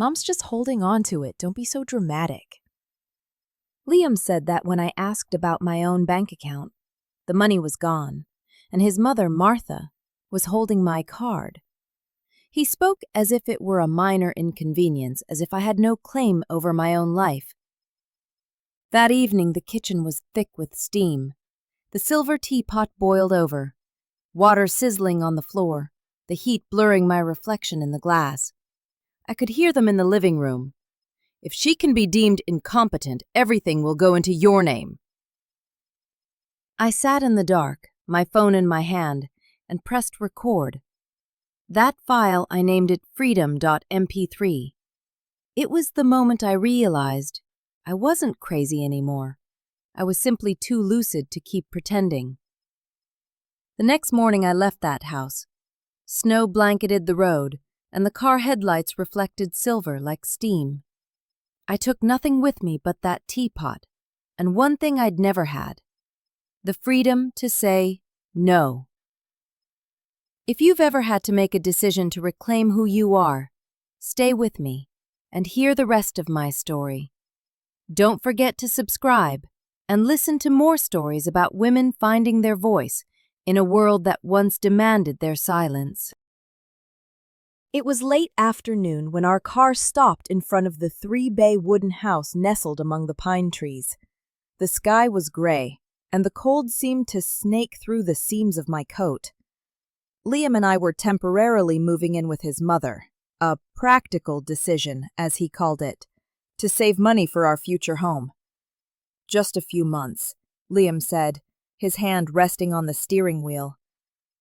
Mom's just holding on to it. Don't be so dramatic. Liam said that when I asked about my own bank account, the money was gone, and his mother, Martha, was holding my card. He spoke as if it were a minor inconvenience, as if I had no claim over my own life. That evening, the kitchen was thick with steam. The silver teapot boiled over, water sizzling on the floor, the heat blurring my reflection in the glass. I could hear them in the living room. If she can be deemed incompetent, everything will go into your name. I sat in the dark, my phone in my hand, and pressed record. That file, I named it freedom.mp3. It was the moment I realized I wasn't crazy anymore. I was simply too lucid to keep pretending. The next morning I left that house. Snow blanketed the road, and the car headlights reflected silver like steam. I took nothing with me but that teapot, and one thing I'd never had: the freedom to say no. If you've ever had to make a decision to reclaim who you are, stay with me and hear the rest of my story. Don't forget to subscribe and listen to more stories about women finding their voice in a world that once demanded their silence. It was late afternoon when our car stopped in front of the three-bay wooden house nestled among the pine trees. The sky was gray, and the cold seemed to snake through the seams of my coat. Liam and I were temporarily moving in with his mother, a practical decision, as he called it, to save money for our future home. "Just a few months," Liam said, his hand resting on the steering wheel.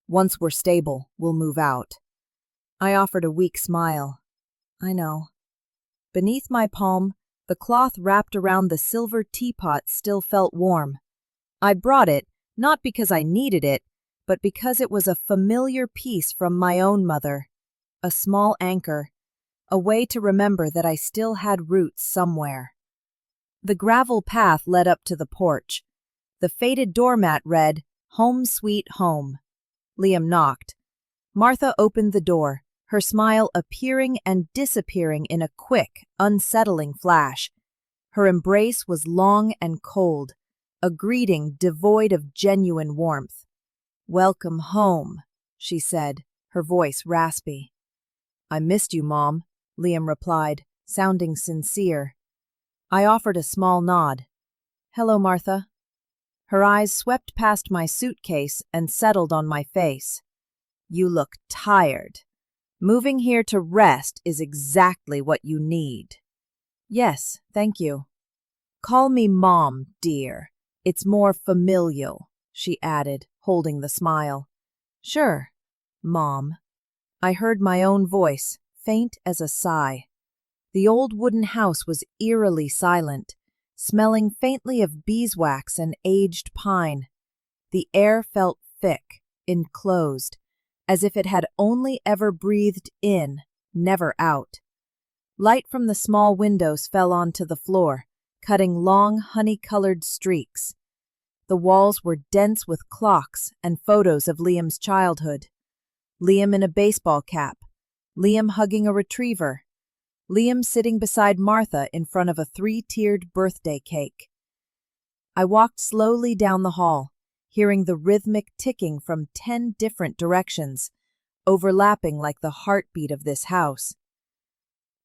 "Once we're stable, we'll move out." I offered a weak smile. "I know." Beneath my palm, the cloth wrapped around the silver teapot still felt warm. I brought it, not because I needed it, but because it was a familiar piece from my own mother, a small anchor, a way to remember that I still had roots somewhere. The gravel path led up to the porch. The faded doormat read, "Home Sweet Home." Liam knocked. Martha opened the door, her smile appearing and disappearing in a quick, unsettling flash. Her embrace was long and cold, a greeting devoid of genuine warmth. "Welcome home," she said, her voice raspy. "I missed you, Mom," Liam replied, sounding sincere. I offered a small nod. "Hello, Martha." Her eyes swept past my suitcase and settled on my face. "You look tired. Moving here to rest is exactly what you need." "Yes, thank you." "Call me Mom, dear. It's more familial," she added, holding the smile. "Sure, Mom." I heard my own voice, faint as a sigh. The old wooden house was eerily silent, smelling faintly of beeswax and aged pine. The air felt thick, enclosed, as if it had only ever breathed in, never out. Light from the small windows fell onto the floor, cutting long, honey-colored streaks. The walls were dense with clocks and photos of Liam's childhood. Liam in a baseball cap, Liam hugging a retriever, Liam sitting beside Martha in front of a three-tiered birthday cake. I walked slowly down the hall, hearing the rhythmic ticking from 10 different directions, overlapping like the heartbeat of this house.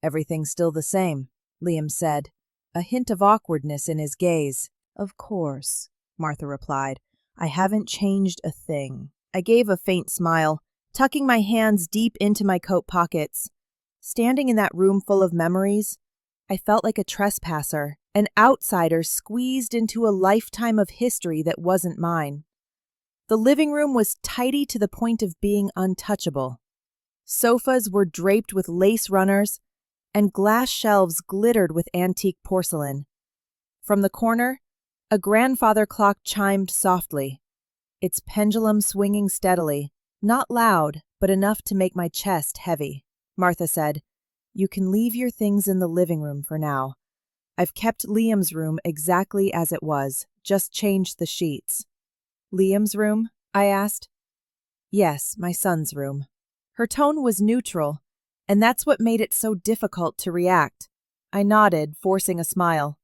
"Everything's still the same," Liam said, a hint of awkwardness in his gaze. "Of course," Martha replied. "I haven't changed a thing." I gave a faint smile, tucking my hands deep into my coat pockets. Standing in that room full of memories, I felt like a trespasser, an outsider squeezed into a lifetime of history that wasn't mine. The living room was tidy to the point of being untouchable. Sofas were draped with lace runners, and glass shelves glittered with antique porcelain. From the corner, a grandfather clock chimed softly, its pendulum swinging steadily, not loud, but enough to make my chest heavy. Martha said, "You can leave your things in the living room for now. I've kept Liam's room exactly as it was, just changed the sheets." "Liam's room?" I asked. "Yes, my son's room." Her tone was neutral, And that's what made it so difficult to react. I nodded, forcing a smile.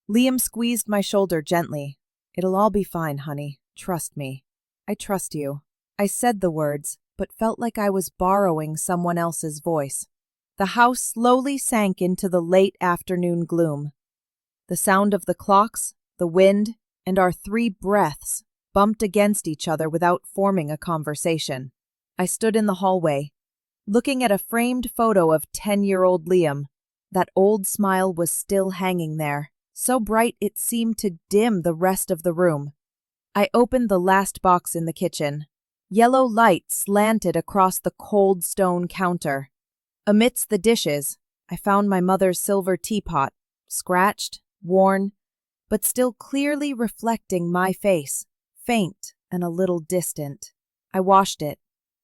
Liam squeezed my shoulder gently. "It'll all be fine, honey. Trust me." "I trust you." I said the words, but felt like I was borrowing someone else's voice. The house slowly sank into the late afternoon gloom. The sound of the clocks, the wind, and our 3 breaths bumped against each other without forming a conversation. I stood in the hallway, looking at a framed photo of 10-year-old Liam. That old smile was still hanging there, so bright it seemed to dim the rest of the room. I opened the last box in the kitchen. Yellow light slanted across the cold stone counter. Amidst the dishes, I found my mother's silver teapot, scratched, worn, but still clearly reflecting my face, faint and a little distant. I washed it,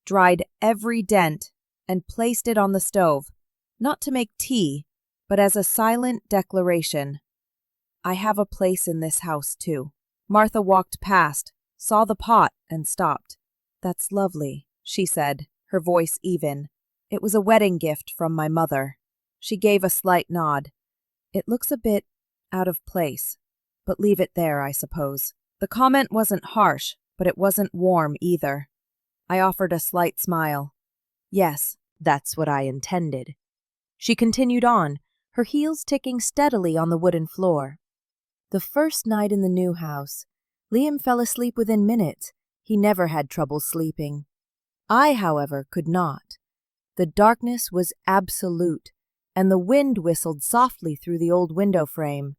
dried every dent, and placed it on the stove, not to make tea, but as a silent declaration. I have a place in this house, too. Martha walked past, saw the pot, and stopped. "That's lovely," she said, her voice even. "It was a wedding gift from my mother." She gave a slight nod. "It looks a bit out of place, but leave it there, I suppose." The comment wasn't harsh, but it wasn't warm either. I offered a slight smile. "Yes, that's what I intended." She continued on, her heels ticking steadily on the wooden floor. "The first night in the new house, Liam fell asleep within minutes. He never had trouble sleeping. I, however, could not. The darkness was absolute, and the wind whistled softly through the old window frame.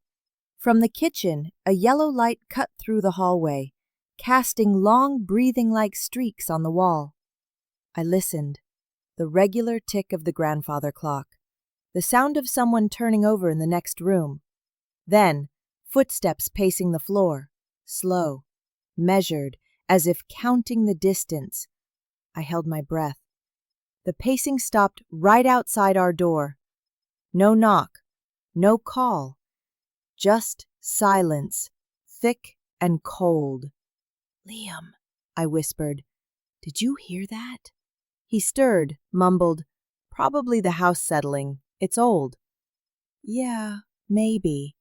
From the kitchen, a yellow light cut through the hallway, casting long breathing-like streaks on the wall. I listened. The regular tick of the grandfather clock. The sound of someone turning over in the next room. Then, footsteps pacing the floor, slow, measured, as if counting the distance. I held my breath. The pacing stopped right outside our door. No knock, no call, just silence, thick and cold. "Liam," I whispered, "did you hear that?" He stirred, mumbled, "Probably the house settling. It's old." "Yeah, maybe."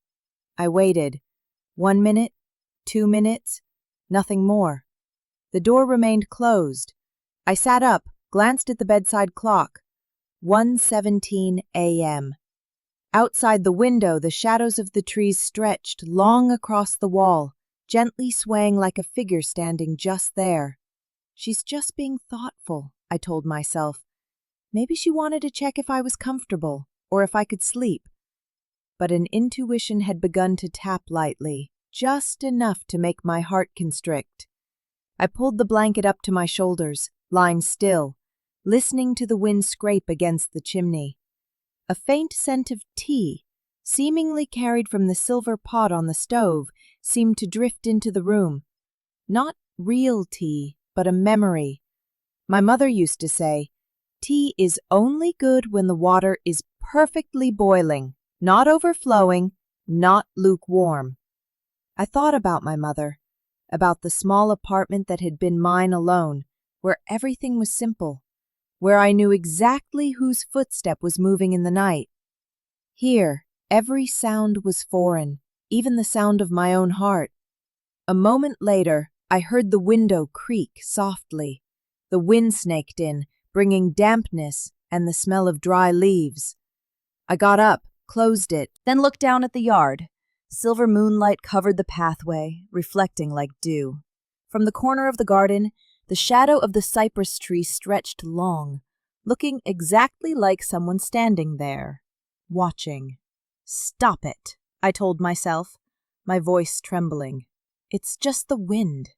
I waited. 1 minute, 2 minutes, nothing more. The door remained closed. I sat up, glanced at the bedside clock. 1:17 a.m. Outside the window, the shadows of the trees stretched long across the wall, gently swaying like a figure standing just there. "She's just being thoughtful," I told myself. Maybe she wanted to check if I was comfortable, or if I could sleep. But an intuition had begun to tap lightly, just enough to make my heart constrict. I pulled the blanket up to my shoulders, lying still, listening to the wind scrape against the chimney. A faint scent of tea, seemingly carried from the silver pot on the stove, seemed to drift into the room. Not real tea, but a memory. My mother used to say, "Tea is only good when the water is perfectly boiling, not overflowing, not lukewarm." I thought about my mother, about the small apartment that had been mine alone, where everything was simple, where I knew exactly whose footstep was moving in the night. Here, every sound was foreign, even the sound of my own heart. A moment later, I heard the window creak softly. The wind snaked in, bringing dampness and the smell of dry leaves. I got up, closed it, then looked down at the yard. Silver moonlight covered the pathway, reflecting like dew. From the corner of the garden, the shadow of the cypress tree stretched long, looking exactly like someone standing there, watching. "Stop it," I told myself, my voice trembling. "It's just the wind."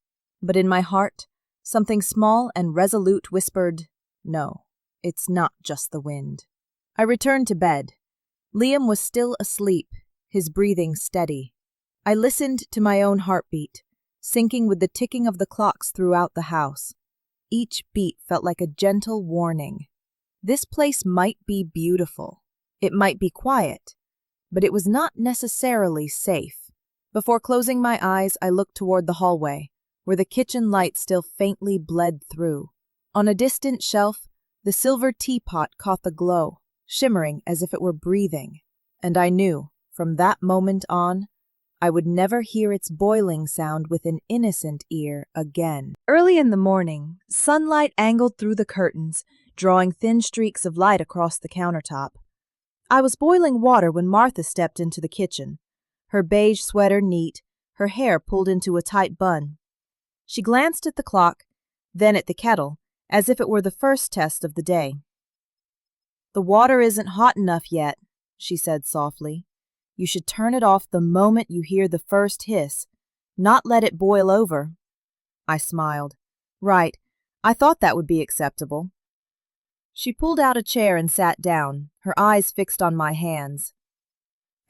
But in my heart, something small and resolute whispered, "No, it's not just the wind." I returned to bed. Liam was still asleep, his breathing steady. I listened to my own heartbeat, syncing with the ticking of the clocks throughout the house. Each beat felt like a gentle warning. This place might be beautiful. It might be quiet, but it was not necessarily safe. Before closing my eyes, I looked toward the hallway, where the kitchen light still faintly bled through. On a distant shelf, The silver teapot caught the glow, shimmering as if it were breathing, and I knew, from that moment on, I would never hear its boiling sound with an innocent ear again. Early in the morning, sunlight angled through the curtains, drawing thin streaks of light across the countertop. I was boiling water when Martha stepped into the kitchen, her beige sweater neat, her hair pulled into a tight bun. She glanced at the clock, then at the kettle, as if it were the first test of the day. "The water isn't hot enough yet," she said softly. "You should turn it off the moment you hear the first hiss, not let it boil over." I smiled. Right, I thought that would be acceptable. She pulled out a chair and sat down, her eyes fixed on my hands.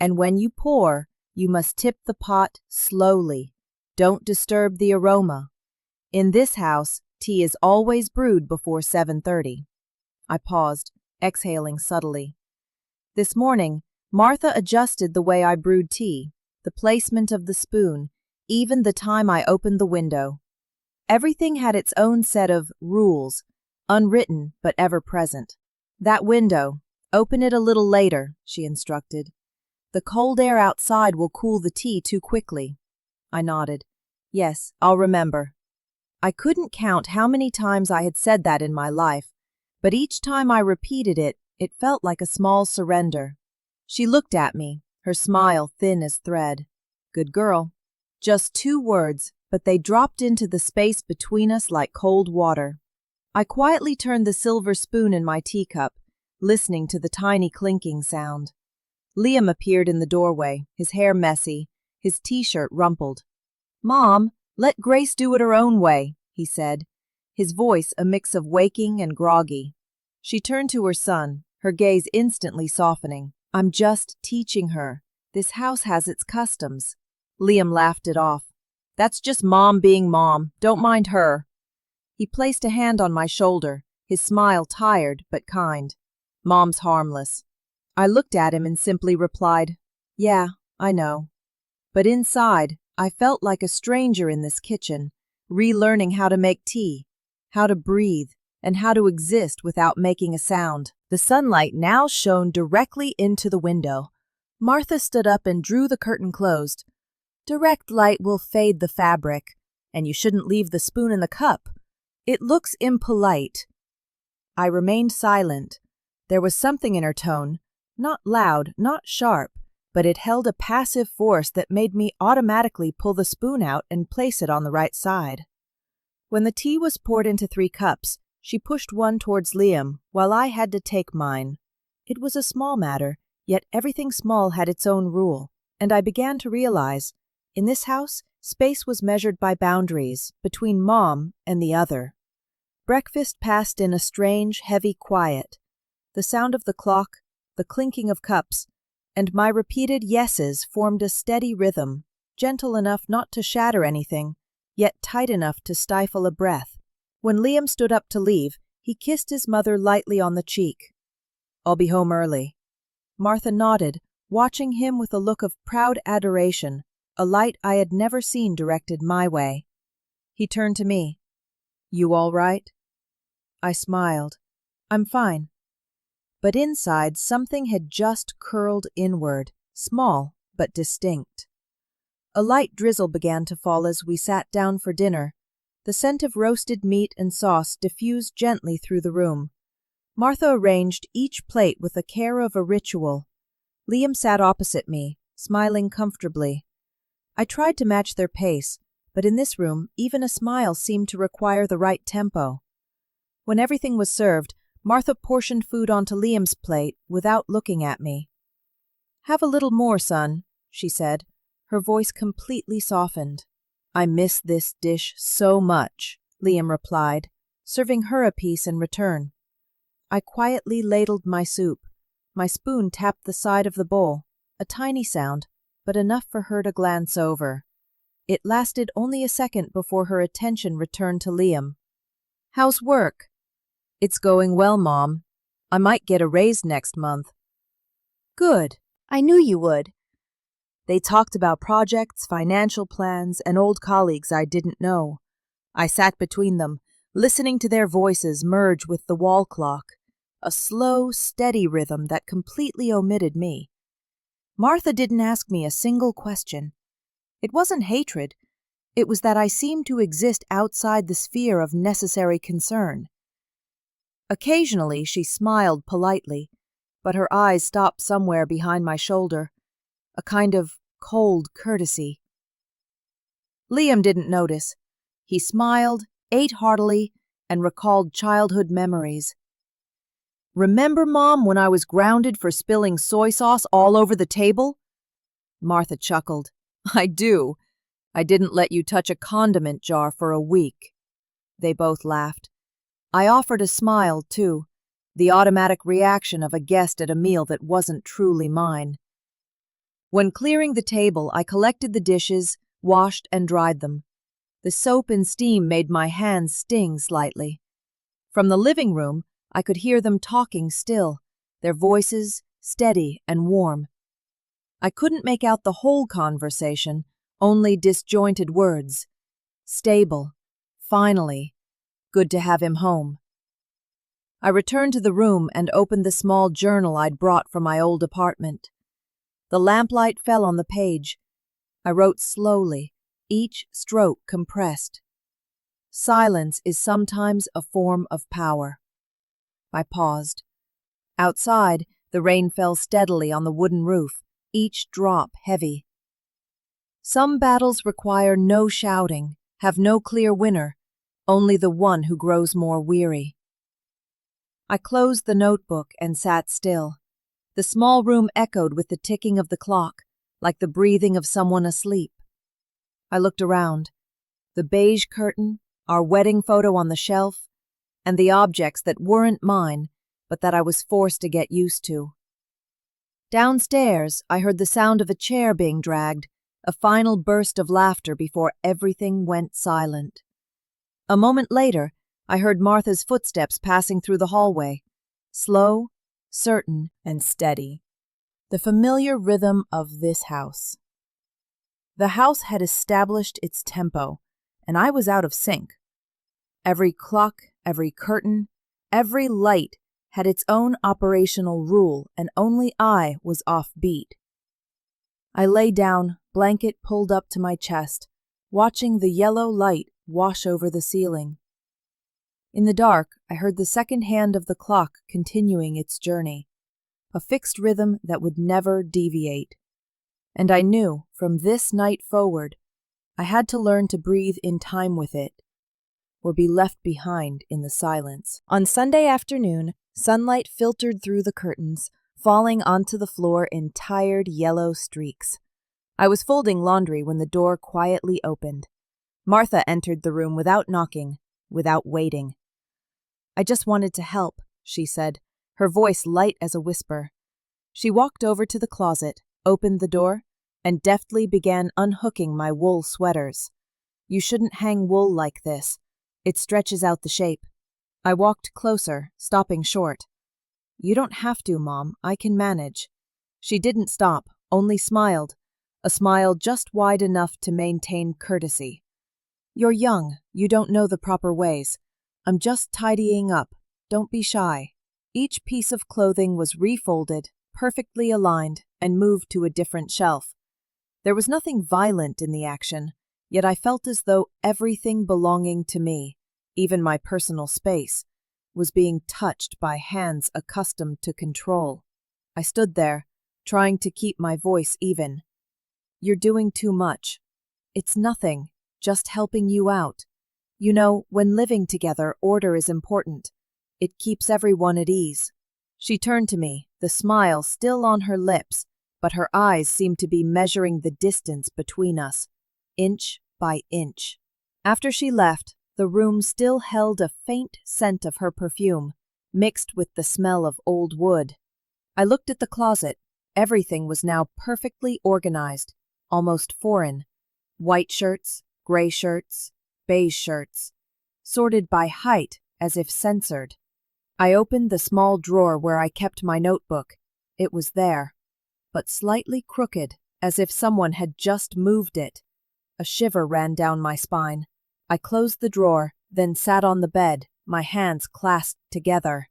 "And when you pour, you must tip the pot slowly. Don't disturb the aroma. In this house, tea is always brewed before 7:30. I paused, exhaling subtly. This morning, Martha adjusted the way I brewed tea, the placement of the spoon, even the time I opened the window. Everything had its own set of rules, unwritten but ever present. "That window, open it a little later," she instructed. "The cold air outside will cool the tea too quickly." I nodded. "Yes, I'll remember." I couldn't count how many times I had said that in my life, but each time I repeated it, it felt like a small surrender. She looked at me, her smile thin as thread. Good girl. Just 2 words, but they dropped into the space between us like cold water. I quietly turned the silver spoon in my teacup, listening to the tiny clinking sound. Liam appeared in the doorway, his hair messy, his t-shirt rumpled. "Mom, let Grace do it her own way," he said, his voice a mix of waking and groggy. She turned to her son, her gaze instantly softening. "I'm just teaching her. This house has its customs." Liam laughed it off. "That's just Mom being Mom. Don't mind her." He placed a hand on my shoulder, his smile tired but kind. "Mom's harmless." I looked at him and simply replied, "Yeah, I know." But inside, I felt like a stranger in this kitchen, relearning how to make tea, how to breathe, and how to exist without making a sound. The sunlight now shone directly into the window. Martha stood up and drew the curtain closed. "Direct light will fade the fabric, and you shouldn't leave the spoon in the cup. It looks impolite." I remained silent. There was something in her tone, not loud, not sharp, but it held a passive force that made me automatically pull the spoon out and place it on the right side. When the tea was poured into 3 cups, she pushed one towards Liam, while I had to take mine. It was a small matter, yet everything small had its own rule, and I began to realize, in this house, space was measured by boundaries, between Mom and the other. Breakfast passed in a strange, heavy quiet. The sound of the clock, the clinking of cups, and my repeated yeses formed a steady rhythm, gentle enough not to shatter anything, yet tight enough to stifle a breath. When Liam stood up to leave, he kissed his mother lightly on the cheek. "I'll be home early." Martha nodded, watching him with a look of proud adoration, a light I had never seen directed my way. He turned to me. "You all right?" I smiled. "I'm fine." But inside, something had just curled inward, small but distinct. A light drizzle began to fall as we sat down for dinner. The scent of roasted meat and sauce diffused gently through the room. Martha arranged each plate with the care of a ritual. Liam sat opposite me, smiling comfortably. I tried to match their pace, but in this room, even a smile seemed to require the right tempo. When everything was served, Martha portioned food onto Liam's plate without looking at me. "Have a little more, son," she said, her voice completely softened. "I miss this dish so much," Liam replied, serving her a piece in return. I quietly ladled my soup. My spoon tapped the side of the bowl, a tiny sound, but enough for her to glance over. It lasted only a second before her attention returned to Liam. "How's work?" "It's going well, Mom. I might get a raise next month." "Good. I knew you would." They talked about projects, financial plans, and old colleagues I didn't know. I sat between them, listening to their voices merge with the wall clock, a slow, steady rhythm that completely omitted me. Martha didn't ask me a single question. It wasn't hatred, it was that I seemed to exist outside the sphere of necessary concern. Occasionally she smiled politely, but her eyes stopped somewhere behind my shoulder, a kind of cold courtesy. Liam didn't notice. He smiled, ate heartily, and recalled childhood memories. "Remember, Mom, when I was grounded for spilling soy sauce all over the table?" Martha chuckled. "I do. I didn't let you touch a condiment jar for a week." They both laughed. I offered a smile, too, the automatic reaction of a guest at a meal that wasn't truly mine. When clearing the table, I collected the dishes, washed and dried them. The soap and steam made my hands sting slightly. From the living room, I could hear them talking still, their voices steady and warm. I couldn't make out the whole conversation, only disjointed words. Stable. Finally. Good to have him home. I returned to the room and opened the small journal I'd brought from my old apartment. The lamplight fell on the page. I wrote slowly, each stroke compressed. Silence is sometimes a form of power. I paused. Outside, the rain fell steadily on the wooden roof, each drop heavy. Some battles require no shouting, have no clear winner, only the one who grows more weary. I closed the notebook and sat still. The small room echoed with the ticking of the clock, like the breathing of someone asleep. I looked around. The beige curtain, our wedding photo on the shelf, and the objects that weren't mine, but that I was forced to get used to. Downstairs, I heard the sound of a chair being dragged, a final burst of laughter before everything went silent. A moment later, I heard Martha's footsteps passing through the hallway, slow, certain, and steady. The familiar rhythm of this house. The house had established its tempo, and I was out of sync. Every clock, every curtain, every light had its own operational rule, and only I was off beat. I lay down, blanket pulled up to my chest, watching the yellow light wash over the ceiling. In the dark, I heard the second hand of the clock continuing its journey, a fixed rhythm that would never deviate. And I knew, from this night forward, I had to learn to breathe in time with it, or be left behind in the silence. On Sunday afternoon, sunlight filtered through the curtains, falling onto the floor in tired yellow streaks. I was folding laundry when the door quietly opened. Martha entered the room without knocking, without waiting. "I just wanted to help," she said, her voice light as a whisper. She walked over to the closet, opened the door, and deftly began unhooking my wool sweaters. "You shouldn't hang wool like this. It stretches out the shape." I walked closer, stopping short. "You don't have to, Mom. I can manage." She didn't stop, only smiled, a smile just wide enough to maintain courtesy. "You're young. You don't know the proper ways. I'm just tidying up. Don't be shy." Each piece of clothing was refolded, perfectly aligned, and moved to a different shelf. There was nothing violent in the action, yet I felt as though everything belonging to me, even my personal space, was being touched by hands accustomed to control. I stood there, trying to keep my voice even. "You're doing too much. It's nothing, just helping you out. You know, when living together, order is important. It keeps everyone at ease." She turned to me, the smile still on her lips, but her eyes seemed to be measuring the distance between us, inch by inch. After she left, the room still held a faint scent of her perfume, mixed with the smell of old wood. I looked at the closet. Everything was now perfectly organized, almost foreign. White shirts, gray shirts, beige shirts, sorted by height as if censored. I opened the small drawer where I kept my notebook. It was there, but slightly crooked, as if someone had just moved it. A shiver ran down my spine. I closed the drawer then sat on the bed, my hands clasped together.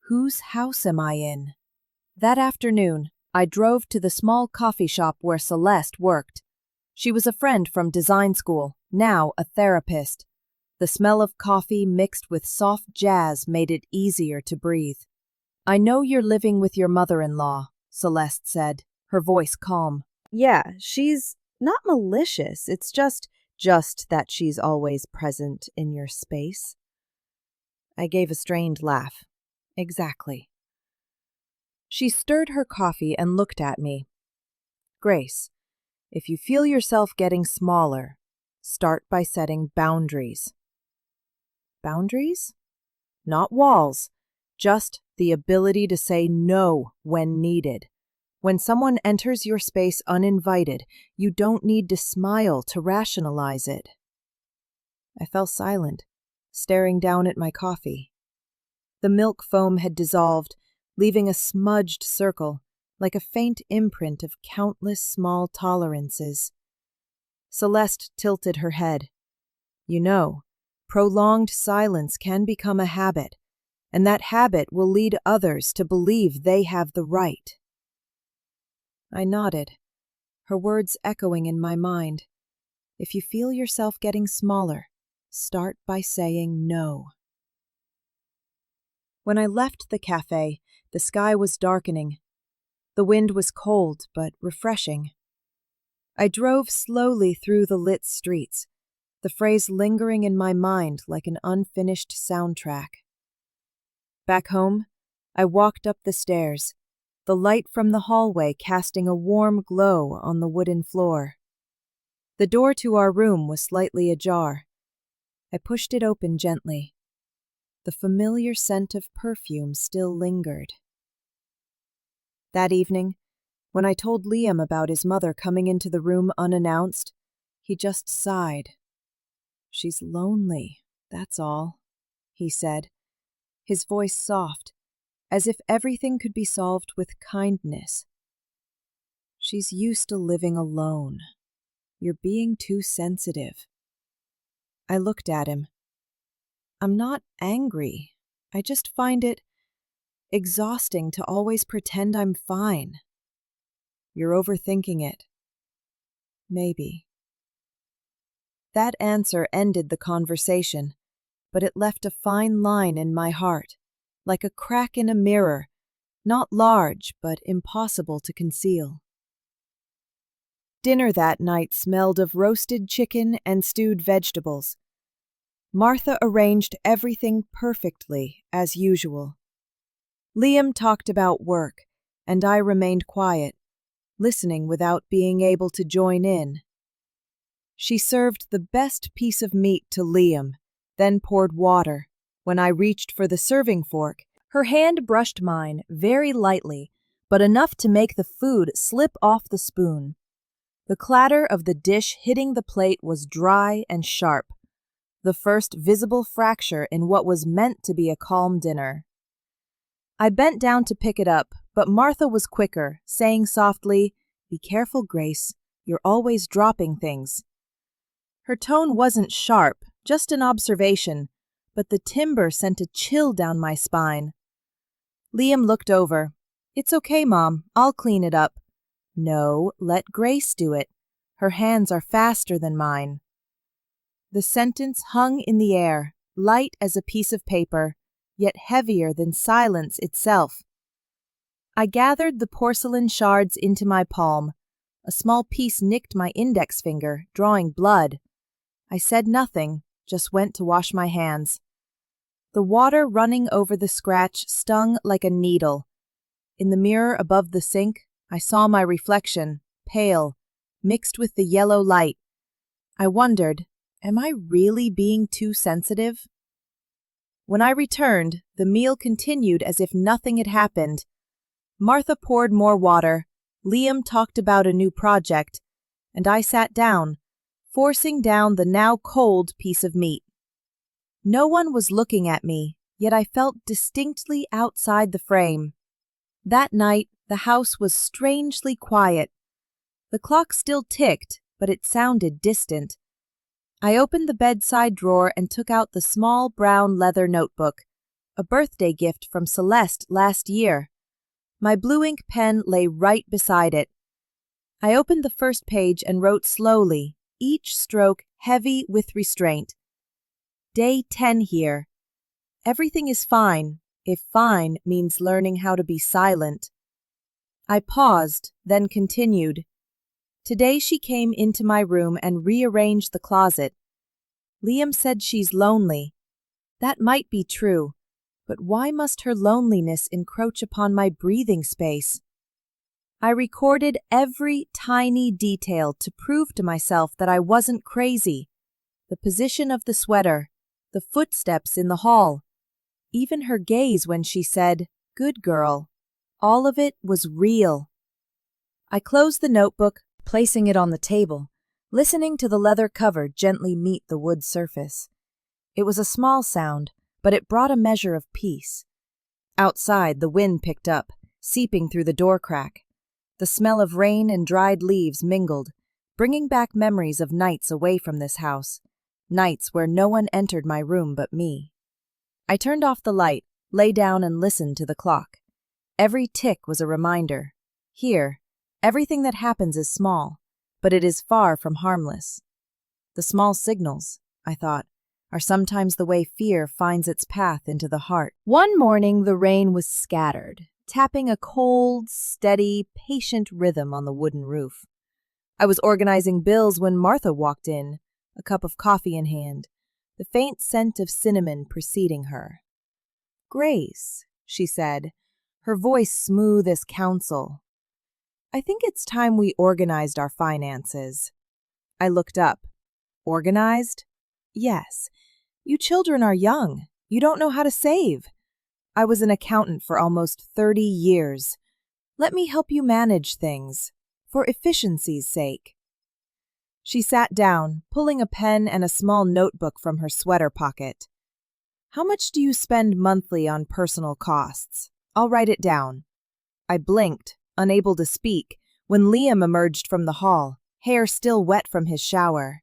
Whose house am I in? That afternoon, I drove to the small coffee shop where Celeste worked. She was a friend from design school, now a therapist. The smell of coffee mixed with soft jazz made it easier to breathe. I know you're living with your mother-in-law, Celeste said, her voice calm. Yeah, she's not malicious. It's just that she's always present in your space. I gave a strained laugh. Exactly. She stirred her coffee and looked at me. Grace, if you feel yourself getting smaller, start by setting boundaries. Boundaries? Not walls, just the ability to say no when needed. When someone enters your space uninvited, you don't need to smile to rationalize it. I fell silent, staring down at my coffee. The milk foam had dissolved, leaving a smudged circle, like a faint imprint of countless small tolerances. Celeste tilted her head. You know, prolonged silence can become a habit, and that habit will lead others to believe they have the right. I nodded, her words echoing in my mind. If you feel yourself getting smaller, start by saying no. When I left the cafe, the sky was darkening. The wind was cold but refreshing. I drove slowly through the lit streets, the phrase lingering in my mind like an unfinished soundtrack. Back home, I walked up the stairs, the light from the hallway casting a warm glow on the wooden floor. The door to our room was slightly ajar. I pushed it open gently. The familiar scent of perfume still lingered. That evening, when I told Liam about his mother coming into the room unannounced, he just sighed. She's lonely, that's all, he said, his voice soft, as if everything could be solved with kindness. She's used to living alone. You're being too sensitive. I looked at him. I'm not angry. I just find it exhausting to always pretend I'm fine. You're overthinking it. Maybe. That answer ended the conversation, but it left a fine line in my heart, like a crack in a mirror, not large but impossible to conceal. Dinner that night smelled of roasted chicken and stewed vegetables. Martha arranged everything perfectly, as usual. Liam talked about work, and I remained quiet, listening without being able to join in. She served the best piece of meat to Liam, then poured water. When I reached for the serving fork, her hand brushed mine very lightly, but enough to make the food slip off the spoon. The clatter of the dish hitting the plate was dry and sharp, the first visible fracture in what was meant to be a calm dinner. I bent down to pick it up, but Martha was quicker, saying softly, "Be careful, Grace. You're always dropping things." Her tone wasn't sharp, just an observation, but the timbre sent a chill down my spine. Liam looked over. "It's okay, Mom. I'll clean it up." "No, let Grace do it. Her hands are faster than mine." The sentence hung in the air, light as a piece of paper, yet heavier than silence itself. I gathered the porcelain shards into my palm. A small piece nicked my index finger, drawing blood. I said nothing, just went to wash my hands. The water running over the scratch stung like a needle. In the mirror above the sink, I saw my reflection, pale, mixed with the yellow light. I wondered, am I really being too sensitive? When I returned, the meal continued as if nothing had happened. Martha poured more water, Liam talked about a new project, and I sat down, forcing down the now cold piece of meat. No one was looking at me, yet I felt distinctly outside the frame. That night, the house was strangely quiet. The clock still ticked, but it sounded distant. I opened the bedside drawer and took out the small brown leather notebook, a birthday gift from Celeste last year. My blue ink pen lay right beside it. I opened the first page and wrote slowly, each stroke heavy with restraint. Day 10 here. Everything is fine, if fine means learning how to be silent. I paused, then continued. Today she came into my room and rearranged the closet. Liam said she's lonely. That might be true, but why must her loneliness encroach upon my breathing space? I recorded every tiny detail to prove to myself that I wasn't crazy. The position of the sweater, the footsteps in the hall, even her gaze when she said, "Good girl." All of it was real. I closed the notebook, placing it on the table, listening to the leather cover gently meet the wood surface. It was a small sound, but it brought a measure of peace. Outside, the wind picked up, seeping through the door crack. The smell of rain and dried leaves mingled, bringing back memories of nights away from this house, nights where no one entered my room but me. I turned off the light, lay down and listened to the clock. Every tick was a reminder. Here, everything that happens is small, but it is far from harmless. The small signals, I thought, are sometimes the way fear finds its path into the heart. One morning, the rain was scattered, tapping a cold, steady, patient rhythm on the wooden roof. I was organizing bills when Martha walked in, a cup of coffee in hand, the faint scent of cinnamon preceding her. "Grace," she said, her voice smooth as counsel. "I think it's time we organized our finances." I looked up. Organized? Yes. You children are young. You don't know how to save. I was an accountant for almost 30 years. Let me help you manage things, for efficiency's sake. She sat down, pulling a pen and a small notebook from her sweater pocket. "How much do you spend monthly on personal costs? I'll write it down." I blinked, unable to speak, when Liam emerged from the hall, hair still wet from his shower.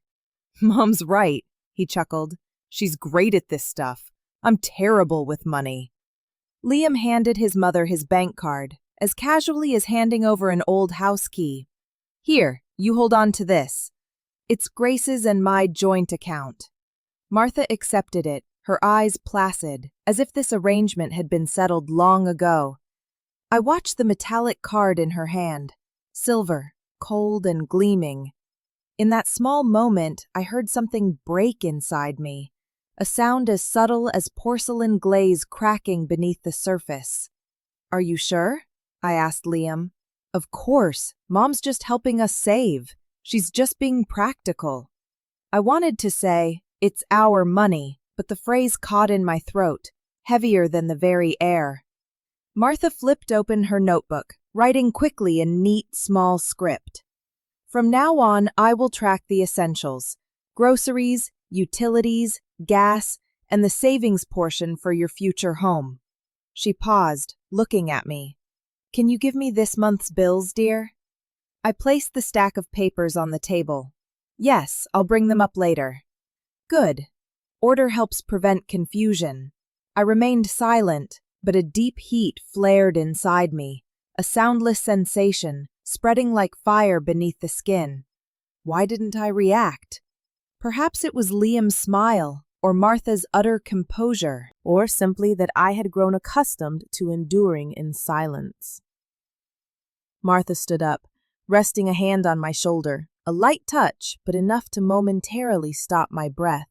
"Mom's right," he chuckled. "She's great at this stuff. I'm terrible with money." Liam handed his mother his bank card, as casually as handing over an old house key. "Here, you hold on to this. It's Grace's and my joint account." Martha accepted it, her eyes placid, as if this arrangement had been settled long ago. I watched the metallic card in her hand, silver, cold and gleaming. In that small moment, I heard something break inside me, a sound as subtle as porcelain glaze cracking beneath the surface. "Are you sure?" I asked Liam. "Of course. Mom's just helping us save. She's just being practical." I wanted to say, "It's our money," but the phrase caught in my throat, heavier than the very air. Martha flipped open her notebook, writing quickly in neat, small script. "From now on, I will track the essentials: groceries, utilities, gas, and the savings portion for your future home." She paused, looking at me. "Can you give me this month's bills, dear?" I placed the stack of papers on the table. "Yes, I'll bring them up later." "Good. Order helps prevent confusion." I remained silent, but a deep heat flared inside me, a soundless sensation, spreading like fire beneath the skin. Why didn't I react? Perhaps it was Liam's smile, or Martha's utter composure, or simply that I had grown accustomed to enduring in silence. Martha stood up, resting a hand on my shoulder, a light touch, but enough to momentarily stop my breath.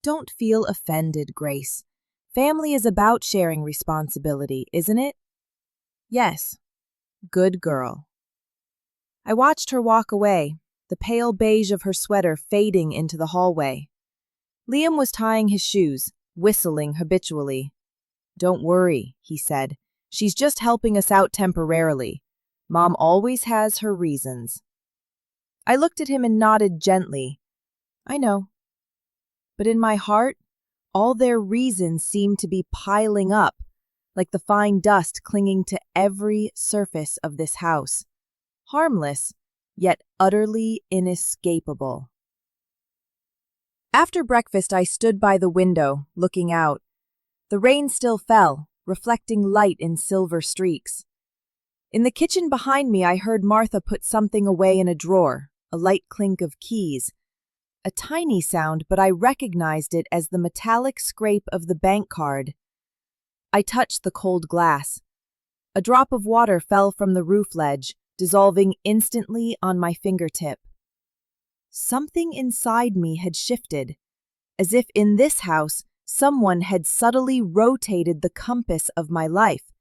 "Don't feel offended, Grace. Family is about sharing responsibility, isn't it?" "Yes." "Good girl." I watched her walk away, the pale beige of her sweater fading into the hallway. Liam was tying his shoes, whistling habitually. "Don't worry," he said. "She's just helping us out temporarily. Mom always has her reasons." I looked at him and nodded gently. "I know." But in my heart, all their reasons seemed to be piling up, like the fine dust clinging to every surface of this house. Harmless, yet utterly inescapable. After breakfast, I stood by the window, looking out. The rain still fell, reflecting light in silver streaks. In the kitchen behind me, I heard Martha put something away in a drawer, a light clink of keys. A tiny sound, but I recognized it as the metallic scrape of the bank card. I touched the cold glass. A drop of water fell from the roof ledge, dissolving instantly on my fingertip. Something inside me had shifted, as if in this house someone had subtly rotated the compass of my life,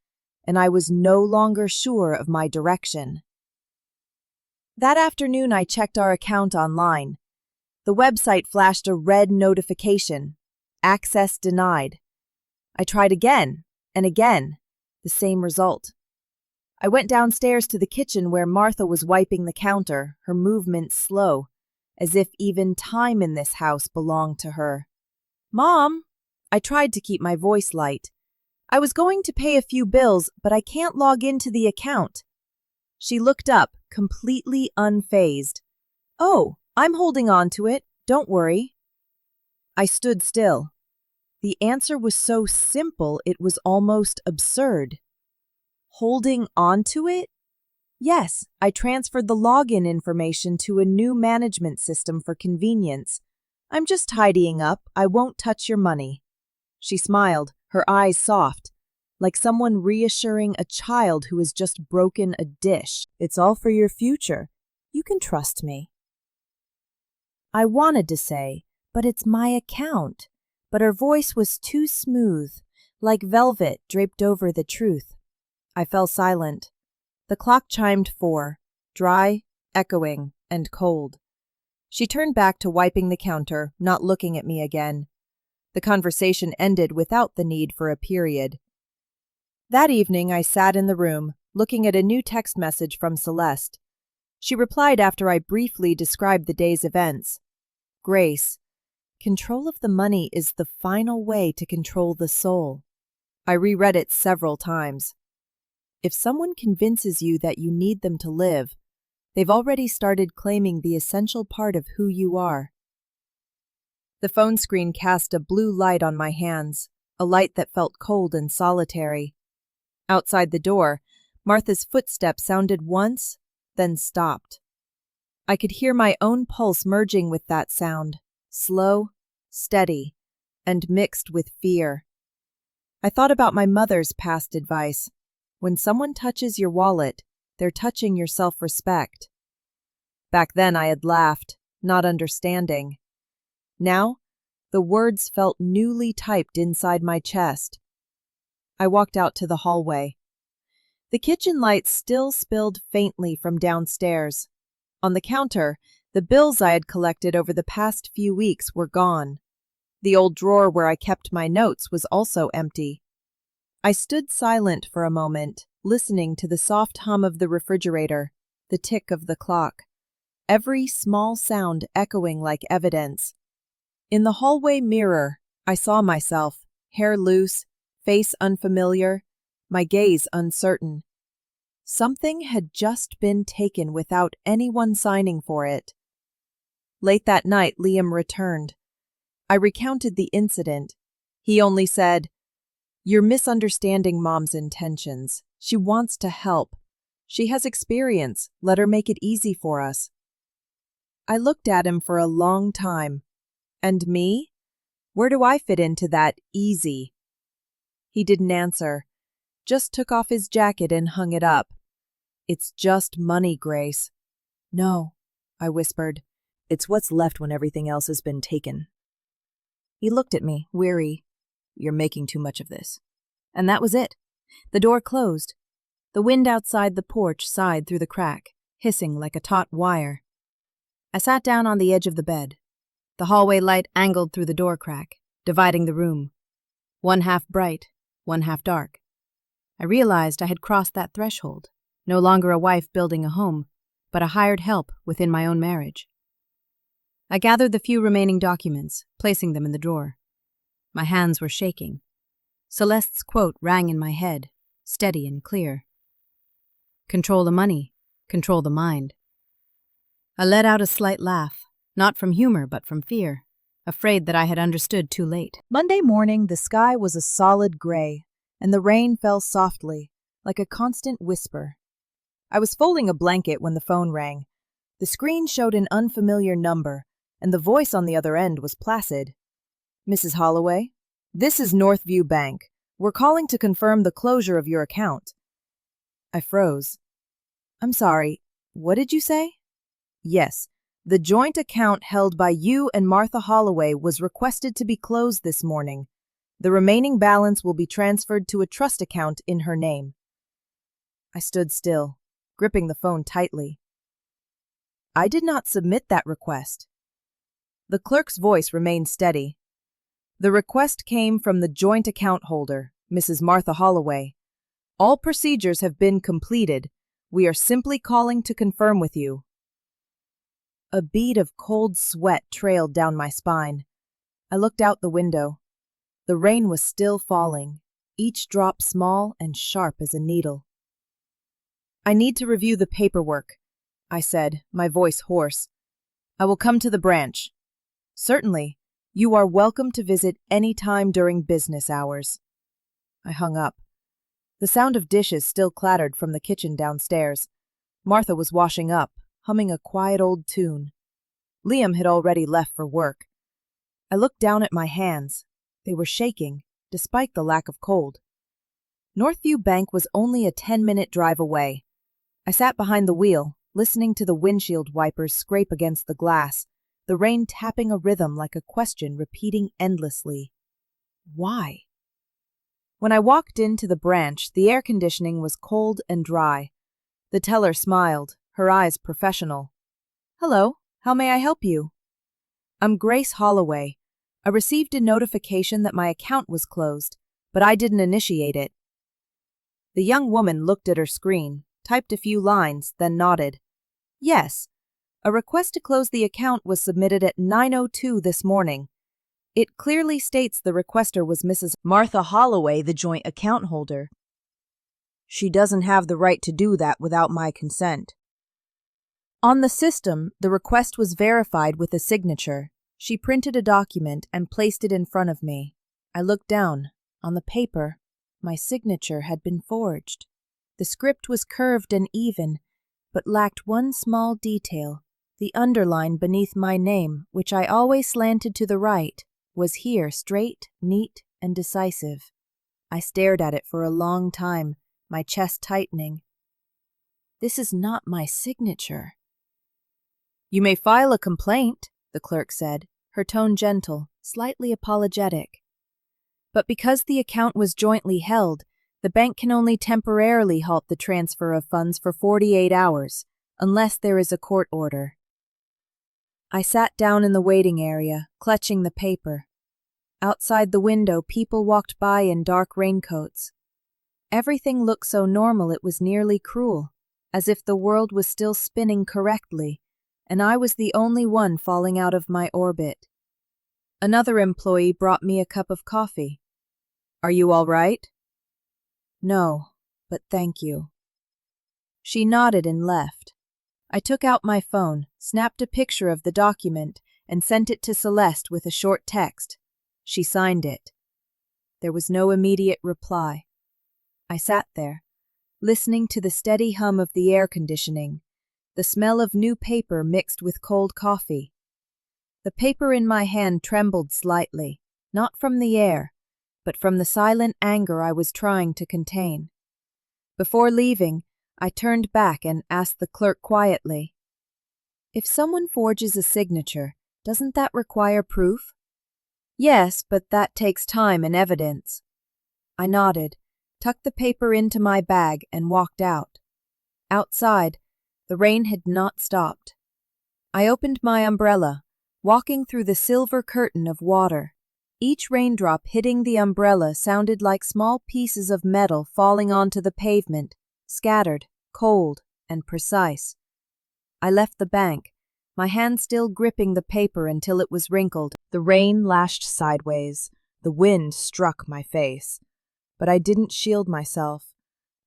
and I was no longer sure of my direction. That afternoon, I checked our account online. The website flashed a red notification, access denied. I tried again and again, the same result. I went downstairs to the kitchen where Martha was wiping the counter, her movements slow, as if even time in this house belonged to her. "Mom!" I tried to keep my voice light. "I was going to pay a few bills, but I can't log into the account." She looked up, completely unfazed. "Oh, I'm holding on to it. Don't worry." I stood still. The answer was so simple it was almost absurd. Holding on to it? Yes, I transferred the login information to a new management system for convenience. "I'm just tidying up. I won't touch your money." She smiled, her eyes soft, like someone reassuring a child who has just broken a dish. "It's all for your future. You can trust me." I wanted to say, "But it's my account," but her voice was too smooth, like velvet draped over the truth. I fell silent. The clock chimed 4, dry, echoing, and cold. She turned back to wiping the counter, not looking at me again. The conversation ended without the need for a period. That evening, I sat in the room, looking at a new text message from Celeste. She replied after I briefly described the day's events. "Grace, control of the money is the final way to control the soul." I reread it several times. If someone convinces you that you need them to live, they've already started claiming the essential part of who you are. The phone screen cast a blue light on my hands, a light that felt cold and solitary. Outside the door, Martha's footsteps sounded once, then stopped. I could hear my own pulse merging with that sound, slow, steady, and mixed with fear. I thought about my mother's past advice. When someone touches your wallet, they're touching your self-respect. Back then I had laughed, not understanding. Now, the words felt newly typed inside my chest. I walked out to the hallway. The kitchen light still spilled faintly from downstairs. On the counter, the bills I had collected over the past few weeks were gone. The old drawer where I kept my notes was also empty. I stood silent for a moment, listening to the soft hum of the refrigerator, the tick of the clock, every small sound echoing like evidence. In the hallway mirror, I saw myself, hair loose, face unfamiliar, my gaze uncertain. Something had just been taken without anyone signing for it. Late that night, Liam returned. I recounted the incident. He only said, "You're misunderstanding Mom's intentions. She wants to help. She has experience. Let her make it easy for us." I looked at him for a long time. And me? Where do I fit into that easy? He didn't answer, just took off his jacket and hung it up. "It's just money, Grace." "No," I whispered. "It's what's left when everything else has been taken." He looked at me, weary. "You're making too much of this." And that was it. The door closed. The wind outside the porch sighed through the crack, hissing like a taut wire. I sat down on the edge of the bed. The hallway light angled through the door crack, dividing the room. One half bright, one half dark. I realized I had crossed that threshold, no longer a wife building a home, but a hired help within my own marriage. I gathered the few remaining documents, placing them in the drawer. My hands were shaking. Celeste's quote rang in my head, steady and clear. "Control the money, control the mind." I let out a slight laugh, not from humor but from fear, afraid that I had understood too late. Monday morning, the sky was a solid gray, and the rain fell softly, like a constant whisper. I was folding a blanket when the phone rang. The screen showed an unfamiliar number, and the voice on the other end was placid. "Mrs. Holloway, this is Northview Bank. We're calling to confirm the closure of your account." I froze. "I'm sorry, what did you say?" "Yes, the joint account held by you and Martha Holloway was requested to be closed this morning. The remaining balance will be transferred to a trust account in her name." I stood still, gripping the phone tightly. "I did not submit that request." The clerk's voice remained steady. "The request came from the joint account holder, Mrs. Martha Holloway. All procedures have been completed. We are simply calling to confirm with you." A bead of cold sweat trailed down my spine. I looked out the window. The rain was still falling, each drop small and sharp as a needle. "I need to review the paperwork," I said, my voice hoarse. "I will come to the branch." "Certainly. You are welcome to visit any time during business hours." I hung up. The sound of dishes still clattered from the kitchen downstairs. Martha was washing up, humming a quiet old tune. Liam had already left for work. I looked down at my hands. They were shaking, despite the lack of cold. Northview Bank was only a 10-minute drive away. I sat behind the wheel, listening to the windshield wipers scrape against the glass, the rain tapping a rhythm like a question repeating endlessly. Why? When I walked into the branch, the air conditioning was cold and dry. The teller smiled, her eyes professional. "Hello, how may I help you?" "I'm Grace Holloway. I received a notification that my account was closed, but I didn't initiate it." The young woman looked at her screen, typed a few lines, then nodded. "Yes, a request to close the account was submitted at 9:02 this morning. It clearly states the requester was Mrs. Martha Holloway, the joint account holder. She doesn't have the right to do that without my consent." On the system, the request was verified with a signature. She printed a document and placed it in front of me. I looked down. On the paper, my signature had been forged. The script was curved and even, but lacked one small detail. The underline beneath my name, which I always slanted to the right, was here straight, neat, and decisive. I stared at it for a long time, my chest tightening. This is not my signature. "You may file a complaint," the clerk said, her tone gentle, slightly apologetic. "But because the account was jointly held, the bank can only temporarily halt the transfer of funds for 48 hours, unless there is a court order." I sat down in the waiting area, clutching the paper. Outside the window, people walked by in dark raincoats. Everything looked so normal it was nearly cruel, as if the world was still spinning correctly, and I was the only one falling out of my orbit. Another employee brought me a cup of coffee. "Are you all right?" "No, but thank you." She nodded and left. I took out my phone, snapped a picture of the document, and sent it to Celeste with a short text. She signed it. There was no immediate reply. I sat there, listening to the steady hum of the air conditioning, the smell of new paper mixed with cold coffee. The paper in my hand trembled slightly, not from the air, but from the silent anger I was trying to contain. Before leaving, I turned back and asked the clerk quietly, "If someone forges a signature, doesn't that require proof?" "Yes, but that takes time and evidence." I nodded, tucked the paper into my bag, and walked out. Outside, the rain had not stopped. I opened my umbrella, walking through the silver curtain of water. Each raindrop hitting the umbrella sounded like small pieces of metal falling onto the pavement, scattered, cold, and precise. I left the bank, my hand still gripping the paper until it was wrinkled. The rain lashed sideways. The wind struck my face. But I didn't shield myself.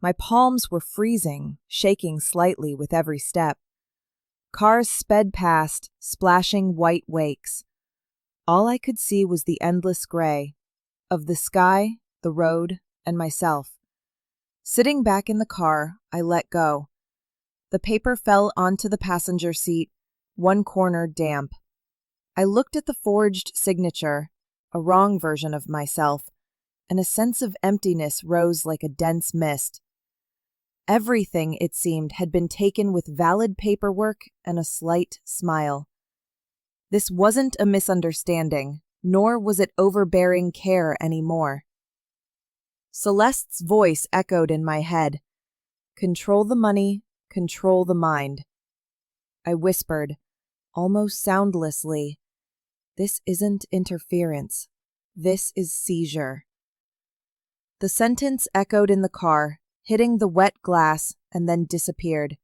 My palms were freezing, shaking slightly with every step. Cars sped past, splashing white wakes. All I could see was the endless gray of the sky, the road, and myself. Sitting back in the car, I let go. The paper fell onto the passenger seat, one corner damp. I looked at the forged signature, a wrong version of myself, and a sense of emptiness rose like a dense mist. Everything, it seemed, had been taken with valid paperwork and a slight smile. This wasn't a misunderstanding, nor was it overbearing care anymore. Celeste's voice echoed in my head. Control the money, control the mind. I whispered, almost soundlessly, this isn't interference. This is seizure. The sentence echoed in the car, hitting the wet glass, and then disappeared.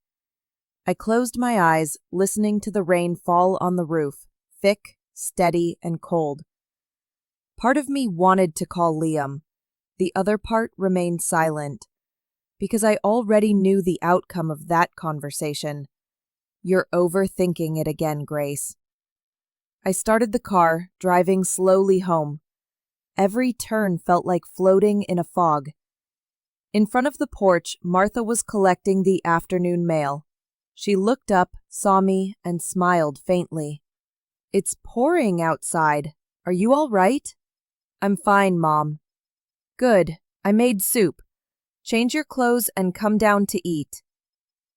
I closed my eyes, listening to the rain fall on the roof, thick, steady, and cold. Part of me wanted to call Liam. The other part remained silent, because I already knew the outcome of that conversation. You're overthinking it again, Grace. I started the car, driving slowly home. Every turn felt like floating in a fog. In front of the porch, Martha was collecting the afternoon mail. She looked up, saw me, and smiled faintly. It's pouring outside. Are you all right? I'm fine, Mom. Good. I made soup. Change your clothes and come down to eat.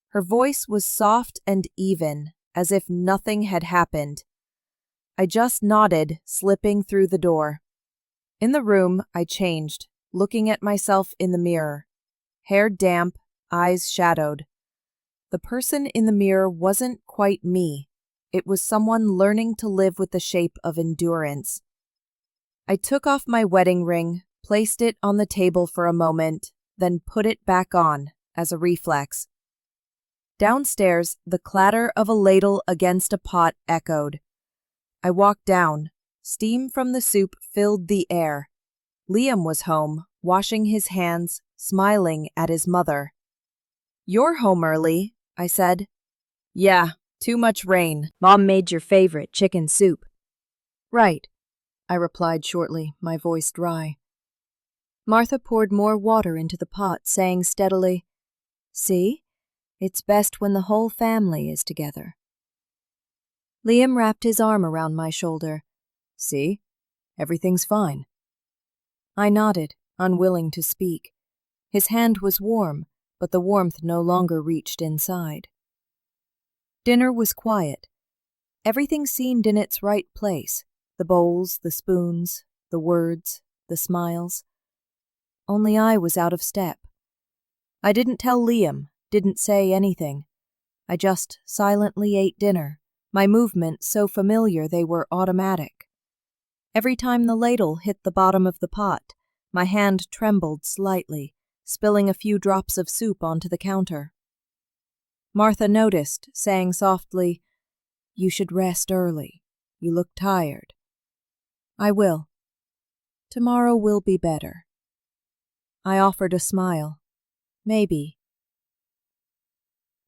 Her voice was soft and even, as if nothing had happened. I just nodded, slipping through the door. In the room, I changed, looking at myself in the mirror. Hair damp, eyes shadowed. The person in the mirror wasn't quite me. It was someone learning to live with the shape of endurance. I took off my wedding ring, placed it on the table for a moment, then put it back on, as a reflex. Downstairs, the clatter of a ladle against a pot echoed. I walked down. Steam from the soup filled the air. Liam was home, washing his hands, smiling at his mother. You're home early, I said. Yeah, too much rain. Mom made your favorite chicken soup. Right, I replied shortly, my voice dry. Martha poured more water into the pot, saying steadily, See, it's best when the whole family is together. Liam wrapped his arm around my shoulder. See, everything's fine. I nodded, unwilling to speak. His hand was warm, but the warmth no longer reached inside. Dinner was quiet. Everything seemed in its right place. The bowls, the spoons, the words, the smiles. Only I was out of step. I didn't tell Liam, didn't say anything. I just silently ate dinner, my movements so familiar they were automatic. Every time the ladle hit the bottom of the pot, my hand trembled slightly, spilling a few drops of soup onto the counter. Martha noticed, saying softly, You should rest early. You look tired. I will. Tomorrow will be better. I offered a smile. Maybe.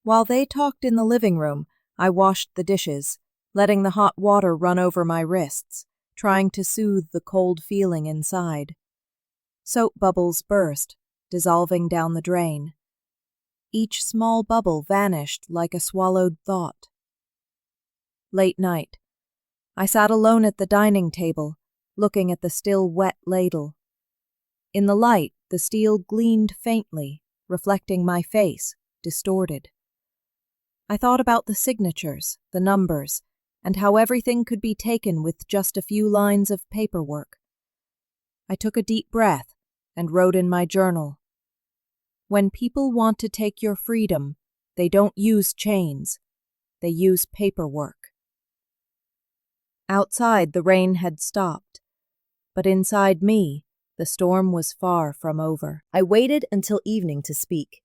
While they talked in the living room, I washed the dishes, letting the hot water run over my wrists, trying to soothe the cold feeling inside. Soap bubbles burst, dissolving down the drain. Each small bubble vanished like a swallowed thought. Late night. I sat alone at the dining table, looking at the still wet ladle. In the light, the steel gleamed faintly, reflecting my face, distorted. I thought about the signatures, the numbers, and how everything could be taken with just a few lines of paperwork. I took a deep breath and wrote in my journal, When people want to take your freedom, they don't use chains. They use paperwork. Outside, the rain had stopped, but inside me, the storm was far from over. I waited until evening to speak,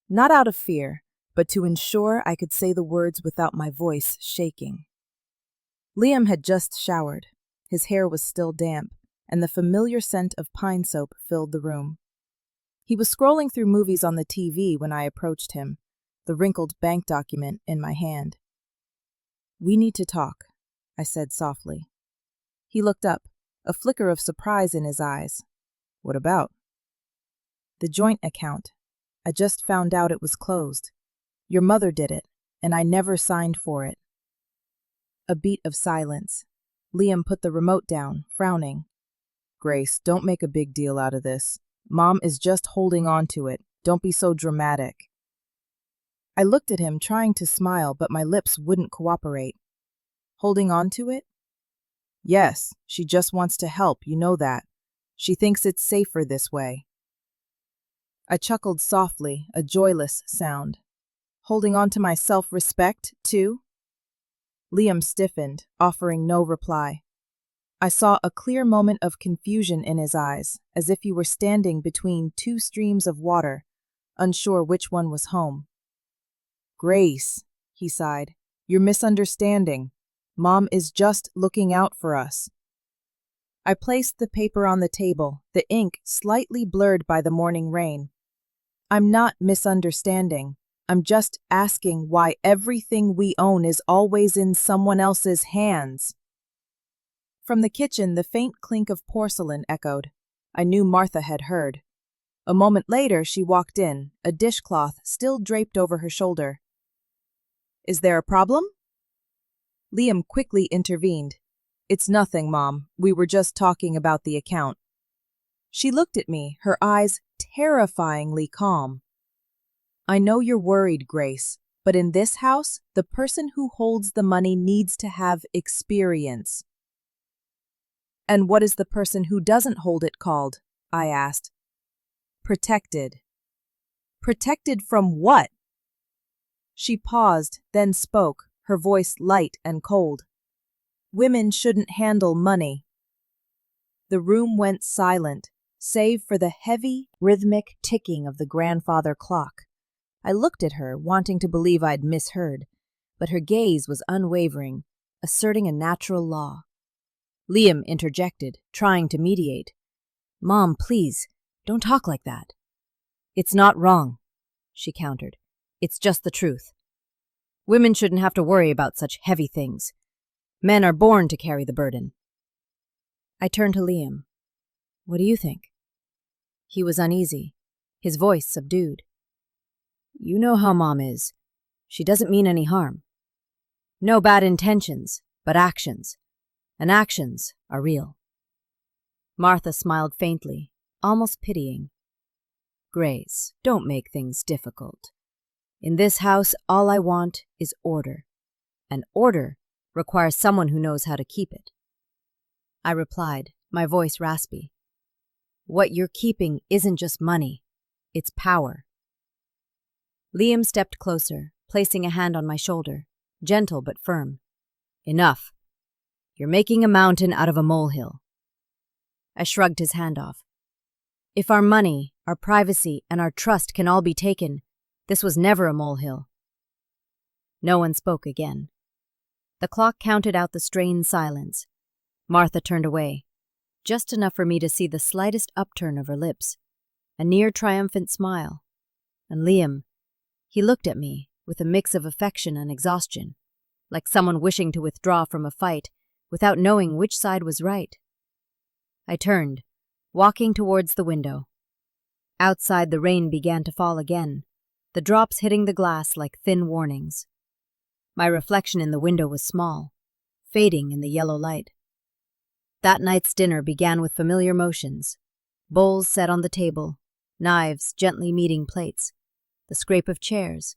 not out of fear, but to ensure I could say the words without my voice shaking. Liam had just showered. His hair was still damp, and the familiar scent of pine soap filled the room. He was scrolling through movies on the TV when I approached him, the wrinkled bank document in my hand. We need to talk, I said softly. He looked up, a flicker of surprise in his eyes. What about? The joint account. I just found out it was closed. Your mother did it, and I never signed for it. A beat of silence. Liam put the remote down, frowning. Grace, don't make a big deal out of this. Mom is just holding on to it. Don't be so dramatic. I looked at him, trying to smile, but my lips wouldn't cooperate. Holding on to it? Yes, she just wants to help, you know that. She thinks it's safer this way. I chuckled softly, a joyless sound. Holding on to my self-respect, too? Liam stiffened, offering no reply. I saw a clear moment of confusion in his eyes, as if he were standing between two streams of water, unsure which one was home. Grace, he sighed, you're misunderstanding. Mom is just looking out for us. I placed the paper on the table, the ink slightly blurred by the morning rain. I'm not misunderstanding. I'm just asking why everything we own is always in someone else's hands. From the kitchen, the faint clink of porcelain echoed. I knew Martha had heard. A moment later, she walked in, a dishcloth still draped over her shoulder. Is there a problem? Liam quickly intervened. It's nothing, Mom. We were just talking about the account. She looked at me, her eyes terrifyingly calm. I know you're worried, Grace, but in this house, the person who holds the money needs to have experience. And what is the person who doesn't hold it called? I asked. Protected. Protected from what? She paused, then spoke, her voice light and cold. Women shouldn't handle money. The room went silent, save for the heavy, rhythmic ticking of the grandfather clock. I looked at her, wanting to believe I'd misheard, but her gaze was unwavering, asserting a natural law. Liam interjected, trying to mediate. Mom, please, don't talk like that. It's not wrong, she countered. It's just the truth. Women shouldn't have to worry about such heavy things. Men are born to carry the burden. I turned to Liam. What do you think? He was uneasy, his voice subdued. You know how Mom is. She doesn't mean any harm. No bad intentions, but actions. And actions are real. Martha smiled faintly, almost pitying. Grace, don't make things difficult. In this house, all I want is order. And order requires someone who knows how to keep it. I replied, my voice raspy. What you're keeping isn't just money, it's power. Liam stepped closer, placing a hand on my shoulder, gentle but firm. Enough. You're making a mountain out of a molehill. I shrugged his hand off. If our money, our privacy, and our trust can all be taken, this was never a molehill. No one spoke again. The clock counted out the strained silence. Martha turned away, just enough for me to see the slightest upturn of her lips, a near triumphant smile. And Liam, he looked at me with a mix of affection and exhaustion, like someone wishing to withdraw from a fight without knowing which side was right. I turned, walking towards the window. Outside, the rain began to fall again, the drops hitting the glass like thin warnings. My reflection in the window was small, fading in the yellow light. That night's dinner began with familiar motions, bowls set on the table, knives gently meeting plates, the scrape of chairs.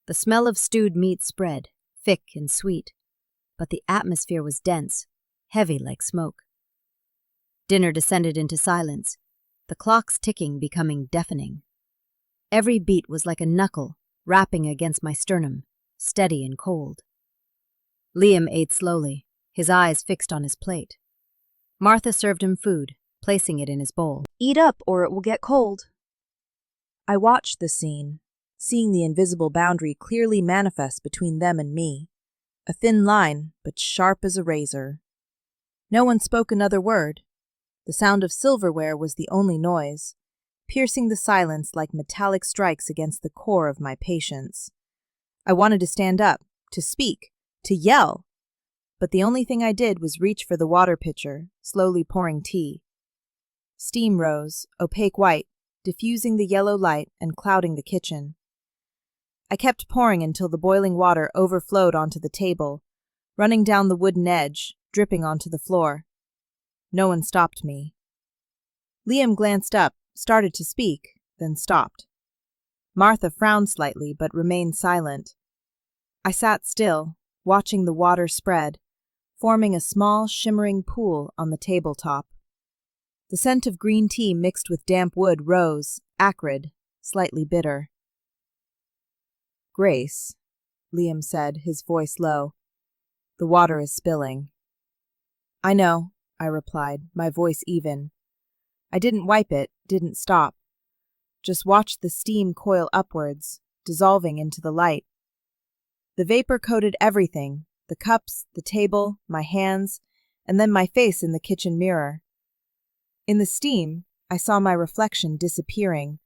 The smell of stewed meat spread, thick and sweet, but the atmosphere was dense, heavy like smoke. Dinner descended into silence, the clock's ticking becoming deafening. Every beat was like a knuckle rapping against my sternum, steady and cold. Liam ate slowly, his eyes fixed on his plate. Martha served him food, placing it in his bowl. Eat up or it will get cold. I watched the scene, seeing the invisible boundary clearly manifest between them and me. A thin line, but sharp as a razor. No one spoke another word. The sound of silverware was the only noise, piercing the silence like metallic strikes against the core of my patience. I wanted to stand up, to speak, to yell. but the only thing I did was reach for the water pitcher, slowly pouring tea. Steam rose, opaque white, diffusing the yellow light and clouding the kitchen. I kept pouring until the boiling water overflowed onto the table, running down the wooden edge, dripping onto the floor. No one stopped me. Liam glanced up, started to speak, then stopped. Martha frowned slightly but remained silent. I sat still, watching the water spread, forming a small, shimmering pool on the tabletop. The scent of green tea mixed with damp wood rose, acrid, slightly bitter. "Grace," Liam said, his voice low, "the water is spilling." "I know," I replied, my voice even. I didn't wipe it, didn't stop. Just watched the steam coil upwards, dissolving into the light. The vapor coated everything, the cups, the table, my hands, and then my face in the kitchen mirror. In the steam, I saw my reflection disappearing.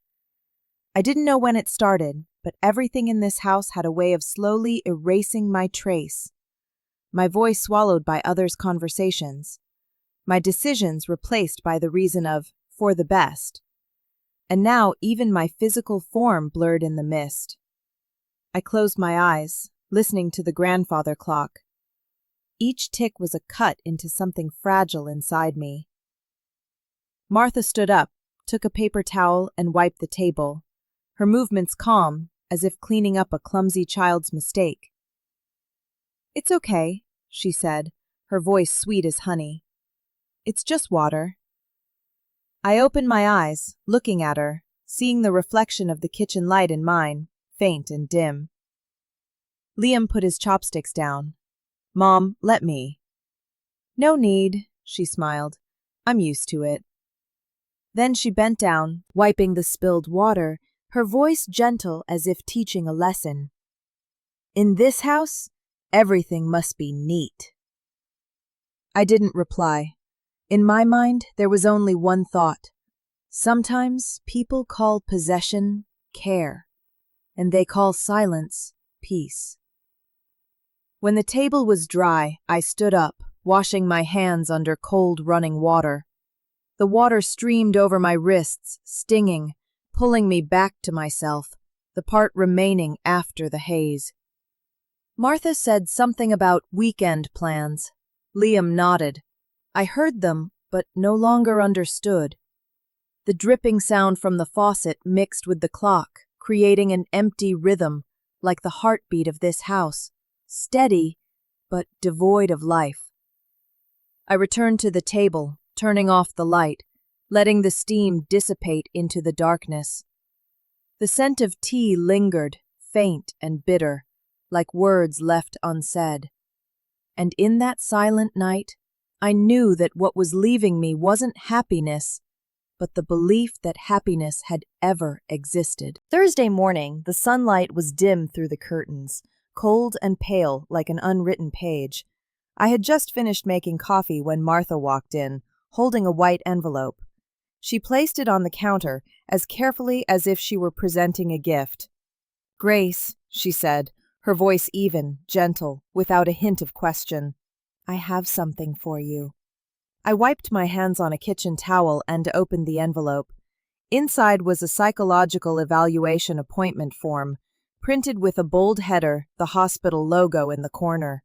I didn't know when it started, but everything in this house had a way of slowly erasing my trace. My voice swallowed by others' conversations. My decisions replaced by the reason of, for the best. And now even my physical form blurred in the mist. I closed my eyes, listening to the grandfather clock. Each tick was a cut into something fragile inside me. Martha stood up, took a paper towel and wiped the table, her movements calm, as if cleaning up a clumsy child's mistake. "It's okay," she said, her voice sweet as honey. "It's just water." I opened my eyes, looking at her, seeing the reflection of the kitchen light in mine, faint and dim. Liam put his chopsticks down. "Mom, let me." "No need," she smiled. "I'm used to it." Then she bent down, wiping the spilled water, her voice gentle as if teaching a lesson. "In this house, everything must be neat." I didn't reply. In my mind, there was only one thought. Sometimes people call possession care, and they call silence peace. When the table was dry, I stood up, washing my hands under cold running water. The water streamed over my wrists, stinging, pulling me back to myself, the part remaining after the haze. Martha said something about weekend plans. Liam nodded. I heard them, but no longer understood. The dripping sound from the faucet mixed with the clock, creating an empty rhythm, like the heartbeat of this house, steady, but devoid of life. I returned to the table, turning off the light, letting the steam dissipate into the darkness. The scent of tea lingered, faint and bitter, like words left unsaid. And in that silent night, I knew that what was leaving me wasn't happiness, but the belief that happiness had ever existed. Thursday morning, the sunlight was dim through the curtains, cold and pale like an unwritten page. I had just finished making coffee when Martha walked in, holding a white envelope. She placed it on the counter as carefully as if she were presenting a gift. "Grace," she said, her voice even, gentle, without a hint of question. "I have something for you." I wiped my hands on a kitchen towel and opened the envelope. Inside was a psychological evaluation appointment form, printed with a bold header, the hospital logo in the corner.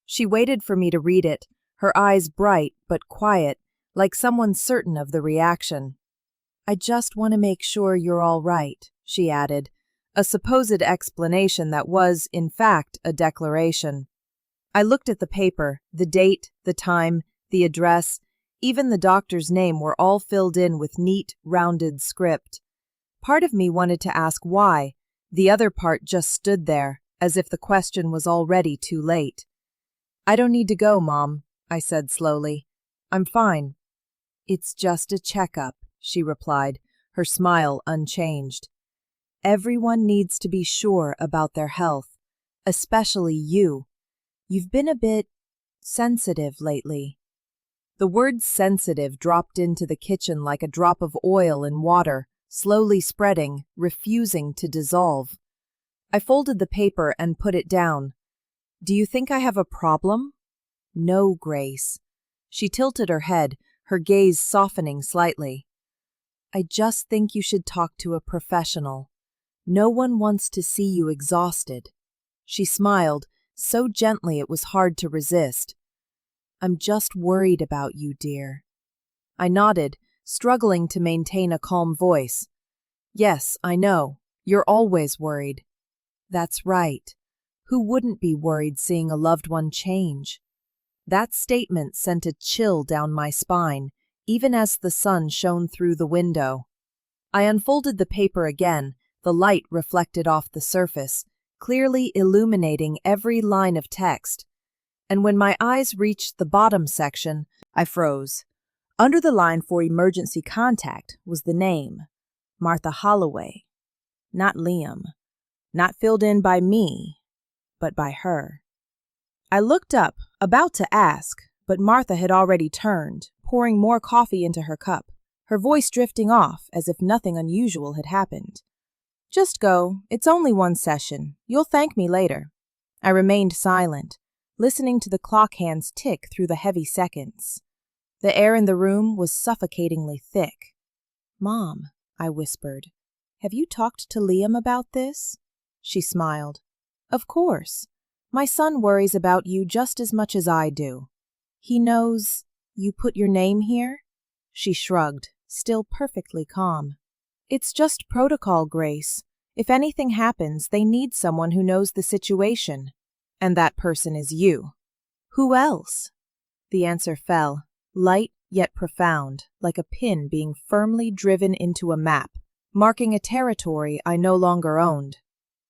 She waited for me to read it, her eyes bright but quiet, like someone certain of the reaction. "I just want to make sure you're all right," she added, a supposed explanation that was, in fact, a declaration. I looked at the paper, the date, the time, the address, even the doctor's name were all filled in with neat, rounded script. Part of me wanted to ask why, the other part just stood there, as if the question was already too late. "I don't need to go, Mom," I said slowly. "I'm fine." "It's just a checkup," she replied, her smile unchanged. "Everyone needs to be sure about their health, especially you. You've been a bit sensitive lately." The word sensitive dropped into the kitchen like a drop of oil in water, slowly spreading, refusing to dissolve. I folded the paper and put it down. "Do you think I have a problem?" No, Grace. She tilted her head, her gaze softening slightly. I just think you should talk to a professional. No one wants to see you exhausted. She smiled, so gently it was hard to resist. I'm just worried about you, dear. I nodded, struggling to maintain a calm voice. Yes, I know. You're always worried. That's right. Who wouldn't be worried seeing a loved one change? That statement sent a chill down my spine, even as the sun shone through the window. I unfolded the paper again, the light reflected off the surface, clearly illuminating every line of text. And when my eyes reached the bottom section, I froze. Under the line for emergency contact was the name, Martha Holloway. Not Liam. Not filled in by me, but by her. I looked up, about to ask, but Martha had already turned, pouring more coffee into her cup, her voice drifting off as if nothing unusual had happened. Just go. It's only one session. You'll thank me later. I remained silent, listening to the clock hands tick through the heavy seconds. The air in the room was suffocatingly thick. Mom, I whispered, have you talked to Liam about this? She smiled. Of course. My son worries about you just as much as I do. He knows you put your name here? She shrugged, still perfectly calm. It's just protocol, Grace. If anything happens, they need someone who knows the situation. And that person is you. Who else? The answer fell, light yet profound, like a pin being firmly driven into a map, marking a territory I no longer owned.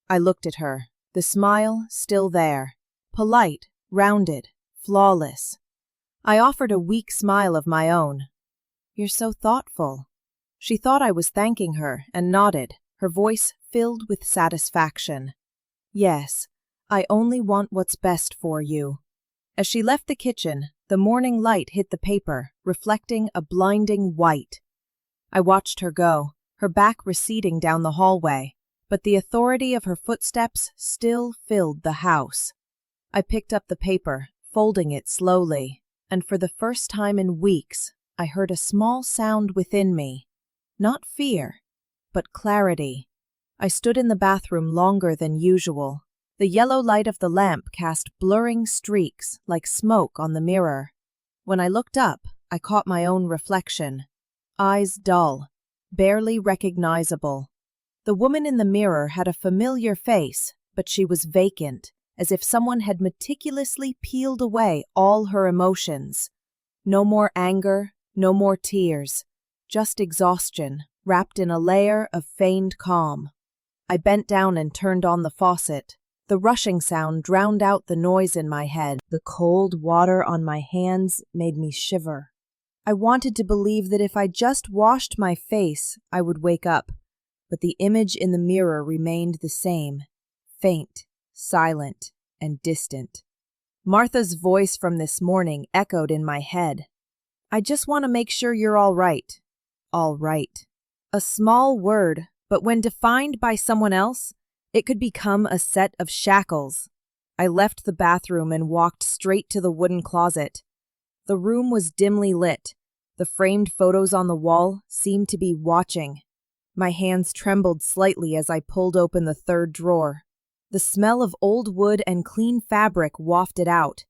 I looked at her, the smile still there, polite, rounded, flawless. I offered a weak smile of my own. You're so thoughtful. She thought I was thanking her and nodded, her voice filled with satisfaction. Yes, I only want what's best for you. As she left the kitchen, the morning light hit the paper, reflecting a blinding white. I watched her go, her back receding down the hallway, but the authority of her footsteps still filled the house. I picked up the paper, folding it slowly, and for the first time in weeks, I heard a small sound within me. Not fear, but clarity. I stood in the bathroom longer than usual. The yellow light of the lamp cast blurring streaks like smoke on the mirror. When I looked up, I caught my own reflection. Eyes dull, barely recognizable. The woman in the mirror had a familiar face, but she was vacant, as if someone had meticulously peeled away all her emotions. No more anger, no more tears, just exhaustion, wrapped in a layer of feigned calm. I bent down and turned on the faucet. The rushing sound drowned out the noise in my head. The cold water on my hands made me shiver. I wanted to believe that if I just washed my face, I would wake up. But the image in the mirror remained the same, faint, silent, and distant. Martha's voice from this morning echoed in my head. I just want to make sure you're all right. All right. A small word, but when defined by someone else, it could become a set of shackles. I left the bathroom and walked straight to the wooden closet. The room was dimly lit. The framed photos on the wall seemed to be watching. My hands trembled slightly as I pulled open the third drawer. The smell of old wood and clean fabric wafted out.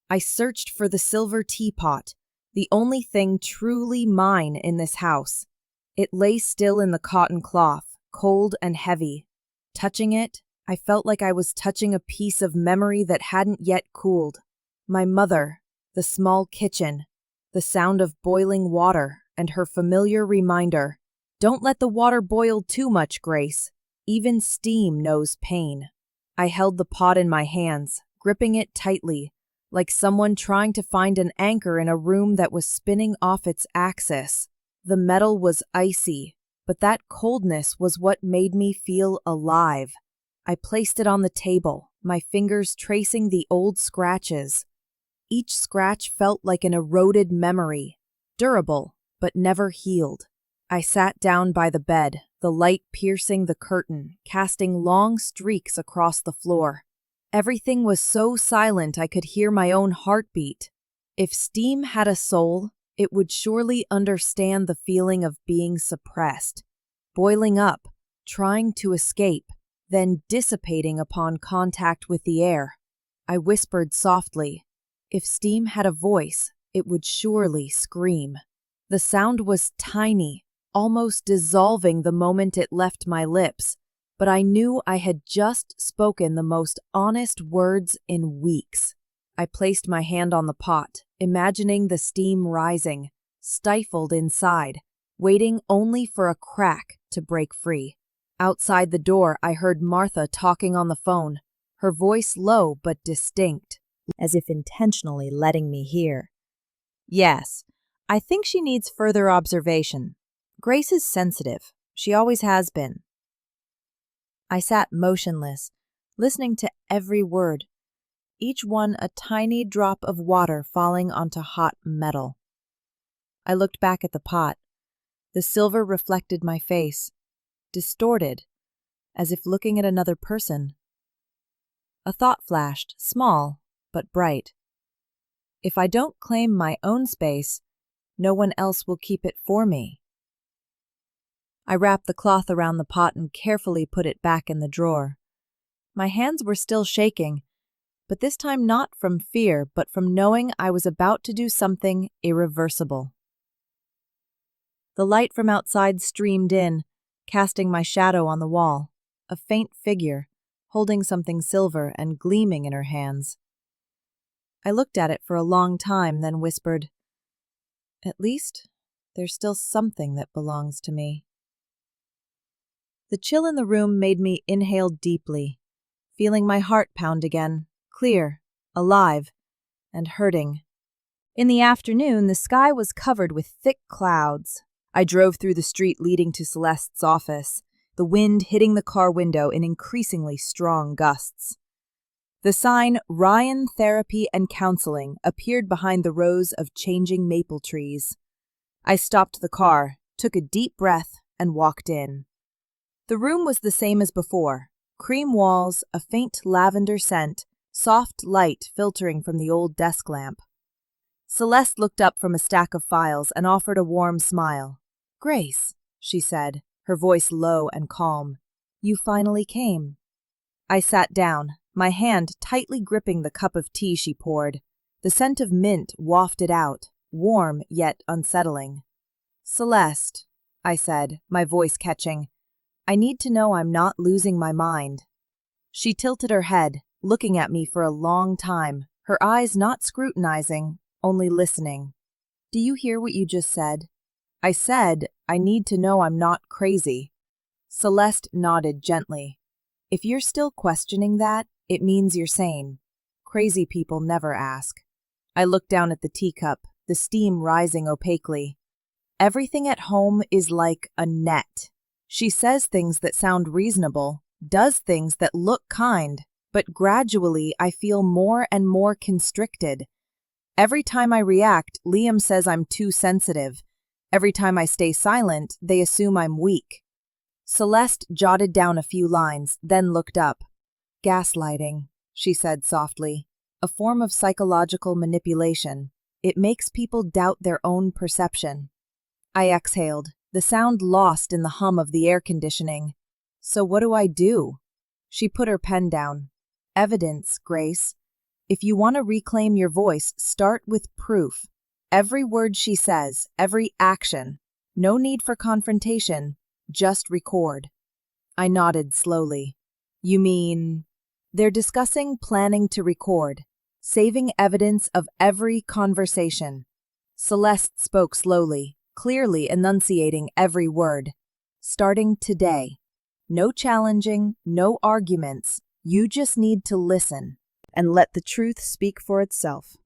I searched for the silver teapot, the only thing truly mine in this house. It lay still in the cotton cloth, cold and heavy. Touching it, I felt like I was touching a piece of memory that hadn't yet cooled. My mother, the small kitchen, the sound of boiling water, and her familiar reminder, "Don't let the water boil too much, Grace. Even steam knows pain." I held the pot in my hands, gripping it tightly, like someone trying to find an anchor in a room that was spinning off its axis. The metal was icy, but that coldness was what made me feel alive. I placed it on the table, my fingers tracing the old scratches. Each scratch felt like an eroded memory, durable, but never healed. I sat down by the bed, the light piercing the curtain, casting long streaks across the floor. Everything was so silent I could hear my own heartbeat. If steam had a soul, it would surely understand the feeling of being suppressed, boiling up, trying to escape, then dissipating upon contact with the air. I whispered softly, if steam had a voice, it would surely scream. The sound was tiny, almost dissolving the moment it left my lips, but I knew I had just spoken the most honest words in weeks. I placed my hand on the pot, imagining the steam rising, stifled inside, waiting only for a crack to break free. Outside the door, I heard Martha talking on the phone, her voice low but distinct, as if intentionally letting me hear. Yes, I think she needs further observation. Grace is sensitive. She always has been. I sat motionless, listening to every word, each one a tiny drop of water falling onto hot metal. I looked back at the pot. The silver reflected my face, distorted, as if looking at another person. A thought flashed, small, but bright. If I don't claim my own space, no one else will keep it for me. I wrapped the cloth around the pot and carefully put it back in the drawer. My hands were still shaking, but this time not from fear, but from knowing I was about to do something irreversible. The light from outside streamed in, casting my shadow on the wall, a faint figure, holding something silver and gleaming in her hands. I looked at it for a long time, then whispered, "At least, there's still something that belongs to me." The chill in the room made me inhale deeply, feeling my heart pound again, clear, alive, and hurting. In the afternoon, the sky was covered with thick clouds. I drove through the street leading to Celeste's office, the wind hitting the car window in increasingly strong gusts. The sign, Ryan Therapy and Counseling, appeared behind the rows of changing maple trees. I stopped the car, took a deep breath, and walked in. The room was the same as before, cream walls, a faint lavender scent, soft light filtering from the old desk lamp. Celeste looked up from a stack of files and offered a warm smile. "Grace," she said, her voice low and calm, "you finally came." I sat down, my hand tightly gripping the cup of tea she poured. The scent of mint wafted out, warm yet unsettling. "Celeste," I said, my voice catching, "I need to know I'm not losing my mind." She tilted her head, looking at me for a long time, her eyes not scrutinizing, only listening. "Do you hear what you just said?" I said, "I need to know I'm not crazy." Celeste nodded gently. "If you're still questioning that, it means you're sane. Crazy people never ask." I looked down at the teacup, the steam rising opaquely. "Everything at home is like a net. She says things that sound reasonable, does things that look kind, but gradually I feel more and more constricted. Every time I react, Liam says I'm too sensitive. Every time I stay silent, they assume I'm weak." Celeste jotted down a few lines, then looked up. "Gaslighting," she said softly, "a form of psychological manipulation. It makes people doubt their own perception." I exhaled, the sound lost in the hum of the air conditioning. "So what do I do?" She put her pen down. "Evidence, Grace. If you want to reclaim your voice, start with proof. Every word she says, every action. No need for confrontation, just record." I nodded slowly. "You mean?" "They're discussing planning to record, saving evidence of every conversation." Celeste spoke slowly, clearly enunciating every word. "Starting today. No challenging, no arguments. You just need to listen and let the truth speak for itself."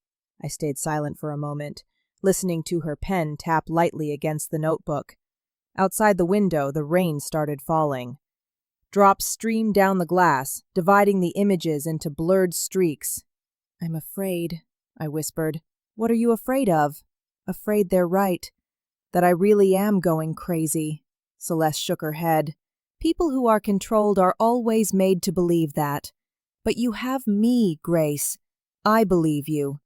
I stayed silent for a moment, listening to her pen tap lightly against the notebook. Outside the window, the rain started falling. Drops streamed down the glass, dividing the images into blurred streaks. "I'm afraid," I whispered. "What are you afraid of?" "Afraid they're right. That I really am going crazy." Celeste shook her head. "People who are controlled are always made to believe that. But you have me, Grace. I believe you.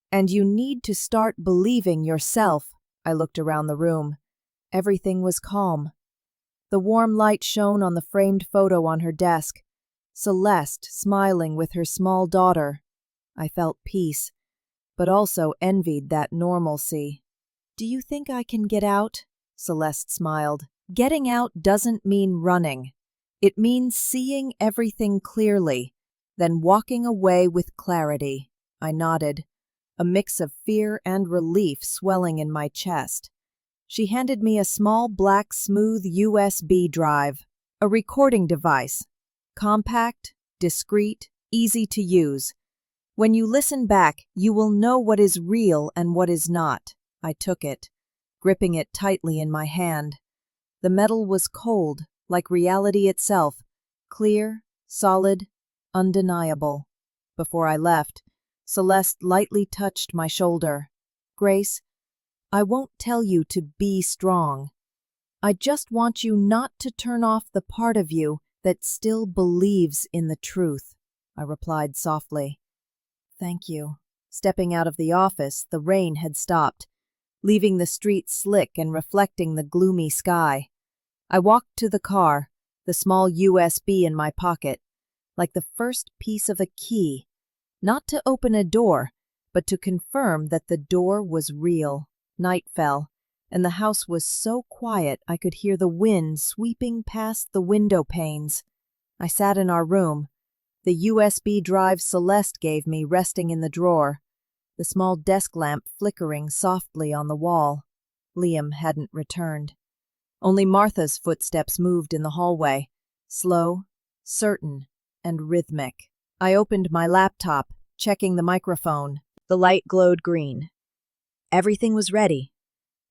And you need to start believing yourself. I looked around the room. Everything was calm. The warm light shone on the framed photo on her desk. Celeste smiling with her small daughter. I felt peace, but also envied that normalcy. Do you think I can get out? Celeste smiled. Getting out doesn't mean running. It means seeing everything clearly, then walking away with clarity. I nodded, a mix of fear and relief swelling in my chest. She handed me a small black smooth USB drive, a recording device. Compact, discreet, easy to use. When you listen back, you will know what is real and what is not. I took it, gripping it tightly in my hand. The metal was cold, like reality itself, clear, solid, undeniable. Before I left, Celeste lightly touched my shoulder. Grace, I won't tell you to be strong. I just want you not to turn off the part of you that still believes in the truth, I replied softly. Thank you. Stepping out of the office, the rain had stopped, leaving the street slick and reflecting the gloomy sky. I walked to the car, the small USB in my pocket, like the first piece of a key, not to open a door, but to confirm that the door was real. Night fell, and the house was so quiet I could hear the wind sweeping past the window panes. I sat in our room, the USB drive Celeste gave me resting in the drawer, the small desk lamp flickering softly on the wall. Liam hadn't returned. Only Martha's footsteps moved in the hallway, slow, certain, and rhythmic. I opened my laptop, checking the microphone. The light glowed green. Everything was ready.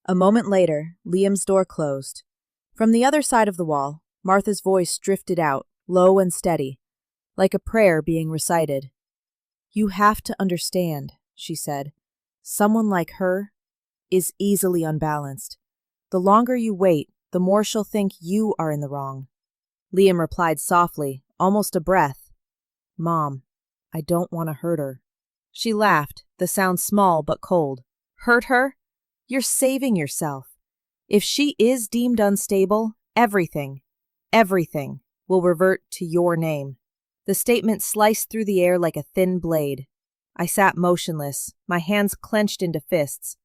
A moment later, Liam's door closed. From the other side of the wall, Martha's voice drifted out, low and steady, like a prayer being recited. You have to understand, she said. Someone like her is easily unbalanced. The longer you wait, the more she'll think you are in the wrong. Liam replied softly, almost a breath. Mom, I don't want to hurt her. She laughed, the sound small but cold. Hurt her? You're saving yourself. If she is deemed unstable, everything will revert to your name. The statement sliced through the air like a thin blade. I sat motionless, my hands clenched into fists.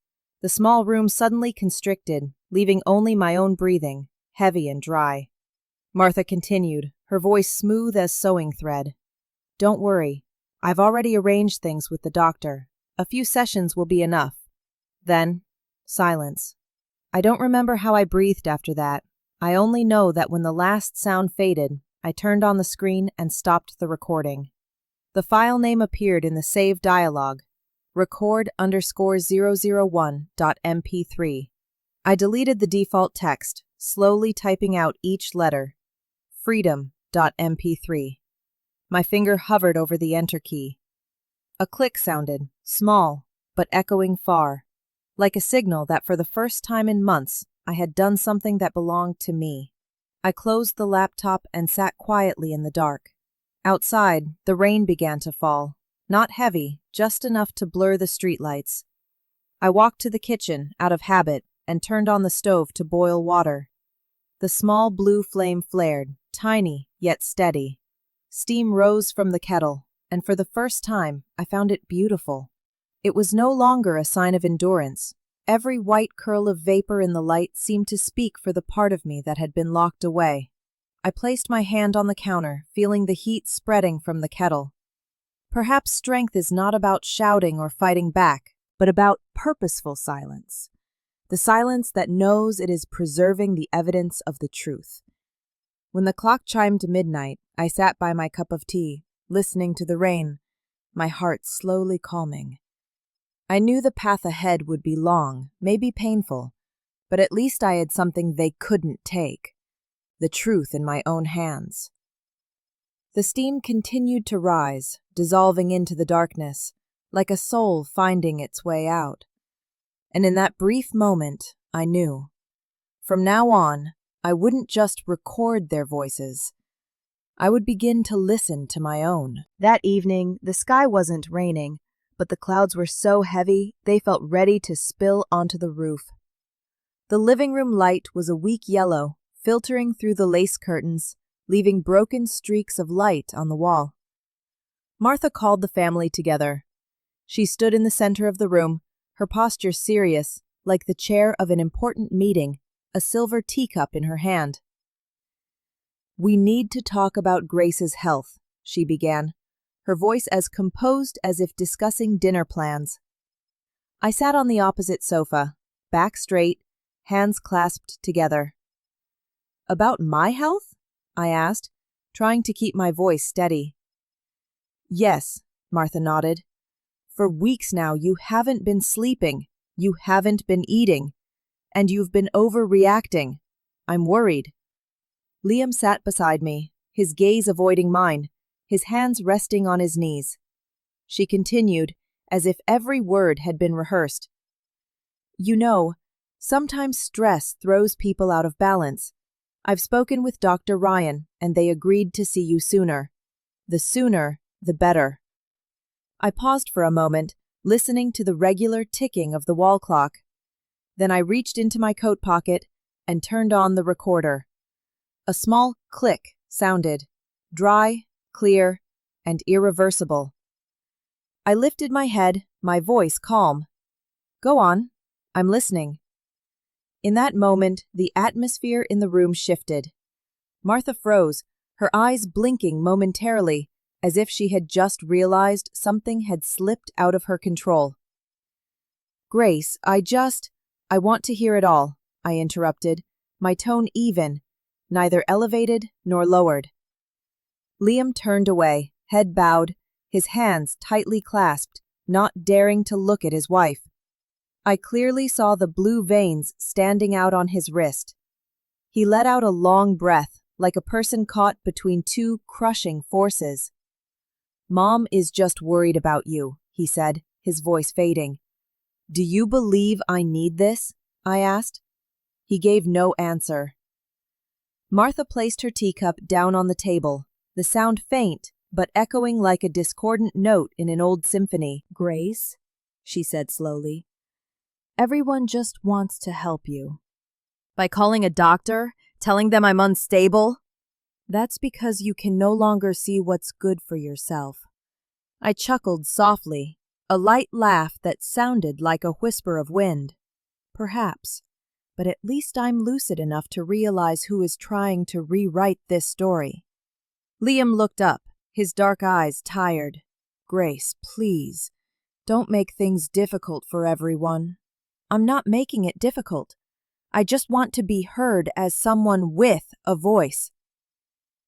The small room suddenly constricted, leaving only my own breathing, heavy and dry. Martha continued, her voice smooth as sewing thread. Don't worry. I've already arranged things with the doctor. A few sessions will be enough. Then, silence. I don't remember how I breathed after that. I only know that when the last sound faded, I turned on the screen and stopped the recording. The file name appeared in the saved dialogue, record_001.mp3. I deleted the default text, slowly typing out each letter. Freedom.mp3. My finger hovered over the enter key. A click sounded, small, but echoing far, like a signal that for the first time in months, I had done something that belonged to me. I closed the laptop and sat quietly in the dark. Outside, the rain began to fall, not heavy, just enough to blur the streetlights. I walked to the kitchen, out of habit, and turned on the stove to boil water. The small blue flame flared, tiny yet steady. Steam rose from the kettle, and for the first time, I found it beautiful. It was no longer a sign of endurance. Every white curl of vapor in the light seemed to speak for the part of me that had been locked away. I placed my hand on the counter, feeling the heat spreading from the kettle. Perhaps strength is not about shouting or fighting back, but about purposeful silence. The silence that knows it is preserving the evidence of the truth. When the clock chimed midnight, I sat by my cup of tea, listening to the rain, my heart slowly calming. I knew the path ahead would be long, maybe painful, but at least I had something they couldn't take. The truth in my own hands. The steam continued to rise, dissolving into the darkness, like a soul finding its way out. And in that brief moment, I knew. From now on, I wouldn't just record their voices. I would begin to listen to my own. That evening, the sky wasn't raining, but the clouds were so heavy they felt ready to spill onto the roof. The living room light was a weak yellow, filtering through the lace curtains, leaving broken streaks of light on the wall. Martha called the family together. She stood in the center of the room, her posture serious, like the chair of an important meeting, a silver teacup in her hand. "We need to talk about Grace's health," she began, her voice as composed as if discussing dinner plans. I sat on the opposite sofa, back straight, hands clasped together. "About my health?" I asked, trying to keep my voice steady. "Yes," Martha nodded. "For weeks now you haven't been sleeping, you haven't been eating, and you've been overreacting. I'm worried." Liam sat beside me, his gaze avoiding mine, his hands resting on his knees. She continued, as if every word had been rehearsed. "You know, sometimes stress throws people out of balance. I've spoken with Dr. Ryan, and they agreed to see you sooner. The sooner, the better." I paused for a moment, listening to the regular ticking of the wall clock. Then I reached into my coat pocket and turned on the recorder. A small click sounded, dry, clear, and irreversible. I lifted my head, my voice calm. "Go on, I'm listening." In that moment, the atmosphere in the room shifted. Martha froze, her eyes blinking momentarily, as if she had just realized something had slipped out of her control. "Grace, I want to hear it all," I interrupted, my tone even, neither elevated nor lowered. Liam turned away, head bowed, his hands tightly clasped, not daring to look at his wife. I clearly saw the blue veins standing out on his wrist. He let out a long breath, like a person caught between two crushing forces. "Mom is just worried about you," he said, his voice fading. "Do you believe I need this?" I asked. He gave no answer. Martha placed her teacup down on the table, the sound faint, but echoing like a discordant note in an old symphony. "Grace," she said slowly, "everyone just wants to help you. By calling a doctor, telling them I'm unstable, that's because you can no longer see what's good for yourself." I chuckled softly, a light laugh that sounded like a whisper of wind. Perhaps, but at least I'm lucid enough to realize who is trying to rewrite this story. Liam looked up, his dark eyes tired. "Grace, please, don't make things difficult for everyone." "I'm not making it difficult. I just want to be heard as someone with a voice."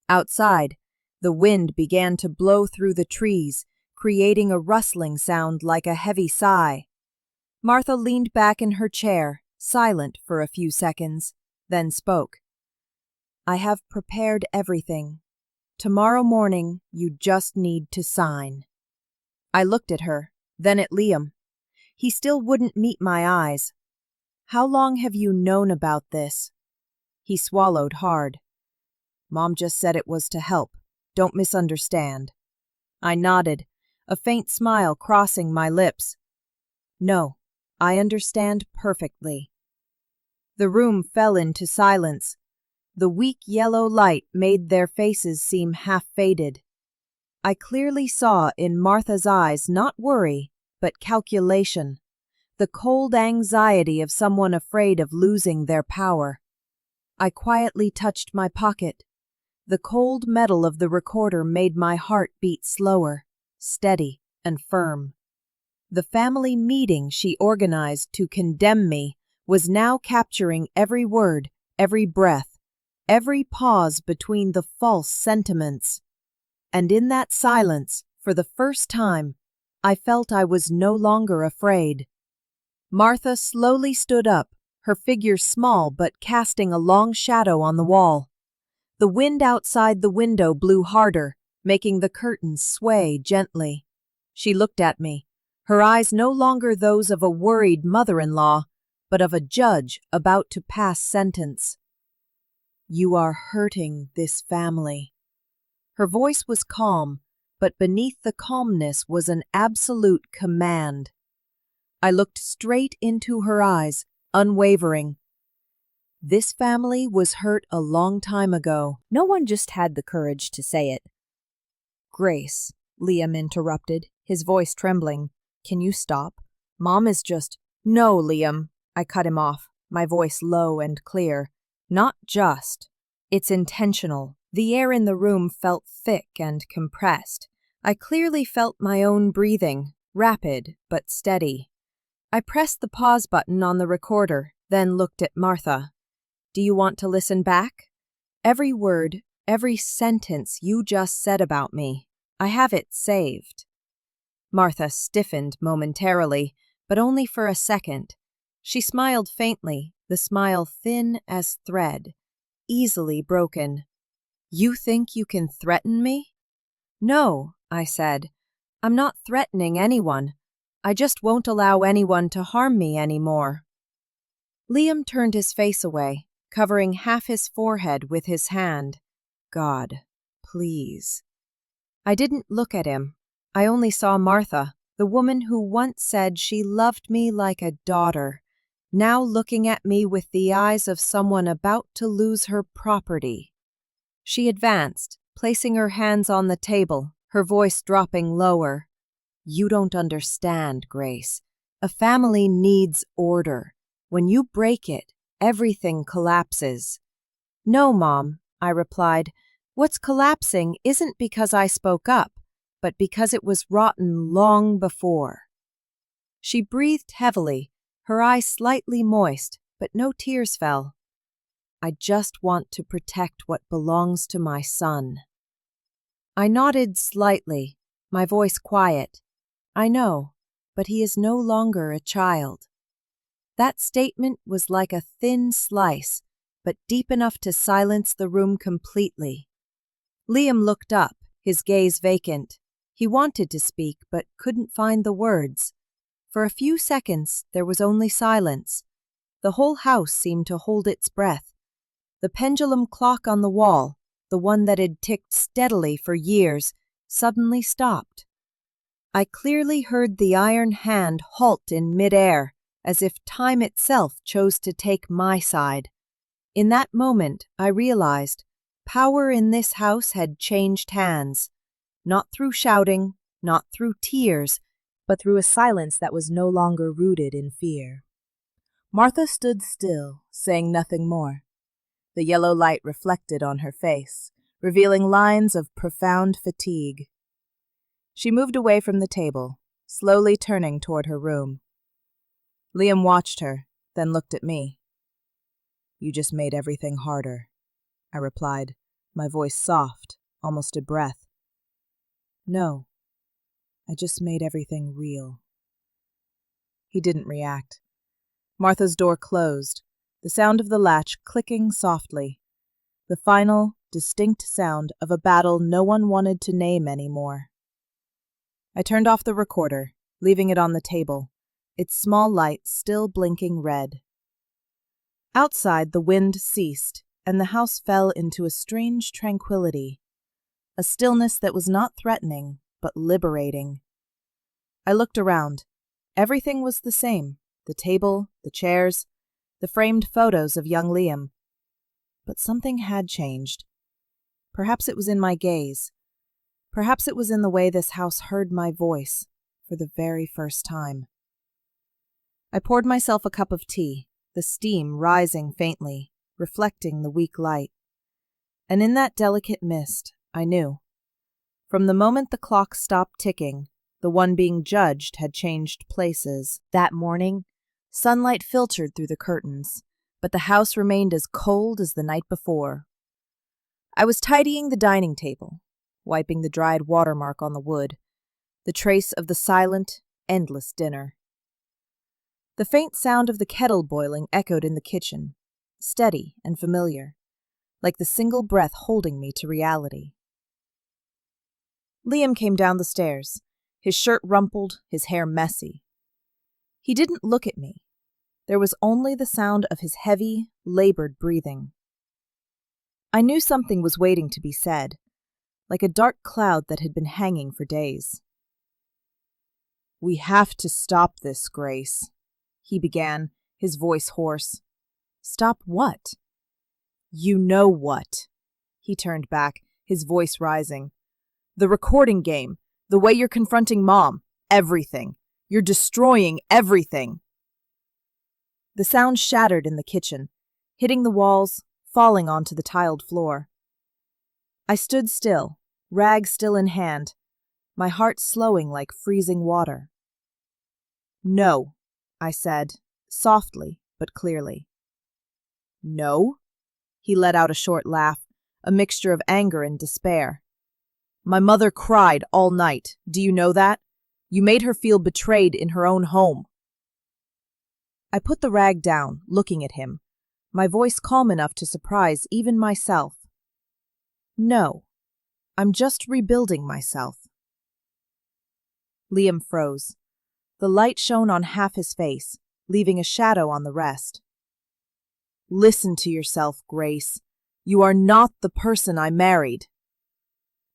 Outside, the wind began to blow through the trees, creating a rustling sound like a heavy sigh. Martha leaned back in her chair, silent for a few seconds, then spoke. "I have prepared everything. Tomorrow morning, you just need to sign." I looked at her, then at Liam. He still wouldn't meet my eyes. "How long have you known about this?" He swallowed hard. "Mom just said it was to help. Don't misunderstand." I nodded, a faint smile crossing my lips. "No, I understand perfectly." The room fell into silence. The weak yellow light made their faces seem half-faded. I clearly saw in Martha's eyes not worry, but calculation, the cold anxiety of someone afraid of losing their power. I quietly touched my pocket. The cold metal of the recorder made my heart beat slower, steady, and firm. The family meeting she organized to condemn me was now capturing every word, every breath, every pause between the false sentiments. And in that silence, for the first time, I felt I was no longer afraid. Martha slowly stood up, her figure small but casting a long shadow on the wall. The wind outside the window blew harder, making the curtains sway gently. She looked at me, her eyes no longer those of a worried mother-in-law, but of a judge about to pass sentence. "You are hurting this family." Her voice was calm, but beneath the calmness was an absolute command. I looked straight into her eyes, unwavering. This family was hurt a long time ago. No one just had the courage to say it. Grace, Liam interrupted, his voice trembling. Can you stop? Mom is just— No, Liam. I cut him off, my voice low and clear. Not just. It's intentional. The air in the room felt thick and compressed. I clearly felt my own breathing, rapid but steady. I pressed the pause button on the recorder, then looked at Martha. Do you want to listen back? Every word, every sentence you just said about me, I have it saved. Martha stiffened momentarily, but only for a second. She smiled faintly, the smile thin as thread, easily broken. You think you can threaten me? No, I said. I'm not threatening anyone. I just won't allow anyone to harm me anymore. Liam turned his face away, covering half his forehead with his hand. God, please. I didn't look at him. I only saw Martha, the woman who once said she loved me like a daughter, now looking at me with the eyes of someone about to lose her property. She advanced, placing her hands on the table, her voice dropping lower. You don't understand, Grace. A family needs order. When you break it, everything collapses. No, Mom, I replied. What's collapsing isn't because I spoke up, but because it was rotten long before. She breathed heavily, her eyes slightly moist, but no tears fell. I just want to protect what belongs to my son. I nodded slightly, my voice quiet. I know, but he is no longer a child. That statement was like a thin slice, but deep enough to silence the room completely. Liam looked up, his gaze vacant. He wanted to speak, but couldn't find the words. For a few seconds, there was only silence. The whole house seemed to hold its breath. The pendulum clock on the wall, the one that had ticked steadily for years, suddenly stopped. I clearly heard the iron hand halt in midair, as if time itself chose to take my side. In that moment, I realized power in this house had changed hands, not through shouting, not through tears, but through a silence that was no longer rooted in fear. Martha stood still, saying nothing more. The yellow light reflected on her face, revealing lines of profound fatigue. She moved away from the table, slowly turning toward her room. Liam watched her, then looked at me. You just made everything harder, I replied, my voice soft, almost a breath. No, I just made everything real. He didn't react. Martha's door closed, the sound of the latch clicking softly, the final, distinct sound of a battle no one wanted to name anymore. I turned off the recorder, leaving it on the table, its small light still blinking red. Outside, the wind ceased, and the house fell into a strange tranquility, a stillness that was not threatening, but liberating. I looked around. Everything was the same, the table, the chairs, the framed photos of young Liam. But something had changed. Perhaps it was in my gaze. Perhaps it was in the way this house heard my voice for the very first time. I poured myself a cup of tea, the steam rising faintly, reflecting the weak light. And in that delicate mist, I knew. From the moment the clock stopped ticking, the one being judged had changed places. That morning, sunlight filtered through the curtains, but the house remained as cold as the night before. I was tidying the dining table, wiping the dried watermark on the wood, the trace of the silent, endless dinner. The faint sound of the kettle boiling echoed in the kitchen, steady and familiar, like the single breath holding me to reality. Liam came down the stairs, his shirt rumpled, his hair messy. He didn't look at me. There was only the sound of his heavy, labored breathing. I knew something was waiting to be said. like a dark cloud that had been hanging for days. "We have to stop this, Grace," he began, his voice hoarse. "Stop what?" "You know what." He turned back, his voice rising. "The recording game, the way you're confronting Mom, everything. You're destroying everything." The sound shattered in the kitchen, hitting the walls, falling onto the tiled floor. I stood still, rag still in hand, my heart slowing like freezing water. "No," I said, softly but clearly. "No?" He let out a short laugh, a mixture of anger and despair. "My mother cried all night. Do you know that? You made her feel betrayed in her own home." I put the rag down, looking at him, my voice calm enough to surprise even myself. "No, I'm just rebuilding myself." Liam froze. The light shone on half his face, leaving a shadow on the rest. "Listen to yourself, Grace. You are not the person I married."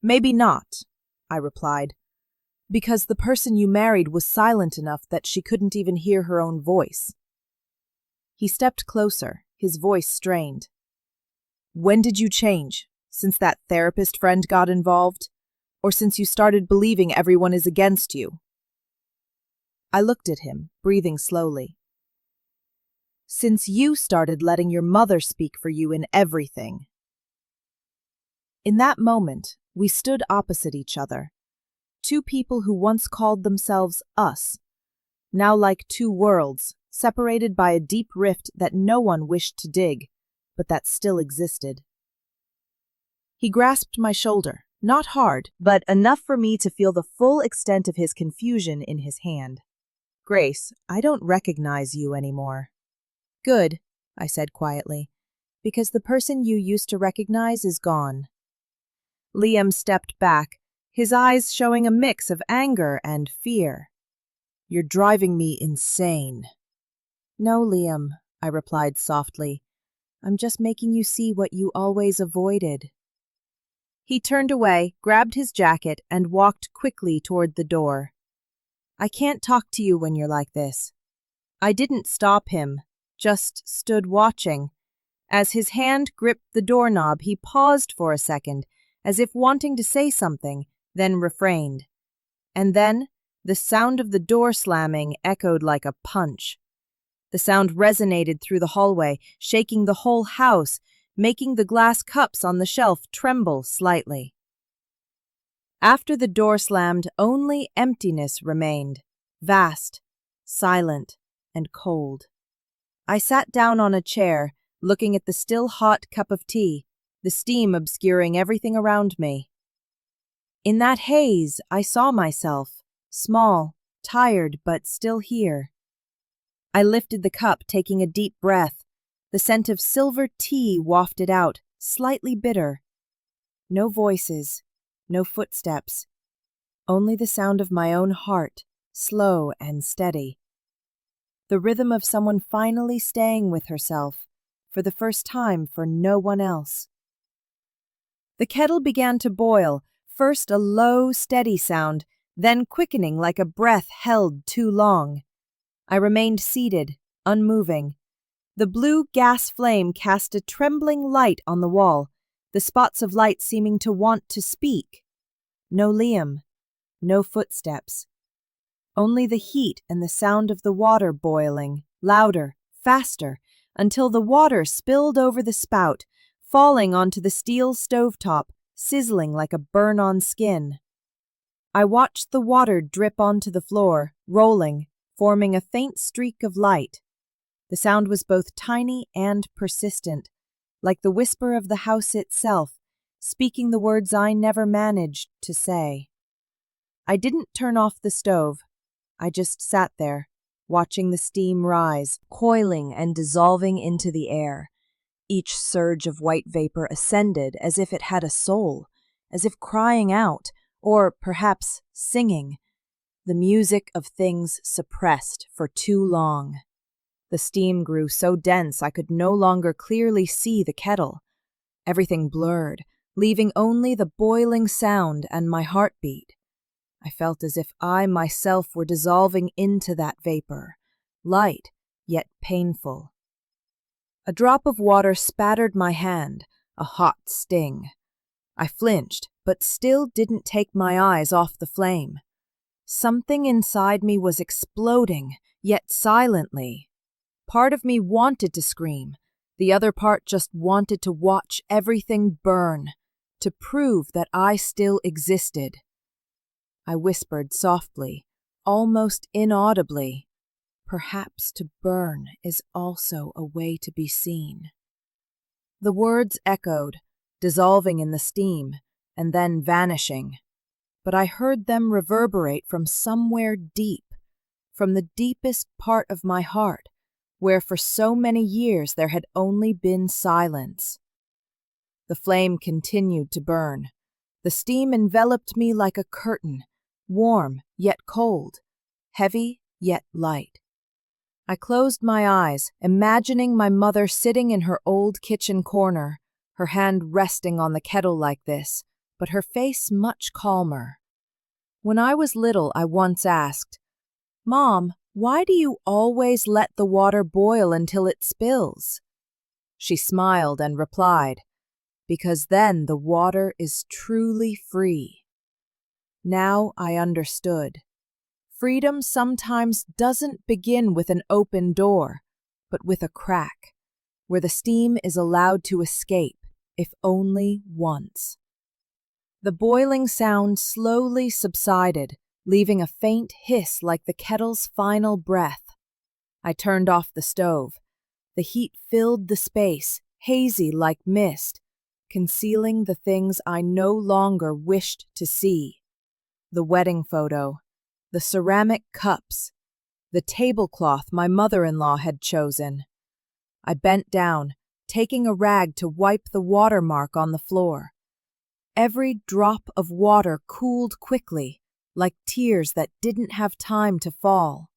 "Maybe not," I replied, "because the person you married was silent enough that she couldn't even hear her own voice." He stepped closer, his voice strained. "When did you change? Since that therapist friend got involved? Or since you started believing everyone is against you?" I looked at him, breathing slowly. "Since you started letting your mother speak for you in everything." In that moment, we stood opposite each other. Two people who once called themselves us, now like two worlds, separated by a deep rift that no one wished to dig, but that still existed. He grasped my shoulder, not hard, but enough for me to feel the full extent of his confusion in his hand. "Grace, I don't recognize you anymore." "Good," I said quietly, "because the person you used to recognize is gone." Liam stepped back, his eyes showing a mix of anger and fear. "You're driving me insane." "No, Liam," I replied softly. "I'm just making you see what you always avoided." He turned away, grabbed his jacket, and walked quickly toward the door. "I can't talk to you when you're like this." I didn't stop him, just stood watching. As his hand gripped the doorknob, he paused for a second, as if wanting to say something, then refrained. And then, the sound of the door slamming echoed like a punch. The sound resonated through the hallway, shaking the whole house, making the glass cups on the shelf tremble slightly. After the door slammed, only emptiness remained, vast, silent, and cold. I sat down on a chair, looking at the still hot cup of tea, the steam obscuring everything around me. In that haze, I saw myself, small, tired, but still here. I lifted the cup, taking a deep breath. The scent of silver tea wafted out, slightly bitter. No voices, no footsteps, only the sound of my own heart, slow and steady. The rhythm of someone finally staying with herself, for the first time for no one else. The kettle began to boil, first a low, steady sound, then quickening like a breath held too long. I remained seated, unmoving. The blue gas flame cast a trembling light on the wall, the spots of light seeming to want to speak. No Liam, no footsteps. Only the heat and the sound of the water boiling, louder, faster, until the water spilled over the spout, falling onto the steel stovetop, sizzling like a burn-on skin. I watched the water drip onto the floor, rolling, forming a faint streak of light. The sound was both tiny and persistent, like the whisper of the house itself, speaking the words I never managed to say. I didn't turn off the stove. I just sat there, watching the steam rise, coiling and dissolving into the air. Each surge of white vapor ascended as if it had a soul, as if crying out, or perhaps singing, the music of things suppressed for too long. The steam grew so dense I could no longer clearly see the kettle. Everything blurred, leaving only the boiling sound and my heartbeat. I felt as if I myself were dissolving into that vapor, light yet painful. A drop of water spattered my hand, a hot sting. I flinched, but still didn't take my eyes off the flame. Something inside me was exploding, yet silently. Part of me wanted to scream. The other part just wanted to watch everything burn, to prove that I still existed. I whispered softly, almost inaudibly, "Perhaps to burn is also a way to be seen." The words echoed, dissolving in the steam, and then vanishing. But I heard them reverberate from somewhere deep, from the deepest part of my heart, where for so many years there had only been silence. The flame continued to burn. The steam enveloped me like a curtain, warm yet cold, heavy yet light. I closed my eyes, imagining my mother sitting in her old kitchen corner, her hand resting on the kettle like this, but her face much calmer. When I was little, I once asked, "Mom, why do you always let the water boil until it spills?" She smiled and replied, "Because then the water is truly free." Now I understood. Freedom sometimes doesn't begin with an open door, but with a crack, where the steam is allowed to escape, if only once. The boiling sound slowly subsided, leaving a faint hiss like the kettle's final breath. I turned off the stove. The heat filled the space, hazy like mist, concealing the things I no longer wished to see. The wedding photo, the ceramic cups, the tablecloth my mother-in-law had chosen. I bent down, taking a rag to wipe the watermark on the floor. Every drop of water cooled quickly, like tears that didn't have time to fall.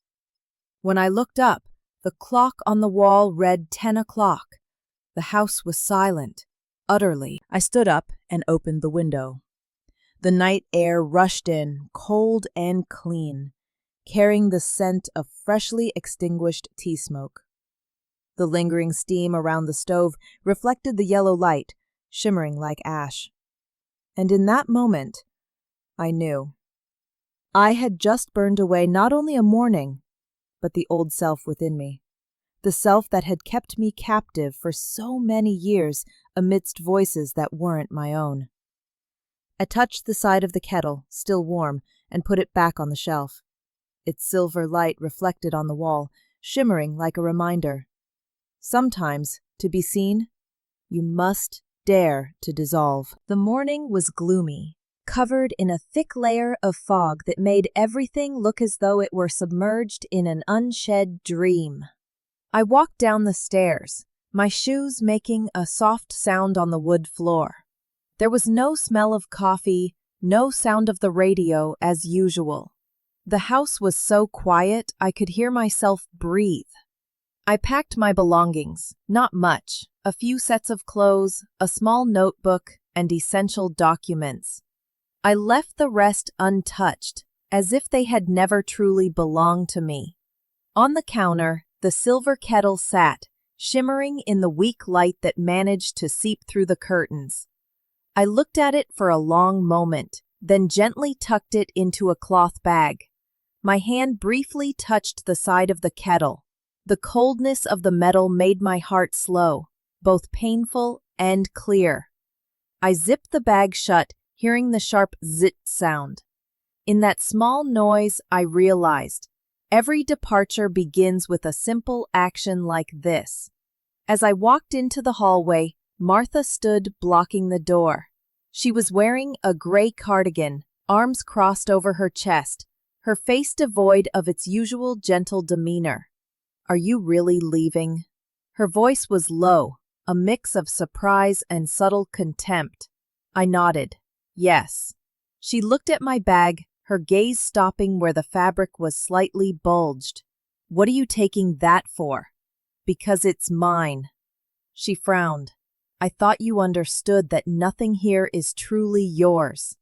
When I looked up, the clock on the wall read 10 o'clock. The house was silent, utterly. I stood up and opened the window. The night air rushed in, cold and clean, carrying the scent of freshly extinguished tea smoke. The lingering steam around the stove reflected the yellow light, shimmering like ash. And in that moment, I knew. I had just burned away not only a morning, but the old self within me, the self that had kept me captive for so many years amidst voices that weren't my own. I touched the side of the kettle, still warm, and put it back on the shelf. Its silver light reflected on the wall, shimmering like a reminder. Sometimes, to be seen, you must dare to dissolve. The morning was gloomy, covered in a thick layer of fog that made everything look as though it were submerged in an unshed dream. I walked down the stairs, my shoes making a soft sound on the wood floor. There was no smell of coffee, no sound of the radio as usual. The house was so quiet I could hear myself breathe. I packed my belongings, not much, a few sets of clothes, a small notebook, and essential documents. I left the rest untouched, as if they had never truly belonged to me. On the counter, the silver kettle sat, shimmering in the weak light that managed to seep through the curtains. I looked at it for a long moment, then gently tucked it into a cloth bag. My hand briefly touched the side of the kettle. The coldness of the metal made my heart slow, both painful and clear. I zipped the bag shut, hearing the sharp zit sound. In that small noise, I realized every departure begins with a simple action like this. As I walked into the hallway, Martha stood blocking the door. She was wearing a gray cardigan, arms crossed over her chest, her face devoid of its usual gentle demeanor. "Are you really leaving?" Her voice was low, a mix of surprise and subtle contempt. I nodded. Yes. She looked at my bag, her gaze stopping where the fabric was slightly bulged. "What are you taking that for?" "Because it's mine." She frowned. I thought you understood that nothing here is truly yours."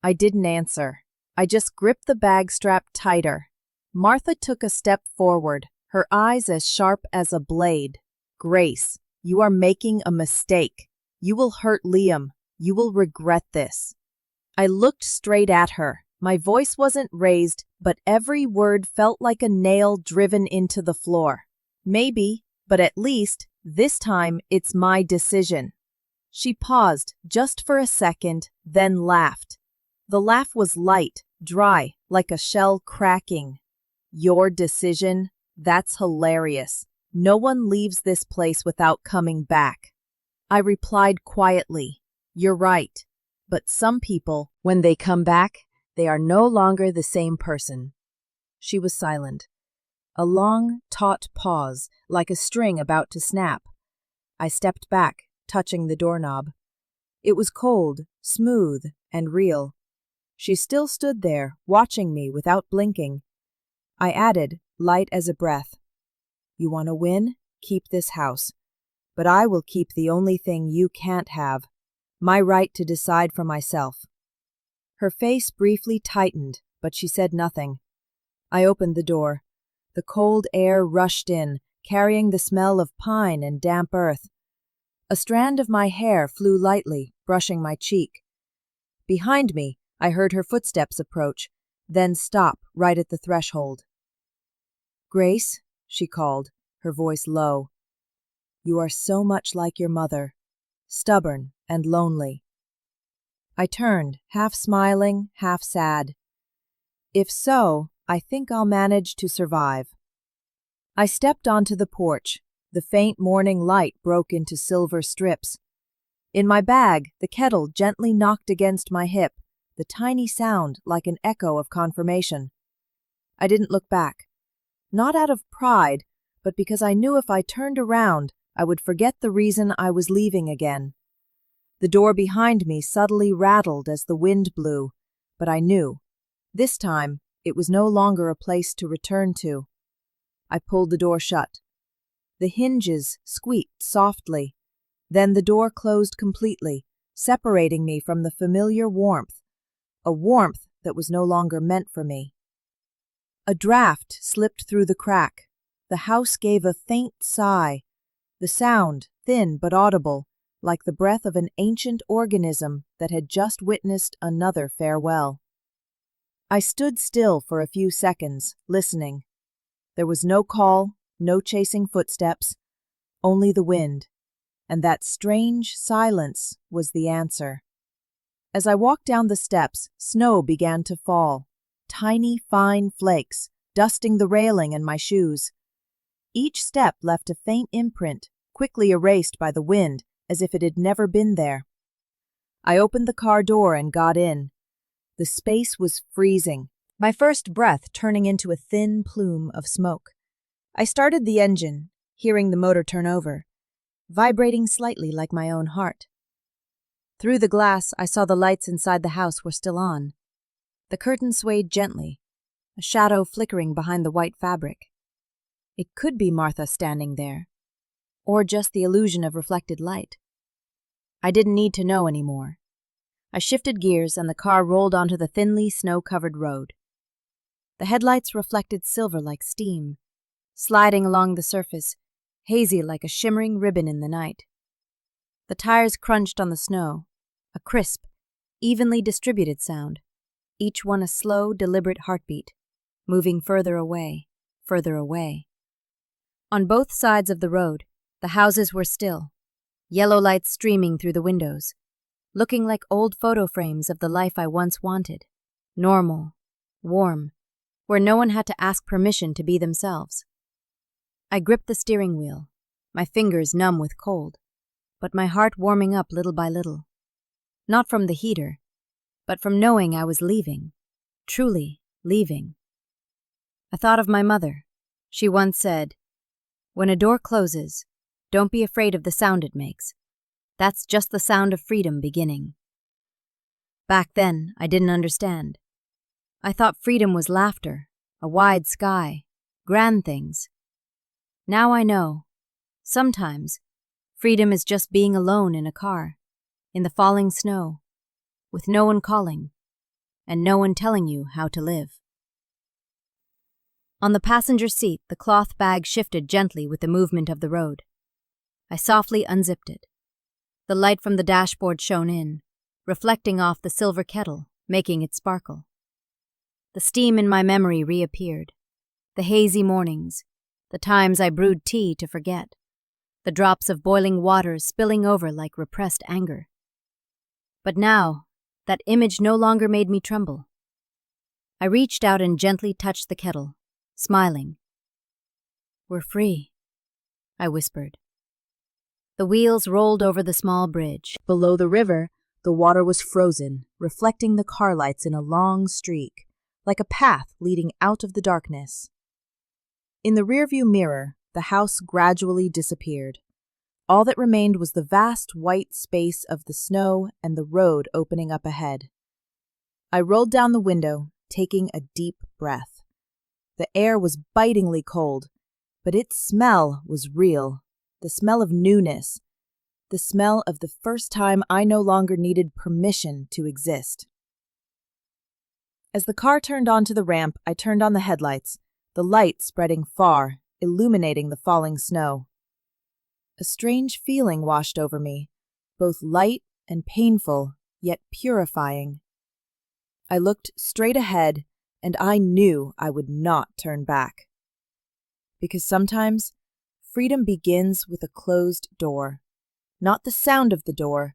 I didn't answer. I just gripped the bag strap tighter. Martha took a step forward, her eyes as sharp as a blade. "Grace, you are making a mistake. You will hurt Liam. You will regret this." I looked straight at her. My voice wasn't raised, but every word felt like a nail driven into the floor. "Maybe, but at least, this time it's my decision." She paused just for a second, then laughed. The laugh was light, dry, like a shell cracking. "Your decision? That's hilarious. No one leaves this place without coming back." I replied quietly, "You're right. But some people, when they come back, they are no longer the same person." She was silent. A long, taut pause, like a string about to snap. I stepped back, touching the doorknob. It was cold, smooth, and real. She still stood there, watching me without blinking. I added, light as a breath, "You want to win? Keep this house. But I will keep the only thing you can't have, my right to decide for myself." Her face briefly tightened, but she said nothing. I opened the door. The cold air rushed in, carrying the smell of pine and damp earth. A strand of my hair flew lightly, brushing my cheek. Behind me, I heard her footsteps approach, then stop right at the threshold. "Grace," she called, her voice low. "You are so much like your mother, stubborn and lonely." I turned, half smiling, half sad. If so, I think I'll manage to survive. I stepped onto the porch. The faint morning light broke into silver strips. In my bag, the kettle gently knocked against my hip, the tiny sound like an echo of confirmation. I didn't look back. Not out of pride, but because I knew if I turned around, I would forget the reason I was leaving again. The door behind me subtly rattled as the wind blew, but I knew. This time, it was no longer a place to return to. I pulled the door shut. The hinges squeaked softly. Then the door closed completely, separating me from the familiar warmth, a warmth that was no longer meant for me. A draft slipped through the crack. The house gave a faint sigh, the sound thin but audible, like the breath of an ancient organism that had just witnessed another farewell. I stood still for a few seconds, listening. There was no call, no chasing footsteps, only the wind, and that strange silence was the answer. As I walked down the steps, snow began to fall, tiny, fine flakes, dusting the railing and my shoes. Each step left a faint imprint, quickly erased by the wind, as if it had never been there. I opened the car door and got in. The space was freezing, my first breath turning into a thin plume of smoke. I started the engine, hearing the motor turn over, vibrating slightly like my own heart. Through the glass, I saw the lights inside the house were still on. The curtain swayed gently, a shadow flickering behind the white fabric. It could be Martha standing there, or just the illusion of reflected light. I didn't need to know anymore. I shifted gears and the car rolled onto the thinly snow-covered road. The headlights reflected silver like steam, sliding along the surface, hazy like a shimmering ribbon in the night. The tires crunched on the snow, a crisp, evenly distributed sound, each one a slow, deliberate heartbeat, moving further away, further away. On both sides of the road, the houses were still, yellow lights streaming through the windows, looking like old photo frames of the life I once wanted, normal, warm, where no one had to ask permission to be themselves. I gripped the steering wheel, my fingers numb with cold, but my heart warming up little by little. Not from the heater, but from knowing I was leaving, truly leaving. I thought of my mother. She once said, "When a door closes, don't be afraid of the sound it makes. That's just the sound of freedom beginning." Back then, I didn't understand. I thought freedom was laughter, a wide sky, grand things. Now I know. Sometimes, Freedom is just being alone in a car, in the falling snow, with no one calling, and no one telling you how to live. On the passenger seat, the cloth bag shifted gently with the movement of the road. I softly unzipped it. The light from the dashboard shone in, reflecting off the silver kettle, making it sparkle. The steam in my memory reappeared. The hazy mornings, the times I brewed tea to forget, the drops of boiling water spilling over like repressed anger. But now, that image no longer made me tremble. I reached out and gently touched the kettle, smiling. "We're free," I whispered. The wheels rolled over the small bridge. Below the river, the water was frozen, reflecting the car lights in a long streak, like a path leading out of the darkness. In the rearview mirror, the house gradually disappeared. All that remained was the vast white space of the snow and the road opening up ahead. I rolled down the window, taking a deep breath. The air was bitingly cold, but its smell was real. The smell of newness. The smell of the first time I no longer needed permission to exist. As the car turned onto the ramp, I turned on the headlights, the light spreading far, illuminating the falling snow. A strange feeling washed over me, both light and painful, yet purifying. I looked straight ahead, and I knew I would not turn back. Because sometimes, freedom begins with a closed door. Not the sound of the door,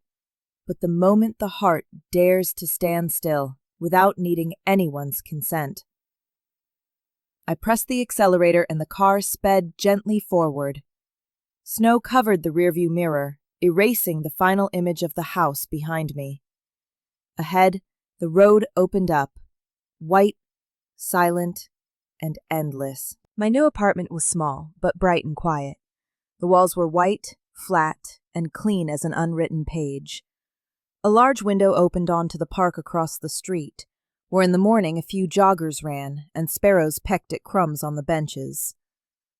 but the moment the heart dares to stand still without needing anyone's consent. I pressed the accelerator and the car sped gently forward. Snow covered the rearview mirror, erasing the final image of the house behind me. Ahead, the road opened up, white, silent, and endless. My new apartment was small, but bright and quiet. The walls were white, flat, and clean as an unwritten page. A large window opened onto the park across the street, where in the morning a few joggers ran and sparrows pecked at crumbs on the benches.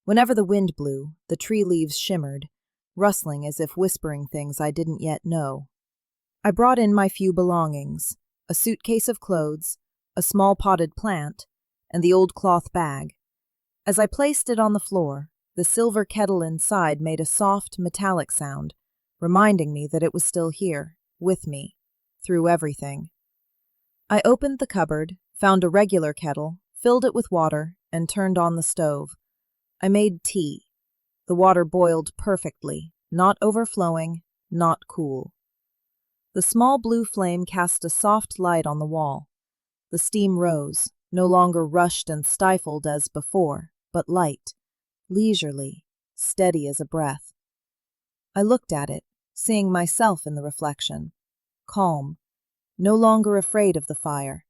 Whenever the wind blew, the tree leaves shimmered, rustling as if whispering things I didn't yet know. I brought in my few belongings, a suitcase of clothes, a small potted plant, and the old cloth bag. As I placed it on the floor, the silver kettle inside made a soft, metallic sound, reminding me that it was still here, with me, through everything. I opened the cupboard, found a regular kettle, filled it with water, and turned on the stove. I made tea. The water boiled perfectly, not overflowing, not cool. The small blue flame cast a soft light on the wall. The steam rose, no longer rushed and stifled as before, but light, leisurely, steady as a breath. I looked at it, seeing myself in the reflection, calm, no longer afraid of the fire.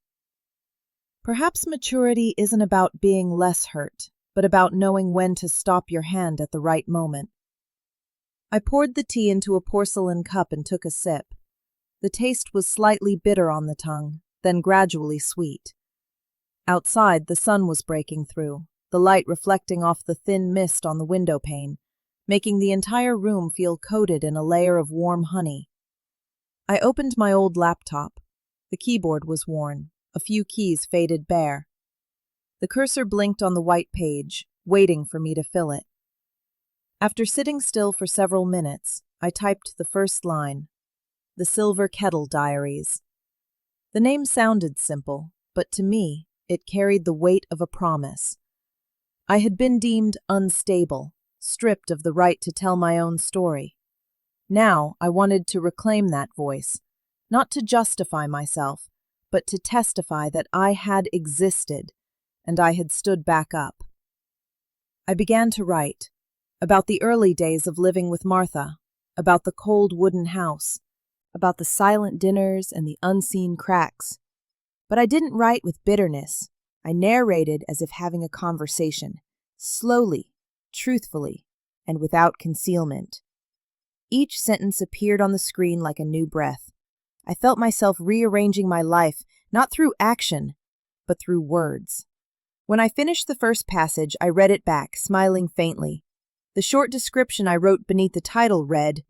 Perhaps maturity isn't about being less hurt, but about knowing when to stop your hand at the right moment. I poured the tea into a porcelain cup and took a sip. The taste was slightly bitter on the tongue, then gradually sweet. Outside, the sun was breaking through, the light reflecting off the thin mist on the window pane, making the entire room feel coated in a layer of warm honey. I opened my old laptop. The keyboard was worn, a few keys faded bare. The cursor blinked on the white page, waiting for me to fill it. After sitting still for several minutes, I typed the first line, The Silver Kettle Diaries. The name sounded simple, but to me, it carried the weight of a promise. I had been deemed unstable, stripped of the right to tell my own story. Now I wanted to reclaim that voice, not to justify myself, but to testify that I had existed, and I had stood back up. I began to write, about the early days of living with Martha, about the cold wooden house, about the silent dinners and the unseen cracks. But I didn't write with bitterness. I narrated as if having a conversation, slowly, truthfully, and without concealment. Each sentence appeared on the screen like a new breath. I felt myself rearranging my life, not through action, but through words. When I finished the first passage, I read it back, smiling faintly. The short description I wrote beneath the title read,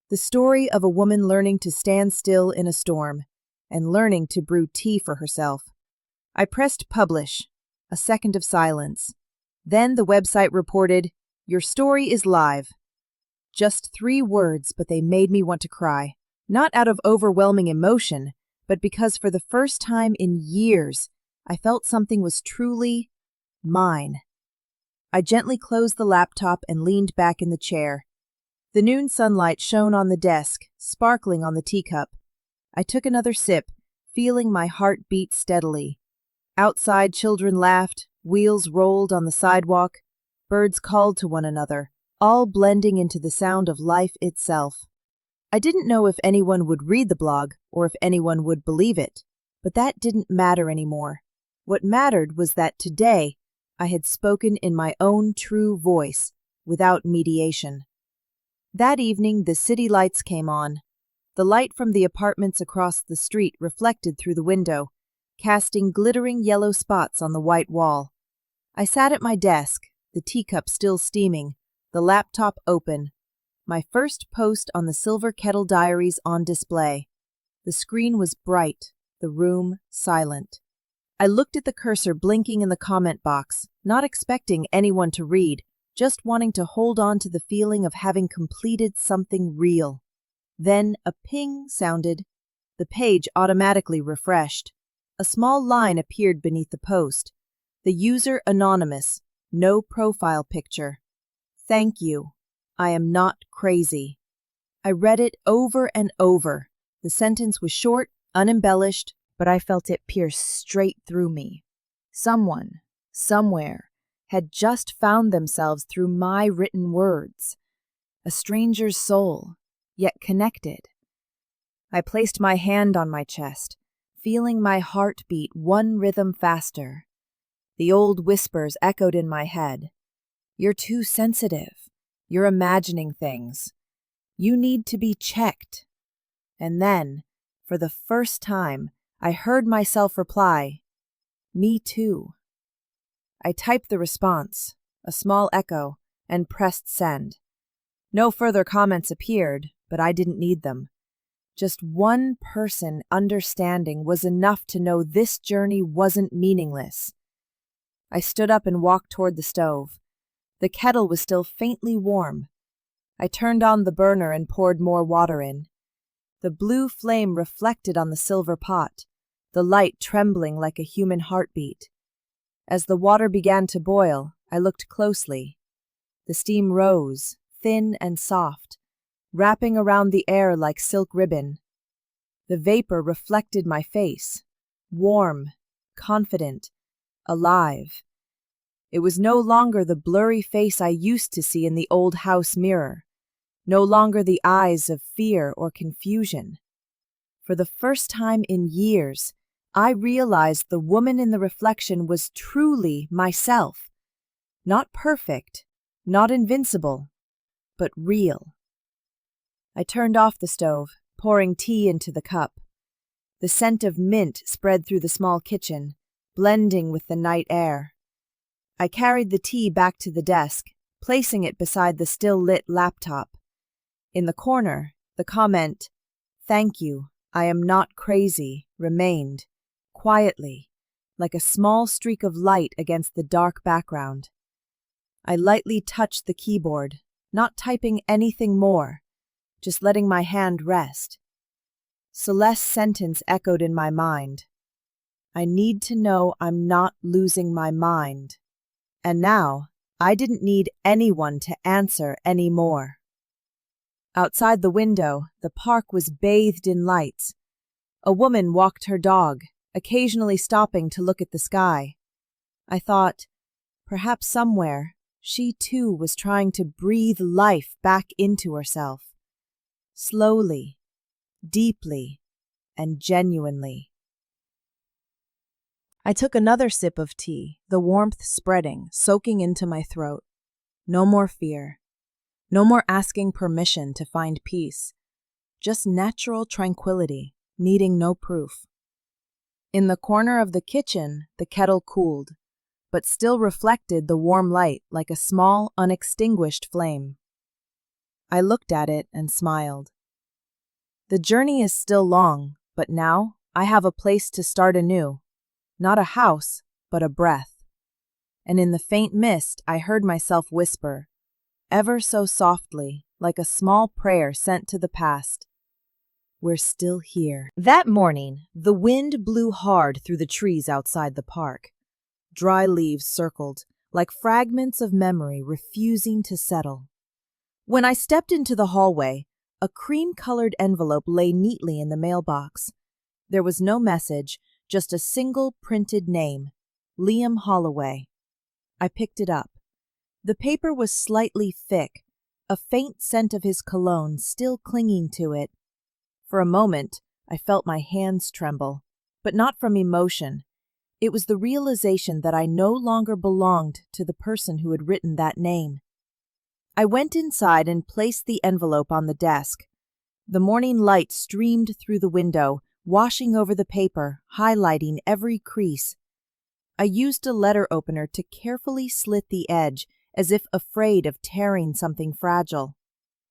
"The story of a woman learning to stand still in a storm and learning to brew tea for herself." I pressed publish. A second of silence. Then the website reported, "Your story is live." Just 3 words, but they made me want to cry. Not out of overwhelming emotion, but because for the first time in years, I felt something was truly mine. I gently closed the laptop and leaned back in the chair. The noon sunlight shone on the desk, sparkling on the teacup. I took another sip, feeling my heart beat steadily. Outside, children laughed, wheels rolled on the sidewalk, birds called to one another, all blending into the sound of life itself. I didn't know if anyone would read the blog or if anyone would believe it, but that didn't matter anymore. What mattered was that today I had spoken in my own true voice, without mediation. That evening, the city lights came on. The light from the apartments across the street reflected through the window, casting glittering yellow spots on the white wall. I sat at my desk, the teacup still steaming, the laptop open, my first post on the Silver Kettle Diaries on display. The screen was bright, the room silent. I looked at the cursor blinking in the comment box, not expecting anyone to read, just wanting to hold on to the feeling of having completed something real. Then a ping sounded. The page automatically refreshed. A small line appeared beneath the post. The user anonymous, no profile picture. "Thank you. I am not crazy." I read it over and over. The sentence was short, unembellished, but I felt it pierce straight through me. Someone, somewhere, had just found themselves through my written words. A stranger's soul, yet connected. I placed my hand on my chest, feeling my heart beat one rhythm faster. The old whispers echoed in my head. "You're too sensitive. You're imagining things. You need to be checked." And then, for the first time, I heard myself reply, "Me too." I typed the response, a small echo, and pressed send. No further comments appeared, but I didn't need them. Just one person understanding was enough to know this journey wasn't meaningless. I stood up and walked toward the stove. The kettle was still faintly warm. I turned on the burner and poured more water in. The blue flame reflected on the silver pot, the light trembling like a human heartbeat. As the water began to boil, I looked closely. The steam rose, thin and soft, wrapping around the air like silk ribbon. The vapor reflected my face, warm, confident, alive. It was no longer the blurry face I used to see in the old house mirror, no longer the eyes of fear or confusion. For the first time in years, I realized the woman in the reflection was truly myself. Not perfect, not invincible, but real. I turned off the stove, pouring tea into the cup. The scent of mint spread through the small kitchen, blending with the night air. I carried the tea back to the desk, placing it beside the still-lit laptop. In the corner, the comment, "Thank you, I am not crazy," remained, quietly, like a small streak of light against the dark background. I lightly touched the keyboard, not typing anything more, just letting my hand rest. Celeste's sentence echoed in my mind. "I need to know I'm not losing my mind." And now, I didn't need anyone to answer anymore. Outside the window, the park was bathed in lights. A woman walked her dog, occasionally stopping to look at the sky. I thought, perhaps somewhere, she too was trying to breathe life back into herself. Slowly, deeply, and genuinely. I took another sip of tea, the warmth spreading, soaking into my throat. No more fear. No more asking permission to find peace. Just natural tranquility, needing no proof. In the corner of the kitchen, the kettle cooled. but still reflected the warm light like a small, unextinguished flame. I looked at it and smiled. The journey is still long, but now I have a place to start anew. Not a house, but a breath. And in the faint mist, I heard myself whisper, ever so softly, like a small prayer sent to the past, "We're still here." That morning, the wind blew hard through the trees outside the park. Dry leaves circled, like fragments of memory refusing to settle. When I stepped into the hallway, a cream-colored envelope lay neatly in the mailbox. There was no message, just a single printed name, Liam Holloway. I picked it up. The paper was slightly thick, a faint scent of his cologne still clinging to it. For a moment, I felt my hands tremble, but not from emotion. It was the realization that I no longer belonged to the person who had written that name. I went inside and placed the envelope on the desk. The morning light streamed through the window, washing over the paper, highlighting every crease. I used a letter opener to carefully slit the edge, as if afraid of tearing something fragile.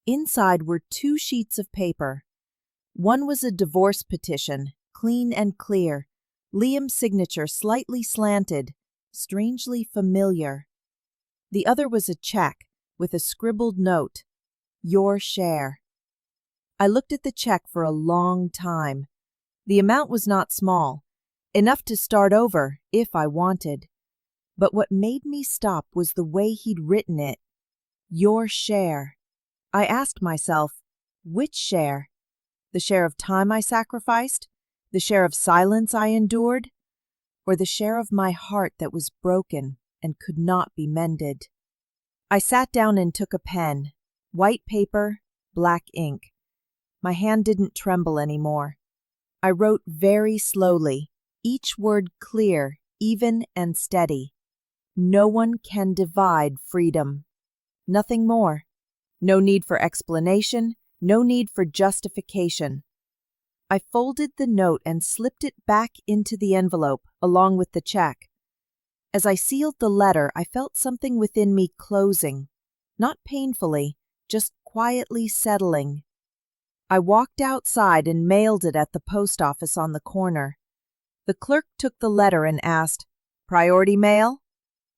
Inside were 2 sheets of paper. One was a divorce petition, clean and clear, Liam's signature slightly slanted, strangely familiar. The other was a check, with a scribbled note, "Your share." I looked at the check for a long time. The amount was not small, enough to start over if I wanted. But what made me stop was the way he'd written it. Your share. I asked myself, which share? The share of time I sacrificed? The share of silence I endured? Or the share of my heart that was broken and could not be mended? I sat down and took a pen. White paper, black ink. My hand didn't tremble anymore. I wrote very slowly, each word clear, even and steady. No one can divide freedom. Nothing more. No need for explanation, no need for justification. I folded the note and slipped it back into the envelope, along with the check. As I sealed the letter, I felt something within me closing. Not painfully, just quietly settling. I walked outside and mailed it at the post office on the corner. The clerk took the letter and asked, "Priority mail?"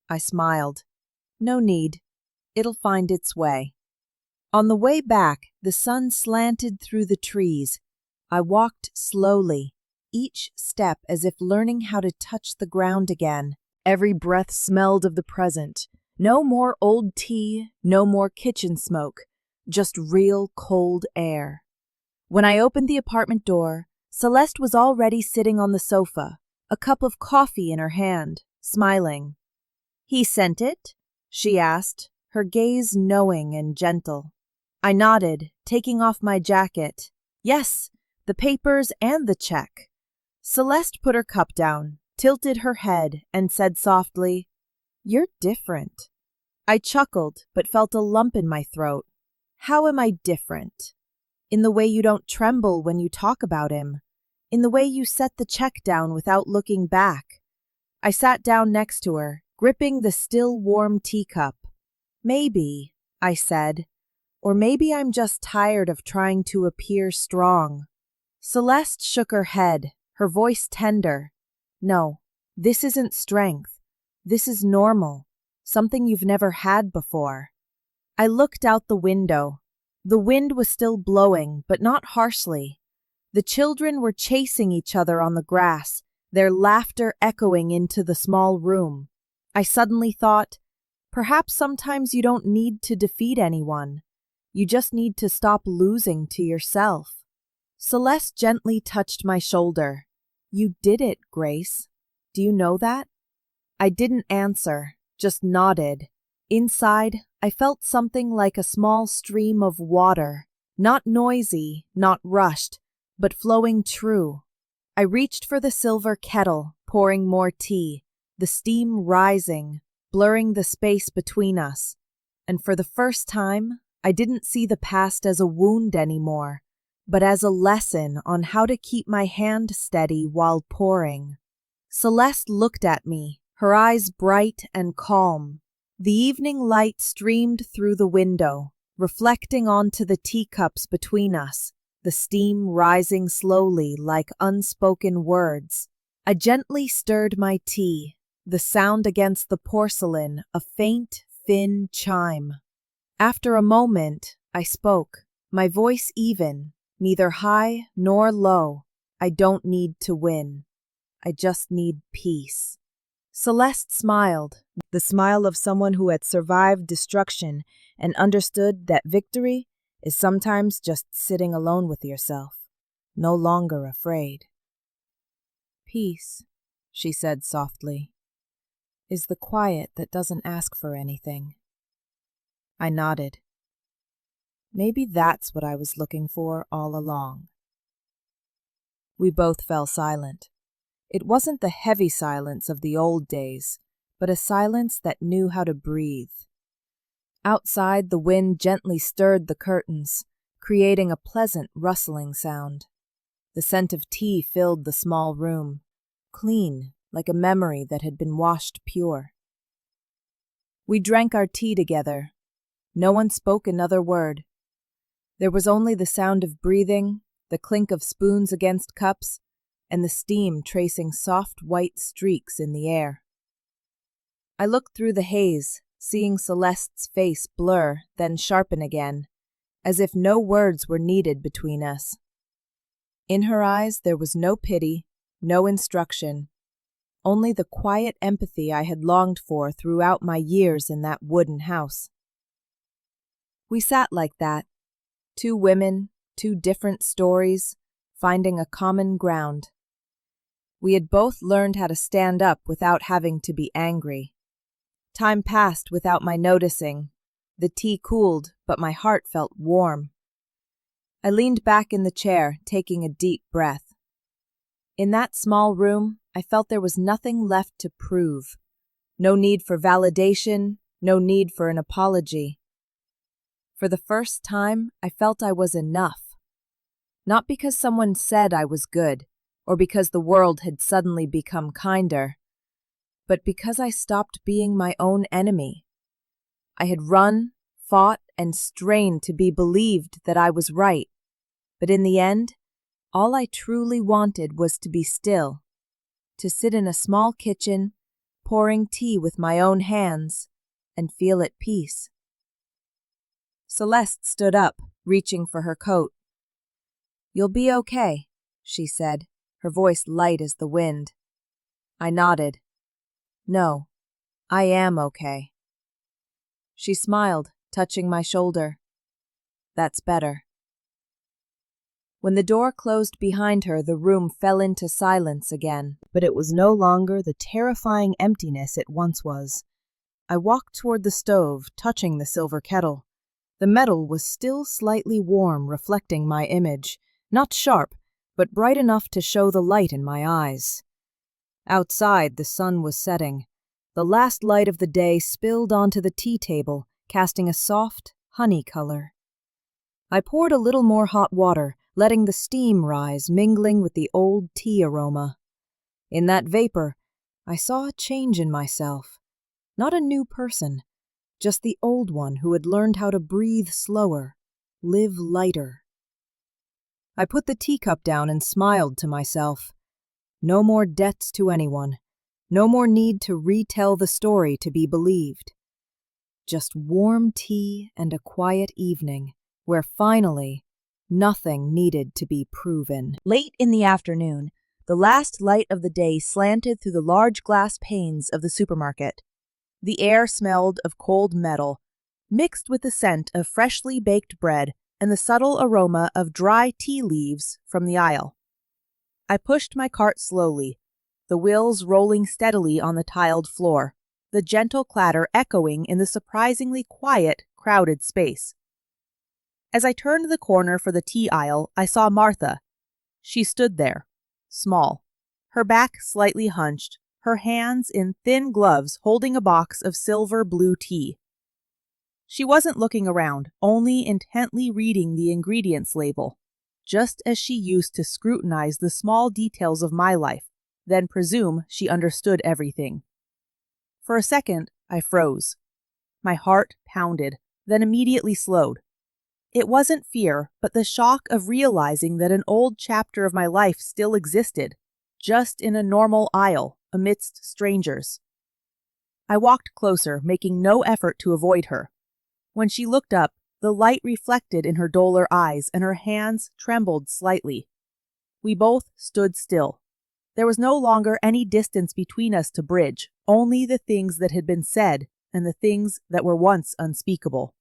I smiled. "No need. It'll find its way." On the way back, the sun slanted through the trees. I walked slowly, each step as if learning how to touch the ground again. Every breath smelled of the present. No more old tea, no more kitchen smoke, just real cold air. When I opened the apartment door, Celeste was already sitting on the sofa, a cup of coffee in her hand, smiling. "He sent it?" she asked, her gaze knowing and gentle. I nodded, taking off my jacket. "Yes, the papers and the check." Celeste put her cup down, tilted her head, and said softly, "You're different." I chuckled, but felt a lump in my throat. "How am I different?" "In the way you don't tremble when you talk about him. In the way you set the check down without looking back." I sat down next to her, gripping the still warm teacup. "Maybe," I said. "Or maybe I'm just tired of trying to appear strong." Celeste shook her head, her voice tender. "No, this isn't strength. This is normal, something you've never had before." I looked out the window. The wind was still blowing, but not harshly. The children were chasing each other on the grass, their laughter echoing into the small room. I suddenly thought, perhaps sometimes you don't need to defeat anyone. You just need to stop losing to yourself. Celeste gently touched my shoulder. "You did it, Grace. Do you know that?" I didn't answer, just nodded. Inside, I felt something like a small stream of water, not noisy, not rushed, but flowing true. I reached for the silver kettle, pouring more tea, the steam rising, blurring the space between us. And for the first time, I didn't see the past as a wound anymore, but as a lesson on how to keep my hand steady while pouring. Celeste looked at me, her eyes bright and calm. The evening light streamed through the window, reflecting onto the teacups between us, the steam rising slowly like unspoken words. I gently stirred my tea, the sound against the porcelain a faint, thin chime. After a moment, I spoke, my voice even, neither high nor low. I don't need to win. I just need peace. Celeste smiled, the smile of someone who had survived destruction and understood that victory is sometimes just sitting alone with yourself, no longer afraid. Peace, she said softly, is the quiet that doesn't ask for anything. I nodded. Maybe that's what I was looking for all along. We both fell silent. It wasn't the heavy silence of the old days, but a silence that knew how to breathe. Outside, the wind gently stirred the curtains, creating a pleasant rustling sound. The scent of tea filled the small room, clean, like a memory that had been washed pure. We drank our tea together. No one spoke another word. There was only the sound of breathing, the clink of spoons against cups, and the steam tracing soft white streaks in the air. I looked through the haze, seeing Celeste's face blur, then sharpen again, as if no words were needed between us. In her eyes there was no pity, no instruction, only the quiet empathy I had longed for throughout my years in that wooden house. We sat like that, two women, two different stories, finding a common ground. We had both learned how to stand up without having to be angry. Time passed without my noticing. The tea cooled, but my heart felt warm. I leaned back in the chair, taking a deep breath. In that small room, I felt there was nothing left to prove. No need for validation, no need for an apology. For the first time, I felt I was enough. Not because someone said I was good, or because the world had suddenly become kinder, but because I stopped being my own enemy. I had run, fought, and strained to be believed that I was right, but in the end, all I truly wanted was to be still, to sit in a small kitchen, pouring tea with my own hands, and feel at peace. Celeste stood up, reaching for her coat. "You'll be okay," she said, her voice light as the wind. I nodded. "No, I am okay." She smiled, touching my shoulder. "That's better." When the door closed behind her, the room fell into silence again, but it was no longer the terrifying emptiness it once was. I walked toward the stove, touching the silver kettle. The metal was still slightly warm, reflecting my image, not sharp, but bright enough to show the light in my eyes. Outside, the sun was setting. The last light of the day spilled onto the tea table, casting a soft, honey color. I poured a little more hot water, letting the steam rise, mingling with the old tea aroma. In that vapor, I saw a change in myself. Not a new person, just the old one who had learned how to breathe slower, live lighter. I put the teacup down and smiled to myself. No more debts to anyone. No more need to retell the story to be believed. Just warm tea and a quiet evening, where finally, nothing needed to be proven. Late in the afternoon, the last light of the day slanted through the large glass panes of the supermarket. The air smelled of cold metal, mixed with the scent of freshly baked bread and the subtle aroma of dry tea leaves from the aisle. I pushed my cart slowly, the wheels rolling steadily on the tiled floor, the gentle clatter echoing in the surprisingly quiet, crowded space. As I turned the corner for the tea aisle, I saw Martha. She stood there, small, her back slightly hunched, her hands in thin gloves holding a box of silver blue tea. She wasn't looking around, only intently reading the ingredients label, just as she used to scrutinize the small details of my life, then presume she understood everything. For a second, I froze. My heart pounded, then immediately slowed. It wasn't fear, but the shock of realizing that an old chapter of my life still existed, just in a normal aisle, amidst strangers. I walked closer, making no effort to avoid her. When she looked up, the light reflected in her duller eyes, and her hands trembled slightly. We both stood still. There was no longer any distance between us to bridge, only the things that had been said and the things that were once unspeakable.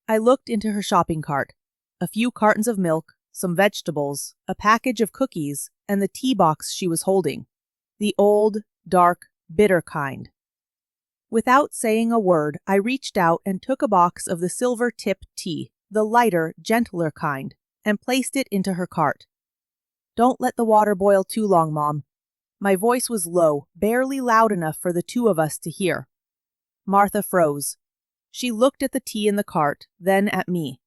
I looked into her shopping cart. A few cartons of milk, some vegetables, a package of cookies, and the tea box she was holding. The old, dark, bitter kind. Without saying a word, I reached out and took a box of the silver-tipped tea, the lighter, gentler kind, and placed it into her cart. "Don't let the water boil too long, Mom." My voice was low, barely loud enough for the two of us to hear. Martha froze. She looked at the tea in the cart, then at me.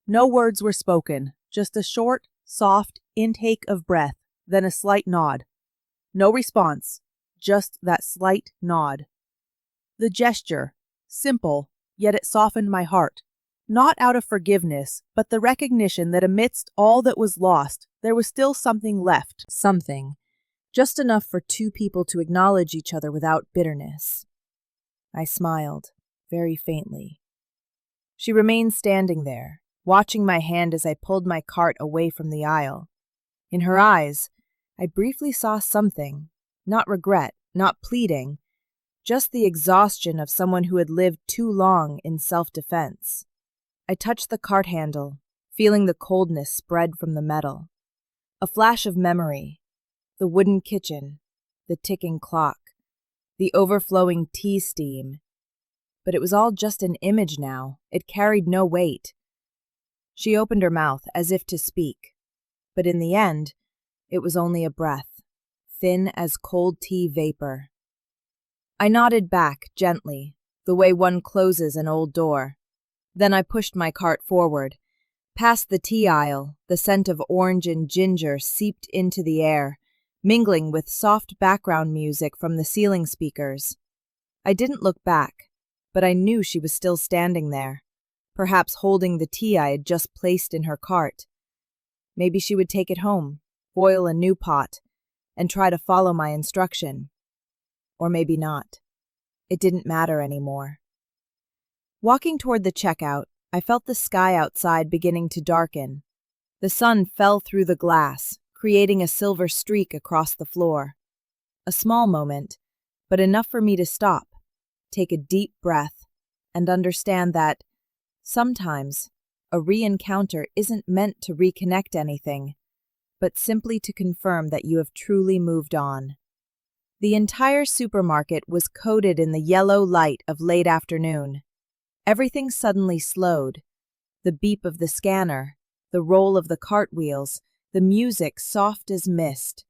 No words were spoken, just a short, soft intake of breath, then a slight nod. No response, just that slight nod. The gesture, simple, yet it softened my heart. Not out of forgiveness, but the recognition that amidst all that was lost, there was still something left. Something. Just enough for two people to acknowledge each other without bitterness. I smiled, very faintly. She remained standing there, watching my hand as I pulled my cart away from the aisle. In her eyes, I briefly saw something, not regret, not pleading, just the exhaustion of someone who had lived too long in self-defense. I touched the cart handle, feeling the coldness spread from the metal. A flash of memory, the wooden kitchen, the ticking clock, the overflowing tea steam. But it was all just an image now. It carried no weight. She opened her mouth as if to speak, but in the end, it was only a breath, thin as cold tea vapor. I nodded back gently, the way one closes an old door. Then I pushed my cart forward. Past the tea aisle, the scent of orange and ginger seeped into the air, mingling with soft background music from the ceiling speakers. I didn't look back, but I knew she was still standing there, perhaps holding the tea I had just placed in her cart. Maybe she would take it home, boil a new pot, and try to follow my instruction. Or maybe not. It didn't matter anymore. Walking toward the checkout, I felt the sky outside beginning to darken. The sun fell through the glass, creating a silver streak across the floor. A small moment, but enough for me to stop, take a deep breath, and understand that, sometimes, a re-encounter isn't meant to reconnect anything, but simply to confirm that you have truly moved on. The entire supermarket was coated in the yellow light of late afternoon. Everything suddenly slowed. The beep of the scanner, the roll of the cartwheels, the music soft as mist.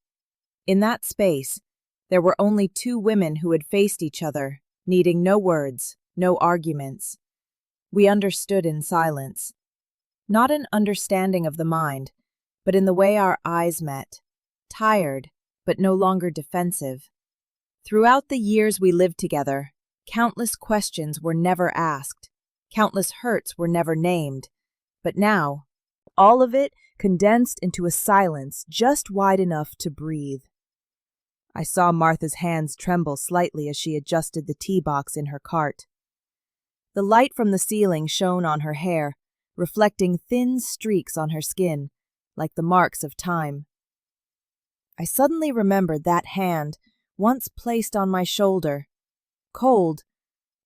In that space, there were only two women who had faced each other, needing no words, no arguments. We understood in silence. Not an understanding of the mind, but in the way our eyes met, tired, but no longer defensive. Throughout the years we lived together, countless questions were never asked, countless hurts were never named, but now, all of it condensed into a silence just wide enough to breathe. I saw Martha's hands tremble slightly as she adjusted the tea box in her cart. The light from the ceiling shone on her hair, reflecting thin streaks on her skin, like the marks of time. I suddenly remembered that hand, once placed on my shoulder, cold,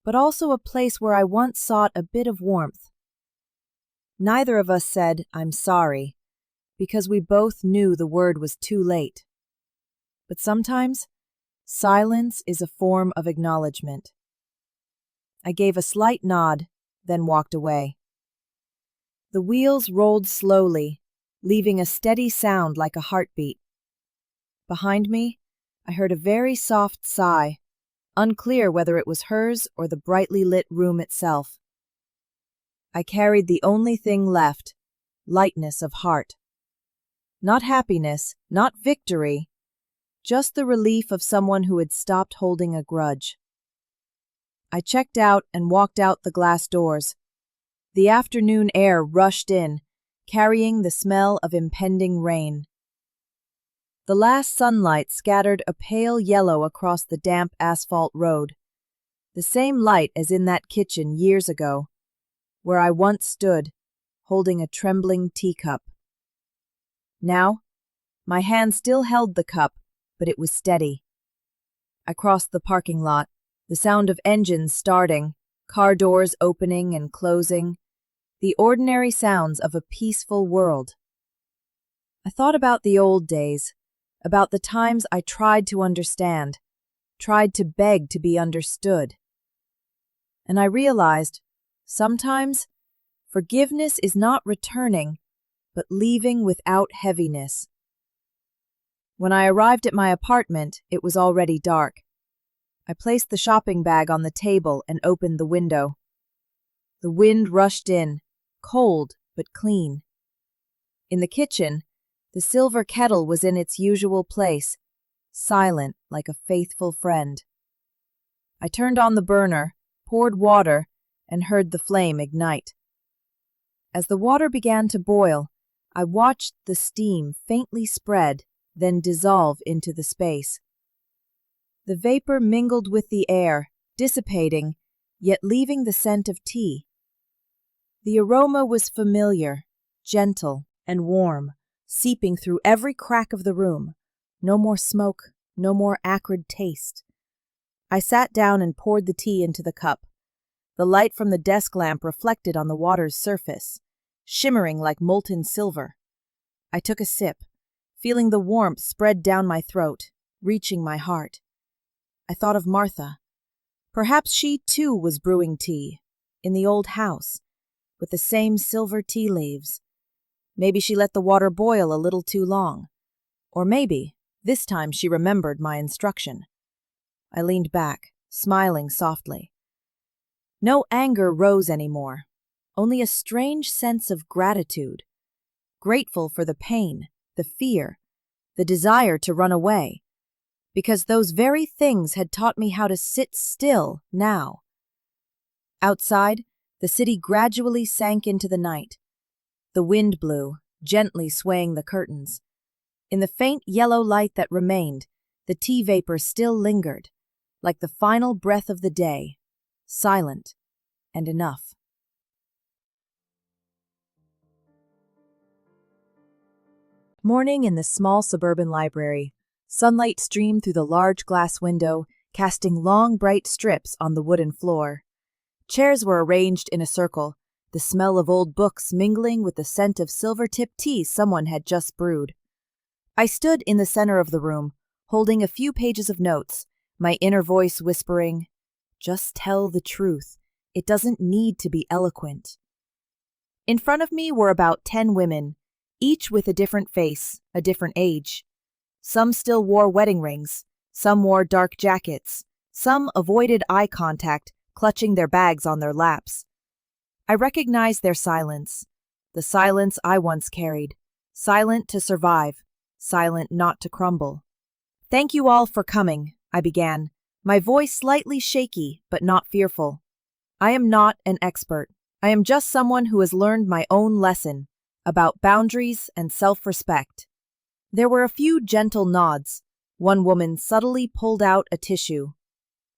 but also a place where I once sought a bit of warmth. Neither of us said, "I'm sorry," because we both knew the word was too late. But sometimes, silence is a form of acknowledgement. I gave a slight nod, then walked away. The wheels rolled slowly, leaving a steady sound like a heartbeat. Behind me, I heard a very soft sigh, unclear whether it was hers or the brightly lit room itself. I carried the only thing left, lightness of heart. Not happiness, not victory, just the relief of someone who had stopped holding a grudge. I checked out and walked out the glass doors. The afternoon air rushed in, carrying the smell of impending rain. The last sunlight scattered a pale yellow across the damp asphalt road, the same light as in that kitchen years ago, where I once stood, holding a trembling teacup. Now, my hand still held the cup, but it was steady. I crossed the parking lot, the sound of engines starting, car doors opening and closing, the ordinary sounds of a peaceful world. I thought about the old days, about the times I tried to understand, tried to beg to be understood. And I realized, sometimes, forgiveness is not returning, but leaving without heaviness. When I arrived at my apartment, it was already dark. I placed the shopping bag on the table and opened the window. The wind rushed in, cold but clean. In the kitchen, the silver kettle was in its usual place, silent like a faithful friend. I turned on the burner, poured water, and heard the flame ignite. As the water began to boil, I watched the steam faintly spread, then dissolve into the space. The vapor mingled with the air, dissipating, yet leaving the scent of tea. The aroma was familiar, gentle, and warm, seeping through every crack of the room. No more smoke, no more acrid taste. I sat down and poured the tea into the cup. The light from the desk lamp reflected on the water's surface, shimmering like molten silver. I took a sip, feeling the warmth spread down my throat, reaching my heart. I thought of Martha. Perhaps she, too, was brewing tea, in the old house, with the same silver tea leaves. Maybe she let the water boil a little too long. Or maybe, this time she remembered my instruction. I leaned back, smiling softly. No anger rose anymore, only a strange sense of gratitude. Grateful for the pain, the fear, the desire to run away, because those very things had taught me how to sit still now. Outside, the city gradually sank into the night. The wind blew, gently swaying the curtains. In the faint yellow light that remained, the tea vapor still lingered, like the final breath of the day, silent and enough. Morning in the small suburban library. Sunlight streamed through the large glass window, casting long, bright strips on the wooden floor. Chairs were arranged in a circle, the smell of old books mingling with the scent of silver-tipped tea someone had just brewed. I stood in the center of the room, holding a few pages of notes, my inner voice whispering, "Just tell the truth. It doesn't need to be eloquent." In front of me were about 10 women, each with a different face, a different age. Some still wore wedding rings, some wore dark jackets, some avoided eye contact, clutching their bags on their laps. I recognized their silence, the silence I once carried, silent to survive, silent not to crumble. "Thank you all for coming," I began, my voice slightly shaky but not fearful. "I am not an expert. I am just someone who has learned my own lesson about boundaries and self-respect." There were a few gentle nods. One woman subtly pulled out a tissue.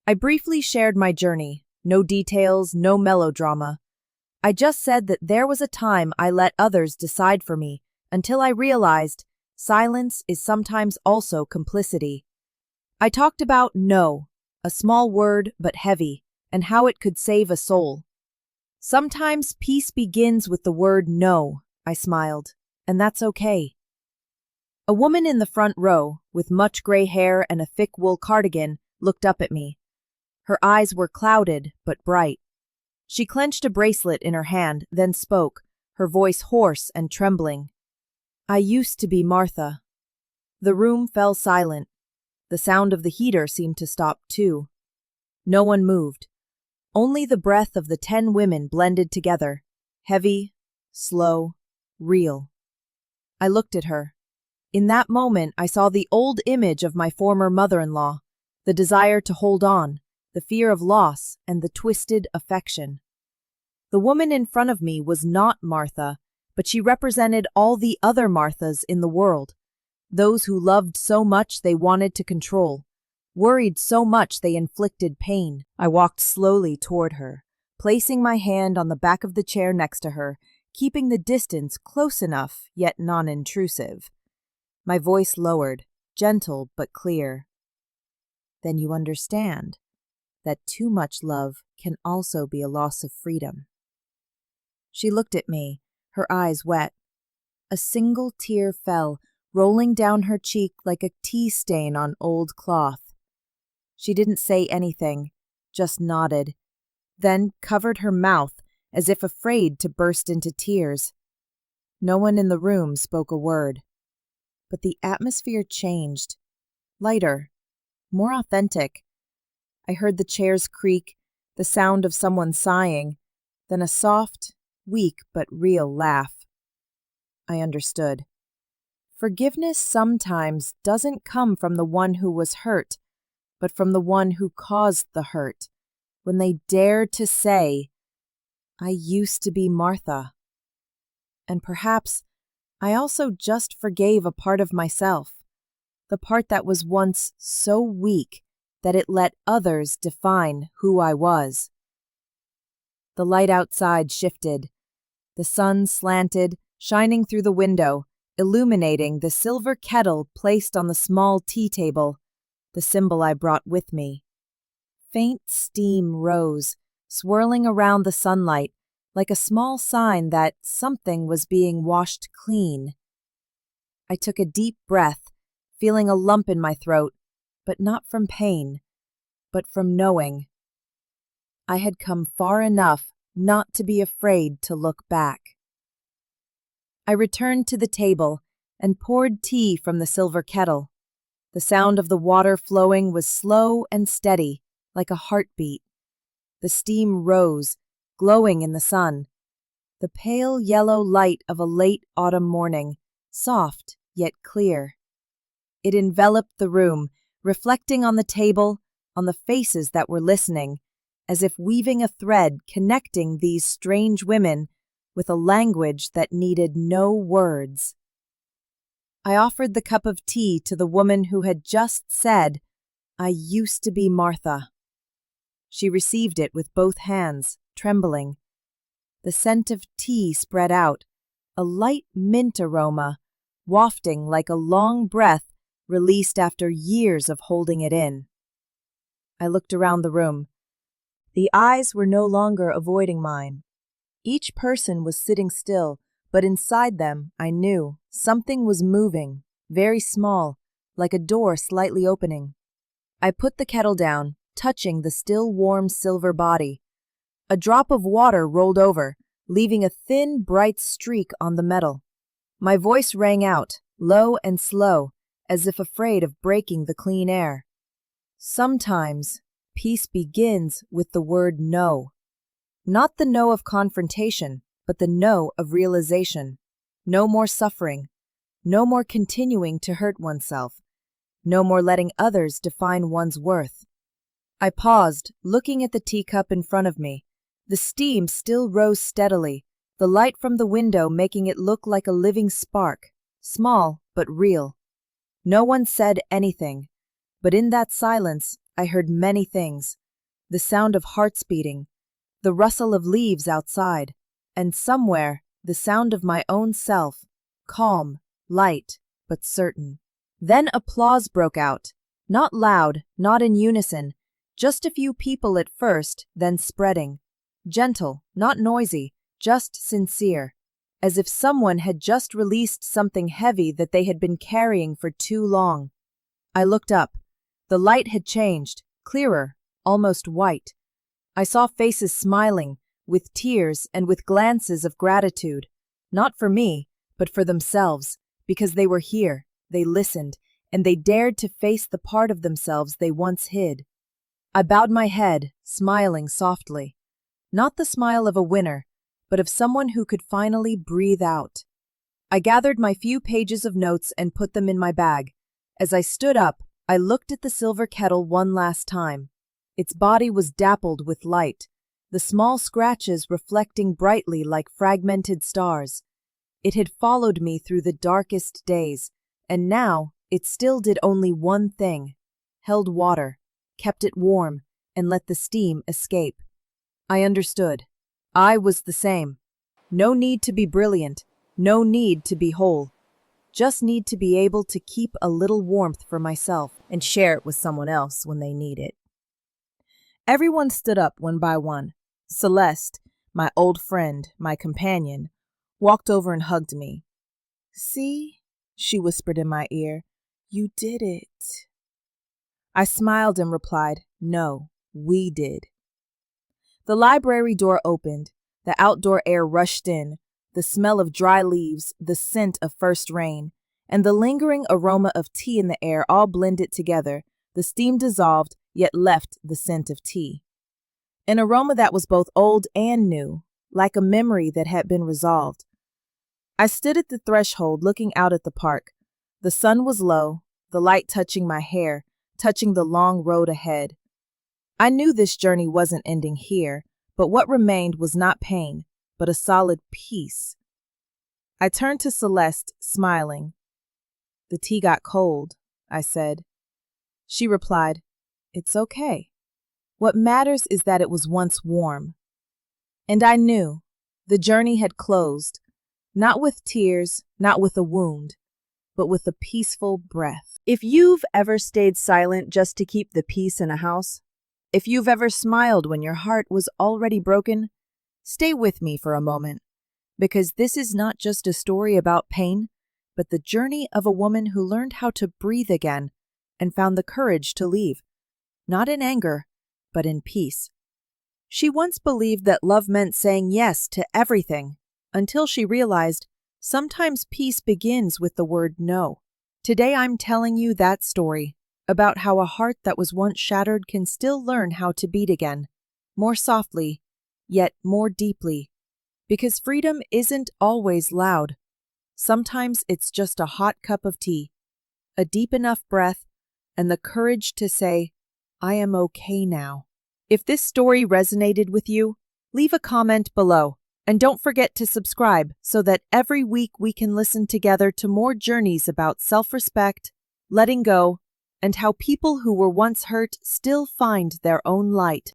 I briefly shared my journey, no details, no melodrama. I just said that there was a time I let others decide for me, until I realized silence is sometimes also complicity. I talked about no, a small word but heavy, and how it could save a soul. "Sometimes peace begins with the word no," I smiled, "and that's okay." A woman in the front row, with much gray hair and a thick wool cardigan, looked up at me. Her eyes were clouded but bright. She clenched a bracelet in her hand, then spoke, her voice hoarse and trembling. "I used to be Martha." The room fell silent. The sound of the heater seemed to stop too. No one moved. Only the breath of the 10 women blended together, heavy, slow, real. I looked at her. In that moment, I saw the old image of my former mother-in-law, the desire to hold on, the fear of loss, and the twisted affection. The woman in front of me was not Martha, but she represented all the other Marthas in the world, those who loved so much they wanted to control, worried so much they inflicted pain. I walked slowly toward her, placing my hand on the back of the chair next to her, keeping the distance close enough yet non-intrusive. My voice lowered, gentle but clear. Then you understand that too much love can also be a loss of freedom. She looked at me, her eyes wet. A single tear fell, rolling down her cheek like a tea stain on old cloth. She didn't say anything, just nodded, then covered her mouth as if afraid to burst into tears. No one in the room spoke a word. But the atmosphere changed, lighter, more authentic. I heard the chairs creak, the sound of someone sighing, then a soft, weak but real laugh. I understood. Forgiveness sometimes doesn't come from the one who was hurt, but from the one who caused the hurt, when they dare to say, I used to be Martha. And perhaps I also just forgave a part of myself, the part that was once so weak that it let others define who I was. The light outside shifted. The sun slanted, shining through the window, illuminating the silver kettle placed on the small tea table, the symbol I brought with me. Faint steam rose, swirling around the sunlight, like a small sign that something was being washed clean. I took a deep breath, feeling a lump in my throat, but not from pain, but from knowing. I had come far enough not to be afraid to look back. I returned to the table and poured tea from the silver kettle. The sound of the water flowing was slow and steady, like a heartbeat. The steam rose, glowing in the sun. The pale yellow light of a late autumn morning, soft yet clear. It enveloped the room, reflecting on the table, on the faces that were listening, as if weaving a thread connecting these strange women with a language that needed no words. I offered the cup of tea to the woman who had just said, I used to be Martha. She received it with both hands, trembling. The scent of tea spread out, a light mint aroma, wafting like a long breath released after years of holding it in. I looked around the room. The eyes were no longer avoiding mine. Each person was sitting still, but inside them, I knew, something was moving, very small, like a door slightly opening. I put the kettle down, touching the still warm silver body. A drop of water rolled over, leaving a thin, bright streak on the metal. My voice rang out, low and slow, as if afraid of breaking the clean air. Sometimes, peace begins with the word no. Not the no of confrontation, but the no of realization. No more suffering. No more continuing to hurt oneself. No more letting others define one's worth. I paused, looking at the teacup in front of me. The steam still rose steadily, the light from the window making it look like a living spark, small but real. No one said anything, but in that silence I heard many things. The sound of hearts beating, the rustle of leaves outside, and somewhere the sound of my own self, calm, light, but certain. Then applause broke out, not loud, not in unison, just a few people at first, then spreading. Gentle, not noisy, just sincere, as if someone had just released something heavy that they had been carrying for too long. I looked up. The light had changed, clearer, almost white. I saw faces smiling, with tears and with glances of gratitude, not for me, but for themselves, because they were here, they listened, and they dared to face the part of themselves they once hid. I bowed my head, smiling softly. Not the smile of a winner, but of someone who could finally breathe out. I gathered my few pages of notes and put them in my bag. As I stood up, I looked at the silver kettle one last time. Its body was dappled with light, the small scratches reflecting brightly like fragmented stars. It had followed me through the darkest days, and now it still did only one thing: held water, kept it warm, and let the steam escape. I understood. I was the same. No need to be brilliant, no need to be whole. Just need to be able to keep a little warmth for myself and share it with someone else when they need it. Everyone stood up one by one. Celeste, my old friend, my companion, walked over and hugged me. "See," she whispered in my ear, "you did it." I smiled and replied, "No, we did." The library door opened, the outdoor air rushed in, the smell of dry leaves, the scent of first rain, and the lingering aroma of tea in the air all blended together. The steam dissolved, yet left the scent of tea. An aroma that was both old and new, like a memory that had been resolved. I stood at the threshold looking out at the park. The sun was low, the light touching my hair, touching the long road ahead. I knew this journey wasn't ending here, but what remained was not pain, but a solid peace. I turned to Celeste, smiling. "The tea got cold," I said. She replied, "It's okay. What matters is that it was once warm." And I knew the journey had closed, not with tears, not with a wound, but with a peaceful breath. If you've ever stayed silent just to keep the peace in a house, if you've ever smiled when your heart was already broken, stay with me for a moment, because this is not just a story about pain, but the journey of a woman who learned how to breathe again and found the courage to leave, not in anger, but in peace. She once believed that love meant saying yes to everything, until she realized sometimes peace begins with the word no. Today I'm telling you that story, about how a heart that was once shattered can still learn how to beat again, more softly, yet more deeply. Because freedom isn't always loud. Sometimes it's just a hot cup of tea, a deep enough breath, and the courage to say, "I am okay now." If this story resonated with you, leave a comment below. And don't forget to subscribe so that every week we can listen together to more journeys about self-respect, letting go, and how people who were once hurt still find their own light.